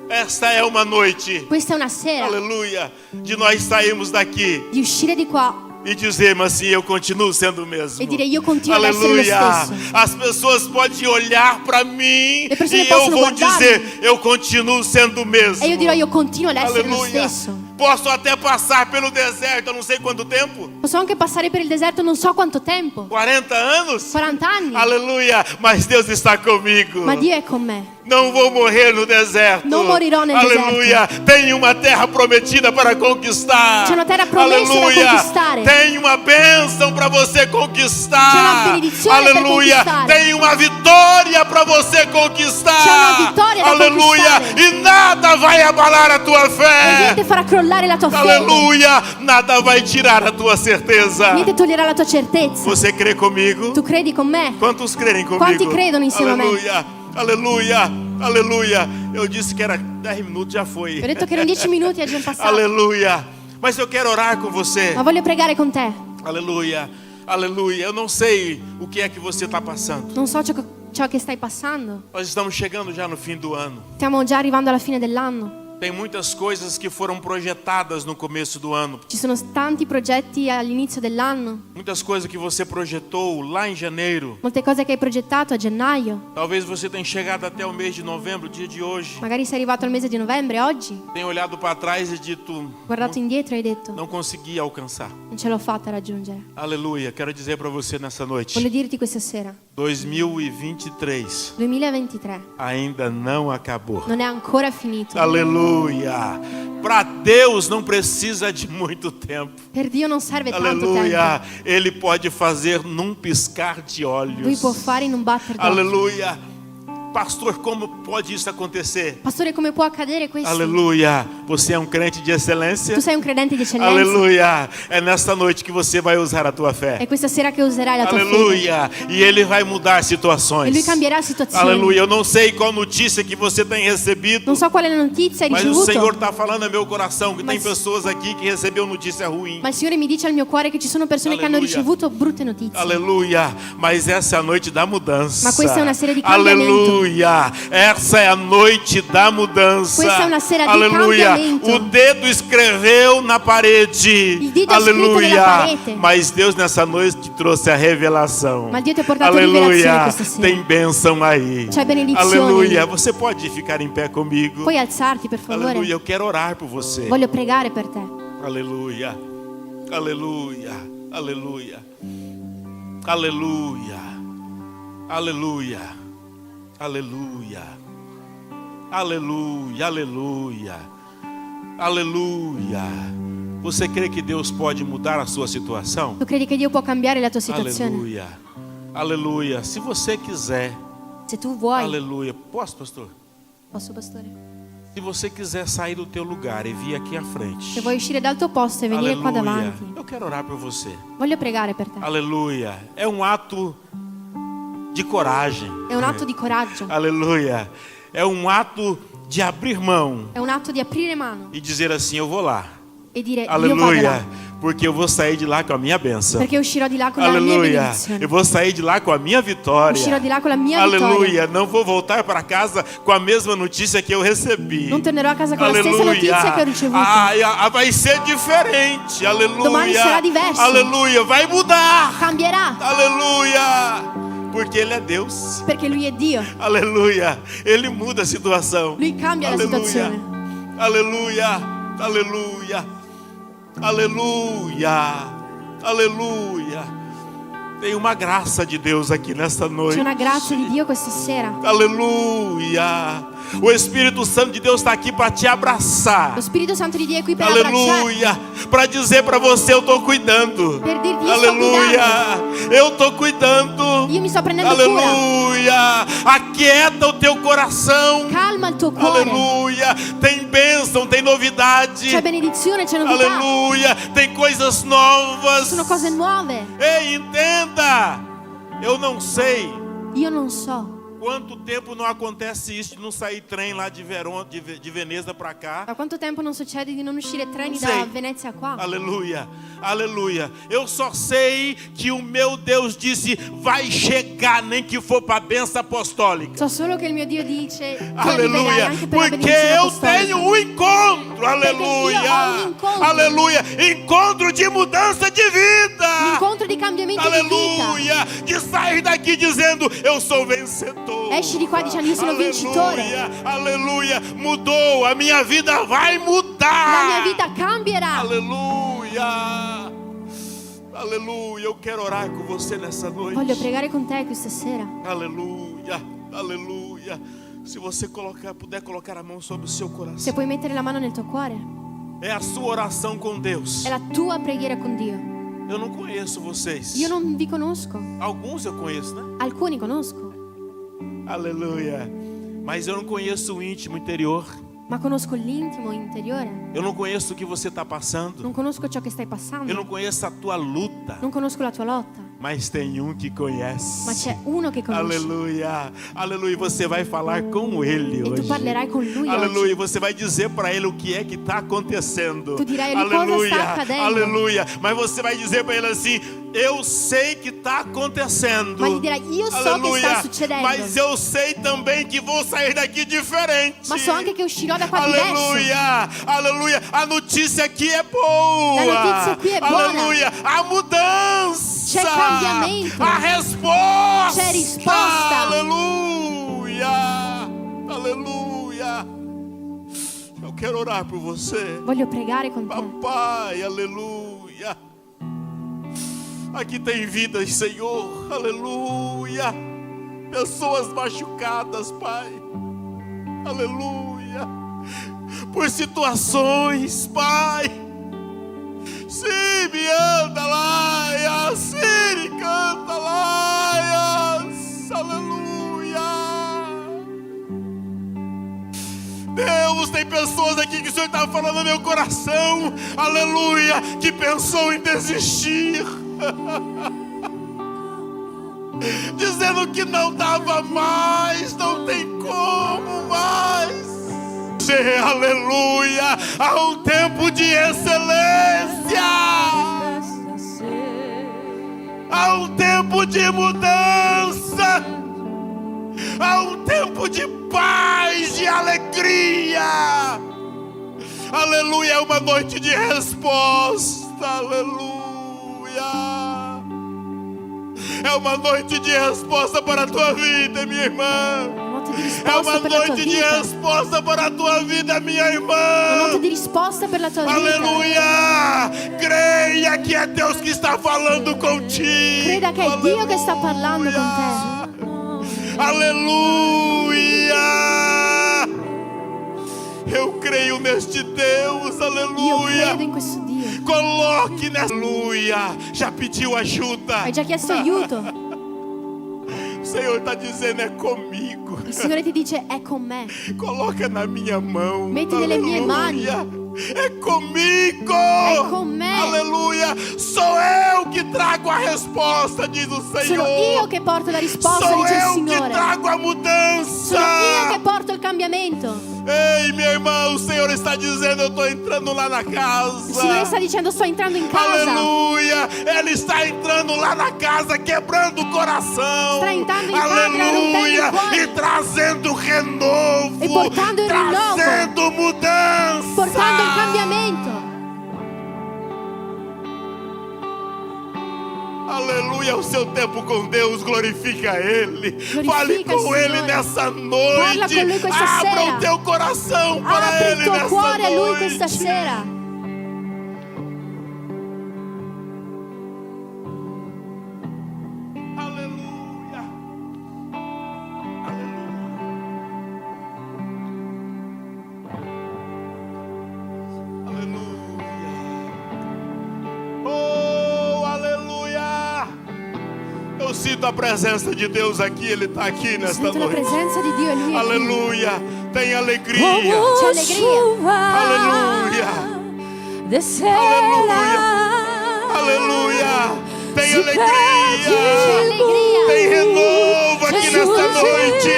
Esta é uma noite. Questa è una sera Aleluia! De nós sairmos daqui di uscire di qua e dizermos assim, eu continuo sendo o mesmo. e dire io continuo ad essere lo Aleluia! stesso. As pessoas podem olhar para mim Le persone e eu possono vou guardarmi. dizer, eu continuo sendo o mesmo. E io dirò io continuo ad essere lo Aleluia! stesso. Posso até passar pelo deserto, eu não sei quanto tempo. Posso anche passare per il deserto non so quanto tempo. 40 anos? 40 anni. Aleluia! Mas Deus está comigo. Ma Dio è con me. Não vou morrer no deserto. Non morirò nel Aleluia! Tenho uma terra prometida para conquistar. C'è una terra promessa da Aleluia! conquistare. Tem uma bênção para você conquistar. C'è una benedizione per Aleluia! conquistare. Tem uma vitória para você conquistar. C'è una vittoria da Aleluia! conquistare. E nada vai abalar a tua E fé. niente farà crollare la tua fede. Aleluia! Nada vai tirar a tua certeza. Niente toglierà la tua certezza. Você crê comigo? Tu credi con me? Quantos creem comigo? Quanti credono insieme a me? Aleluia! Aleluia! Aleluia! Eu disse que era 10 minutos, já foi. Ho detto che erano 10 minuti e è già passato. Aleluia! Mas eu quero orar com você. Ma voglio pregare con te. Aleluia! Aleluia! Eu não sei o que é que você está passando. Non so ciò che stai passando. Nós estamos chegando já no fim do ano. Stiamo già arrivando alla fine dell'anno. Tem muitas coisas que foram projetadas no começo do ano. Ci sono tanti progetti all'inizio dell'anno. Muitas coisas que você projetou lá em janeiro. Molte cose che hai progettato a gennaio. Talvez você tenha chegado até o mês de novembro, dia de hoje. Magari sei arrivato al mese di novembre, oggi. Tem olhado para trás e dito, Guardato indietro e hai detto, não consegui alcançar. non ce l'ho fatta a raggiungere. Aleluia. Quero dizer para você nessa noite. Voglio dirti questa sera, 2023 2023 ainda não acabou. non è ancora finito. Aleluia. Para Deus não precisa de muito tempo. Per Dio non serve tanto Aleluia. tempo. Ele pode fazer num piscar de olhos. Lui può fare in un batter d'occhio. Aleluia. Pastor, como pode isso acontecer? Pastore, come può accadere questo? Aleluia. Você é um crente de excelência? Tu sei un credente di eccellenza. Aleluia. É nesta noite que você vai usar a tua fé. È questa sera che userai la tua fede. Aleluia. E Ele vai mudar E situações. lui cambierà situazioni. Aleluia. Eu não sei qual notícia que você tem recebido. Non so quale notizia hai Mas o ricevuto. Senhor está falando ao meu coração que tem Mas- pessoas aqui que recebeu notícia ruim. Ma il Signore mi dice al mio cuore che ci sono persone che hanno Alleluia. ricevuto brutte notizie. Aleluia. Mas essa é a noite da mudança. Ma questa è una sera di cambiamento. Aleluia. Essa é a noite da mudança. Questa è una sera di Aleluia. cambiamento. O dedo escreveu na parede. Il dito ha scritto nella Aleluia. parete. Mas Deus nessa noite te trouxe a revelação. Ma Dio ti ha portato rivelazione Aleluia. questa sera. Tem bênção aí. C'è benedizione. Aleluia. Você pode ficar em pé comigo? Puoi alzarti, per favore? Aleluia. Eu quero orar por você. Voglio pregare per te. Aleluia, aleluia, aleluia, aleluia, aleluia, aleluia, aleluia, aleluia, aleluia. Você crê que Deus pode mudar a sua situação? Tu credi che Dio può cambiare la tua situazione? Aleluia, aleluia. Se você quiser, Se tu vuoi. aleluia. Posso, pastor? Posso, pastore? Se você quiser sair do teu lugar e vir aqui à frente. Se vuoi uscire dal tuo posto e venire qua Aleluia. davanti, Eu quero orar por você. voglio pregare per te. Aleluia. É um ato de coragem. È un atto di coraggio. Aleluia. É um ato de abrir mão È un atto di aprire mano e dizer assim: eu vou lá. e dire io vado Aleluia. là. Porque eu vou sair de lá com a minha bênção. Perché uscirò di là con la mia Aleluia. benedizione. Eu vou sair de lá com a minha vitória. Uscirò di là con la mia Aleluia. vittoria. Não vou voltar para casa com a mesma notícia que eu recebi. Non tornerò a casa con la stessa Aleluia. notizia che ho ricevuto. Vai ser diferente. Aleluia. Domani sarà diverso. Aleluia. Vai mudar. Cambierà. Aleluia. Porque Ele é Deus. Perché Lui è Dio. Aleluia. Ele muda a situação. Lui cambia la Aleluia. situazione. Aleluia. Aleluia. Aleluia. Aleluia. Tem uma graça de Deus aqui nesta noite. C'è una grazia di Dio questa sera. Aleluia. O Espírito Santo de Deus está aqui para te abraçar. Lo Spirito Santo di Dio è qui per abbracciarti. Aleluia. Para dizer para você: eu estou cuidando. Per dirti io sto Aleluia. cuidando. Eu estou cuidando. Io mi sto prendendo cura. Aleluia. Aquieta o teu coração. Calma il tuo cuore. Aleluia. Tem bênção, tem novidade. C'è benedizione, c'è novità. Aleluia. Tem coisas novas. Sono cose nuove. Ei, entenda. Eu não sei Io non so quanto tempo não acontece isso de não sair trem lá de Veneza para cá. da quanto tempo non succede di non uscire treni Non sei. da Venezia qua. Aleluia, aleluia. Eu só sei que o meu Deus disse: vai chegar, nem que for para a benção apostólica. So solo che il mio Dio dice tu arriverai Aleluia, anche per la porque benedizione eu apostolica. tenho um encontro, aleluia, io ho un incontro. aleluia, encontro de mudança de Un vida, incontro di cambiamento di aleluia, de sair daqui dizendo: eu sou vencedor. vita. Esci di qua dicendo io sono vincitore. Aleluia, mudou, a minha vida vai La mudar. mia vita cambierà. Aleluia, aleluia. Eu quero orar com você nessa noite. Voglio pregare con te questa sera. Aleluia, aleluia. Se você puder colocar a mão sobre o seu coração. Se puoi mettere la mano nel tuo cuore. É a sua oração com Deus. È la tua preghiera con Dio. Eu não conheço vocês. Io non vi conosco. Alguns eu conheço, né? Alcuni conosco. Aleluia. Mas eu não conheço o íntimo interior. Ma conosco l'intimo interiore. Eu não conheço o que você está passando. Non conosco ciò che stai Eu passando. não conheço a tua luta. Non conosco la tua lotta. mas tem um que conhece. Ma c'è uno che conosce. Aleluia, aleluia. Você vai falar com ele E tu hoje. parlerai con lui Aleluia, oggi. você vai dizer para ele o que é que está acontecendo. Tu dirai a ele cosa sta accadendo. Aleluia. Mas você vai dizer para ele assim: eu sei que está acontecendo. Ma gli dirai, io so che sta succedendo. Mas eu sei também que vou sair daqui diferente. Ma so anche che uscirò da qua diverso. Aleluia, aleluia. A notícia aqui é boa. La notizia qui è buona. Aleluia. A mudança. C'è cambiamento. A resposta. C'è risposta. Aleluia. Aleluia. Eu quero orar por você. Voglio pregare con te. Papai, aleluia. Aqui tem vidas, Senhor, aleluia. Pessoas machucadas, Pai, aleluia. Por situações, Pai. Se me anda lá, se me canta lá, aleluia. Deus, tem pessoas aqui que o Senhor está falando no meu coração, aleluia, que pensou em desistir. Dizendo que não dava mais, não tem como mais. Aleluia, há um tempo de excelência, há um tempo de mudança, há um tempo de paz, de alegria. Aleluia, é uma noite de resposta, aleluia. É uma noite de resposta para a tua vida, minha irmã. É uma noite de resposta para a tua vida, minha irmã. Uma noite de resposta para a tua vida. Aleluia! Creia que é Deus que está falando contigo. Creda che è Dio che sta parlando con te. Aleluia! Eu creio neste Deus, aleluia. Io credo in questo Dio. Coloque nessa aleluia. Já pediu ajuda? Hai già chiesto aiuto? O Senhor está dizendo, é comigo. Il Signore ti dice, è con me. Coloca na minha mão. Metti nelle mie mani. É comigo. É com me. Aleluia. Sou eu que trago a resposta, diz o Senhor. Sono io che porto la risposta, Sou dice il eu Signore. que trago a mudança. Sono io che porto il cambiamento. Ei, minha irmã, o Senhor está dizendo, eu estou entrando lá na casa. Il Signore sta dicendo, sto entrando in casa. Aleluia. Ele está entrando lá na casa, quebrando o coração. Sta entrando in casa, Aleluia. rompendo il cuore. E trazendo renovo. E portando il rinnovo. Trazendo mudança. Portando il cambiamento. Aleluia, o seu tempo com Deus, glorifica Ele. Fale Glorifica com il Ele Signore. nessa Parla noite. con Lui questa Abra sera. o teu coração para Apri Ele il tuo nessa cuore a Lui noite. questa sera. Aleluia. Oh, aleluia. Eu sinto a presença de Deus aqui, Ele está aqui nesta Sento la noite. presenza di Dio e Lui è qui. Aleluia. Tem alegria. C'è allegria. Aleluia. Descerá. Aleluia. Tem C'è alegria. allegria. Tem renovo aqui nesta noite.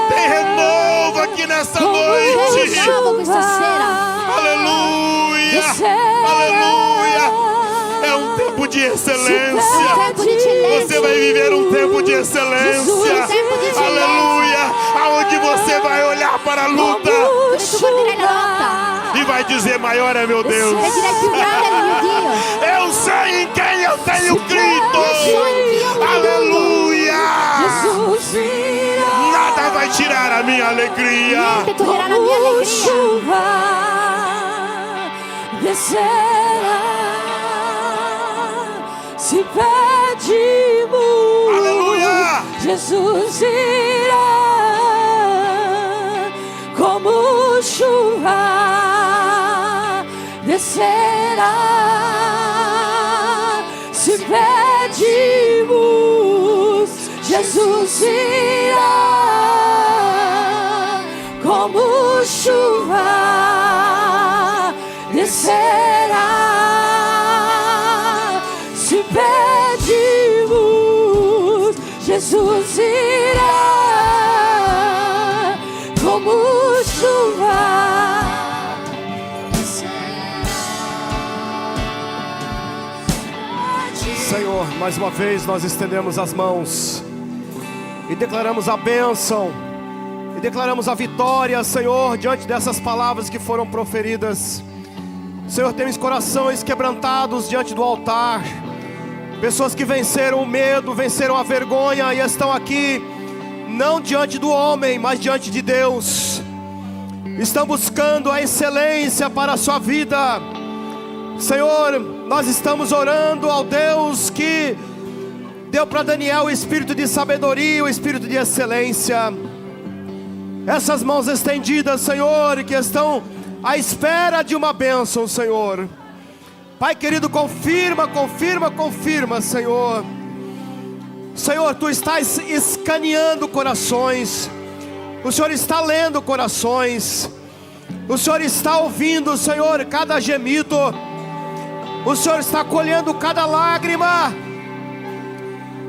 Tem renovo aqui nesta noite. Renovo questa sera. Aleluia. Aleluia. É um tempo de excelência. Un tempo di eccellenza. Você vai viver um tempo de excelência. Um tempo de excelência. Aleluia. Aonde você vai olhar para a luta Dove tu guarderai la lotta e vai dizer, maior é meu Deus. e dirai, più grande è il mio Dio. Eu sei em quem eu tenho crido. Eu sou em quem eu Aleluia. Nada vai tirar a minha alegria. Niente toglierà la mia allegria. Chuva descerá. Se pedimos, Aleluia. Jesus irá como chuva descerá. Se pedimos, Jesus irá como chuva descerá. Se pedimos, Jesus irá como chuva. Senhor, mais uma vez nós estendemos as mãos e declaramos a bênção e declaramos a vitória, Senhor, diante dessas palavras que foram proferidas. Senhor, temos corações quebrantados diante do altar, pessoas que venceram o medo, venceram a vergonha e estão aqui não diante do homem, mas diante de Deus. Estão buscando a excelência para a sua vida. Senhor, nós estamos orando ao Deus que deu para Daniel o espírito de sabedoria, o espírito de excelência. Essas mãos estendidas, Senhor, que estão à espera de uma bênção, Senhor. Pai querido, confirma, Senhor. Senhor, Tu estás escaneando corações. O Senhor está lendo corações. O Senhor está ouvindo, Senhor, cada gemido. O Senhor está colhendo cada lágrima.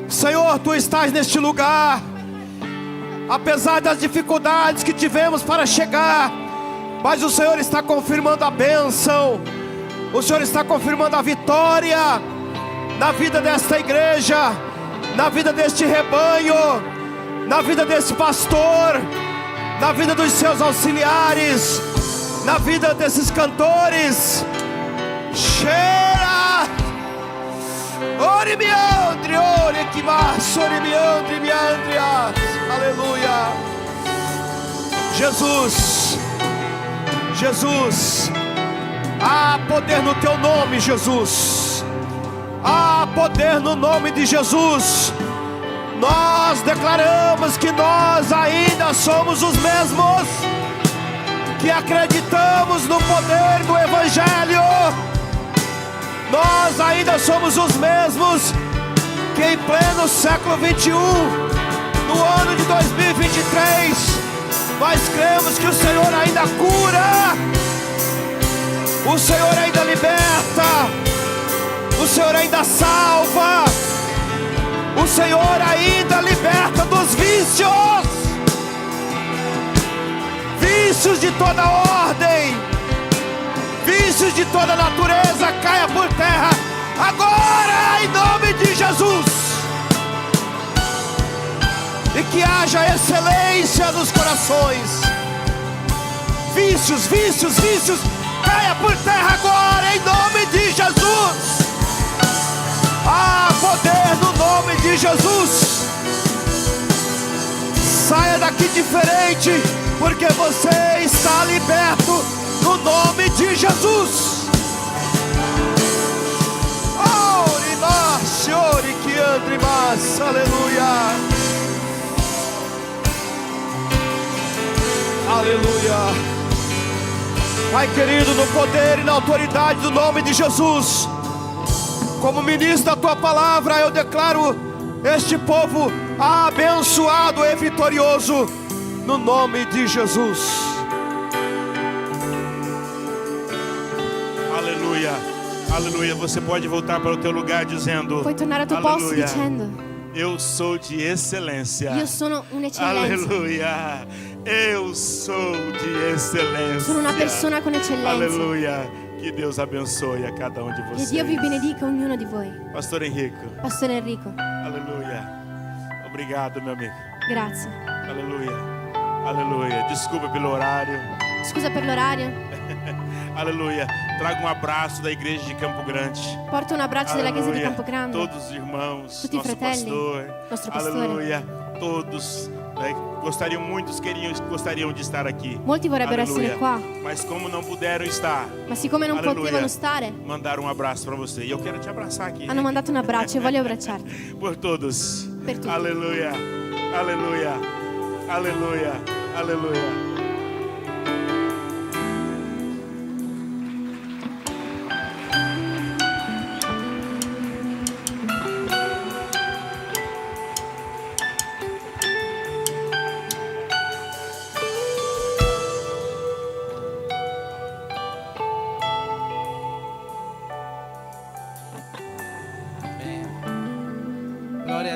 Senhor, Tu estás neste lugar. Apesar das dificuldades que tivemos para chegar, mas o Senhor está confirmando a bênção. O Senhor está confirmando a vitória na vida desta igreja, na vida deste rebanho, na vida desse pastor, na vida dos seus auxiliares, na vida desses cantores. Cheira! Ore meandre, ore que mais, ore meandre, meandrias. Aleluia. Jesus, há poder no Teu nome, Jesus. Há poder no nome de Jesus. Nós declaramos que nós ainda somos os mesmos que acreditamos no poder do Evangelho. Nós ainda somos os mesmos que em pleno século 21, no ano de 2023, nós cremos que o Senhor ainda cura, o Senhor ainda liberta, o Senhor ainda salva, o Senhor ainda liberta dos vícios, vícios de toda ordem, vícios de toda natureza, caia por terra agora em nome de Jesus. E que haja excelência nos corações. Vícios, caia por terra agora em nome de Jesus. Há poder no nome de Jesus. Saia daqui diferente, porque você está liberto no nome de Jesus. Ore mas, ore que andre mas, aleluia. Aleluia. Pai querido, no poder e na autoridade do nome de Jesus, como ministro da Tua palavra, eu declaro este povo abençoado e vitorioso, no nome de Jesus. Aleluia, aleluia. Você pode voltar para o teu lugar dizendo: Puoi tornare al tuo posto aleluia, dicendo: eu sou de excelência. io sono un'eccellenza. Aleluia. Eu sou de excelência. Sono una persona con eccellenza. Aleluia. Que Deus abençoe a cada um de Che vocês. Dio vi benedica ognuno di voi. Pastor Henrico. Pastor Enrico. Aleluia. Obrigado, meu amigo. Grazie. Aleluia. Aleluia. Desculpa pelo horário. Scusa per l'orario. Aleluia. Traga um abraço da igreja de Campo Grande. Porto un abbraccio della chiesa di Campo Grande. Todos os irmãos, tutti i nosso fratelli, pastor. nostro pastore. Aleluia. Todos muitos gostariam de estar aqui. Molti vorrebbero Aleluia. essere qua. Mas como não puderam estar, Ma siccome non aleluia, potevano stare, mandaram um abraço para você. E eu quero te abraçar aqui. hanno mandato un abbraccio e voglio abbracciarti. Por todos. Per tutti. Aleluia. Aleluia. Aleluia. Aleluia. Glória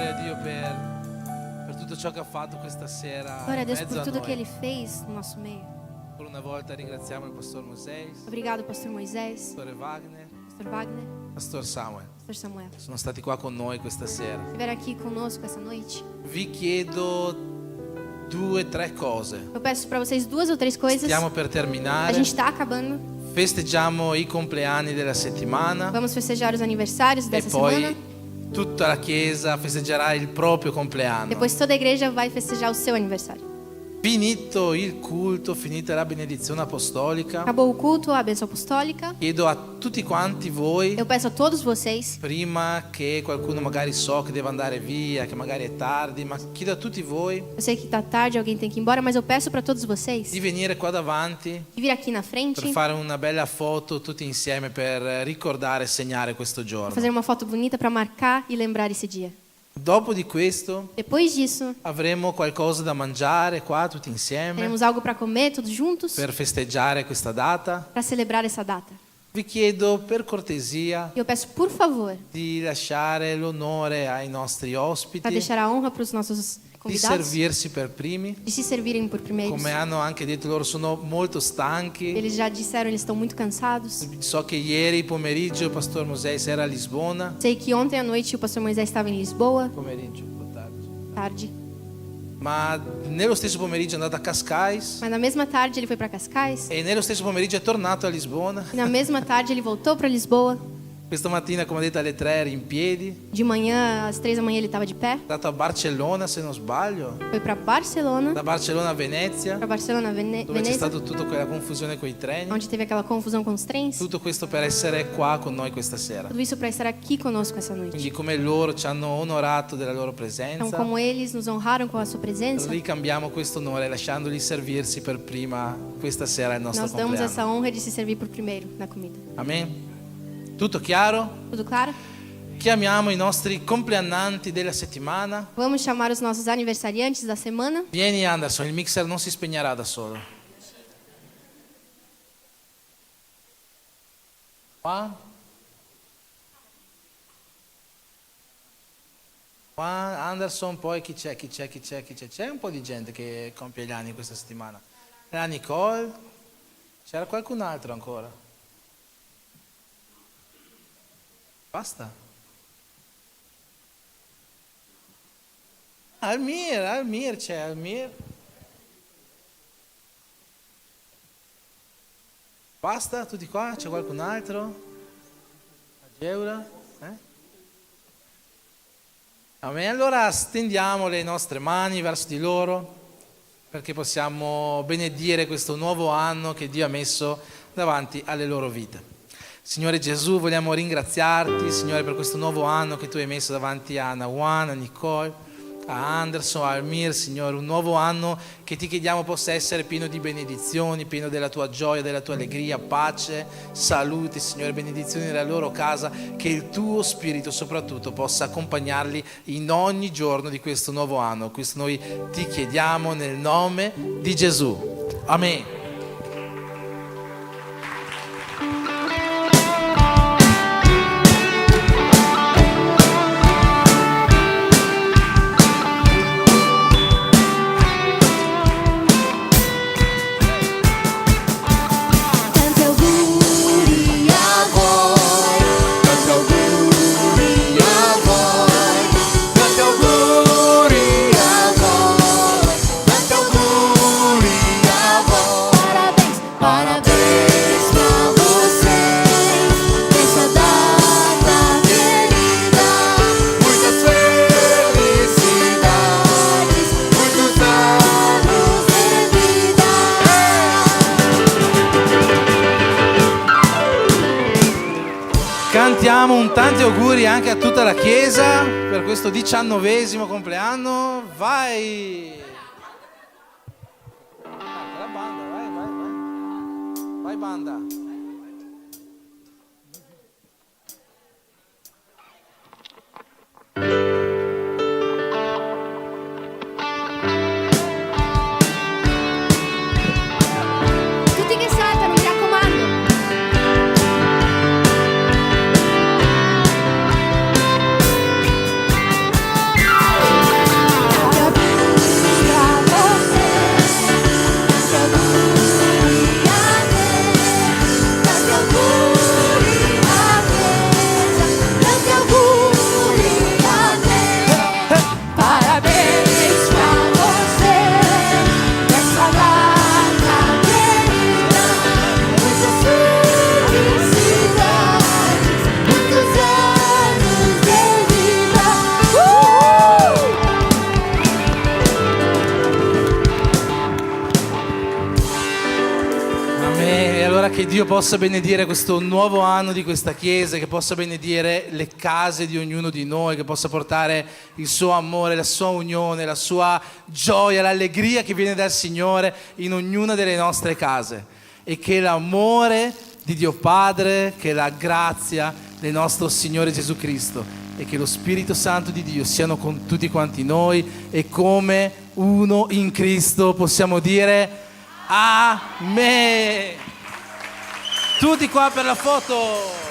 a Dio per tutto ciò che ha fatto questa sera Glória a in Deus mezzo por a tudo noi. que Ele fez no nosso meio. Ancora una volta ringraziamo il Pastor Moisés, Obrigado, Pastor Moisés, Pastore Wagner, Pastor Wagner, Pastor Samuel. Pastor Samuel. Sono stati qua con noi questa sera. Estiveram aqui conosco essa noite. Vi chiedo 2 o 3 cose. Eu peço para vocês 2 ou 3 coisas. Stiamo per A terminare. gente está acabando. Festeggiamo i compleanni della settimana Vamos festejar os aniversários e dessa poi semana. tutta la chiesa festeggerà il proprio compleanno. Depois toda a igreja vai festejar o seu aniversário. Finito il culto, finita la benedizione apostolica, Acabou o culto, a bênção apostólica. chiedo a tutti quanti voi, Eu peço a todos vocês, prima che qualcuno magari so che deve andare via, che magari è tardi, ma chiedo a tutti voi eu sei que está tarde, alguém tem que ir embora, mas eu peço para todos vocês di venire qua davanti de vir aqui na per frente, fare una bella foto tutti insieme per ricordare e segnare questo giorno. fazer uma foto bonita para marcar e lembrar esse dia. Dopo di questo Depois disso, avremo qualcosa da mangiare qua tutti insieme teremos algo para comer todos juntos per festeggiare questa data. para celebrar essa data. Vi chiedo per cortesia E eu peço, por favor, di lasciare l'onore ai nostri para ospiti, deixar a honra para os nossos di convidados, servirsi per primi. de se servirem por primeiros. Come hanno anche detto loro, sono molto stanchi. Eles já disseram, eles estão muito cansados. So che ieri pomeriggio il Pastor Moisés era a Lisbona. Sei que ontem à noite o pastor Moisés estava em Lisboa, Pomeriggio, un po' tardi. tarde. Ma nello stesso pomeriggio è andato a Cascais Mas na mesma tarde ele foi para Cascais. e nello stesso pomeriggio è tornato a Lisbona. E na mesma tarde ele voltou para Lisboa. Questa mattina, come detto, alle 3 era in piedi. De manhã, às 3 da manhã, ele estava de pé. È andato a Barcellona, se non sbaglio. Foi para Barcelona, Da Barcellona a Venezia, para Barcelona, dove c'è Veneza, stata tutta quella confusione con i treni. onde teve aquela confusão com os trens. Tutto questo per essere qua con noi questa sera. Tudo isso para estar aqui conosco essa noite. Quindi come loro ci hanno onorato della loro Então, presenza, como eles nos honraram com a sua presença, ricambiamo questo onore lasciandoli servirsi per prima questa sera il nostro nós damos compleanno. essa honra de se servir por primeiro na comida. Amen. Tutto chiaro? Tudo claro? Chiamiamo i nostri compleannanti della settimana. Vamos chamar os nossos aniversariantes da semana. Vieni Anderson, il mixer non si spegnerà da solo. Qua. Qua Anderson, poi chi c'è? C'è un po' di gente che compie gli anni questa settimana. La Nicole. C'era qualcun altro ancora? Basta. Almir c'è, Almir. Basta, tutti qua? C'è qualcun altro? Ageula? Amen. Allora stendiamo le nostre mani verso di loro perché possiamo benedire questo nuovo anno che Dio ha messo davanti alle loro vite. Signore Gesù, vogliamo ringraziarti, Signore, per questo nuovo anno che tu hai messo davanti a Nawan, a Nicole, a Anderson, a Almir, Signore, un nuovo anno che ti chiediamo possa essere pieno di benedizioni, pieno della tua gioia, della tua allegria, pace, salute, Signore, benedizioni nella loro casa, che il tuo Spirito soprattutto possa accompagnarli in ogni giorno di questo nuovo anno. Questo noi ti chiediamo nel nome di Gesù. Amen. Cantiamo un tanti auguri anche a tutta la Chiesa per questo 19° compleanno. Vai! La banda, vai. Vai banda. Tutti che saltano, mi raccomando. allora che Dio possa benedire questo nuovo anno di questa Chiesa, che possa benedire le case di ognuno di noi, che possa portare il suo amore, la sua unione, la sua gioia, l'allegria che viene dal Signore in ognuna delle nostre case. E che l'amore di Dio Padre, che la grazia del nostro Signore Gesù Cristo e che lo Spirito Santo di Dio siano con tutti quanti noi, e come uno in Cristo possiamo dire Amen. Tutti qua per la foto.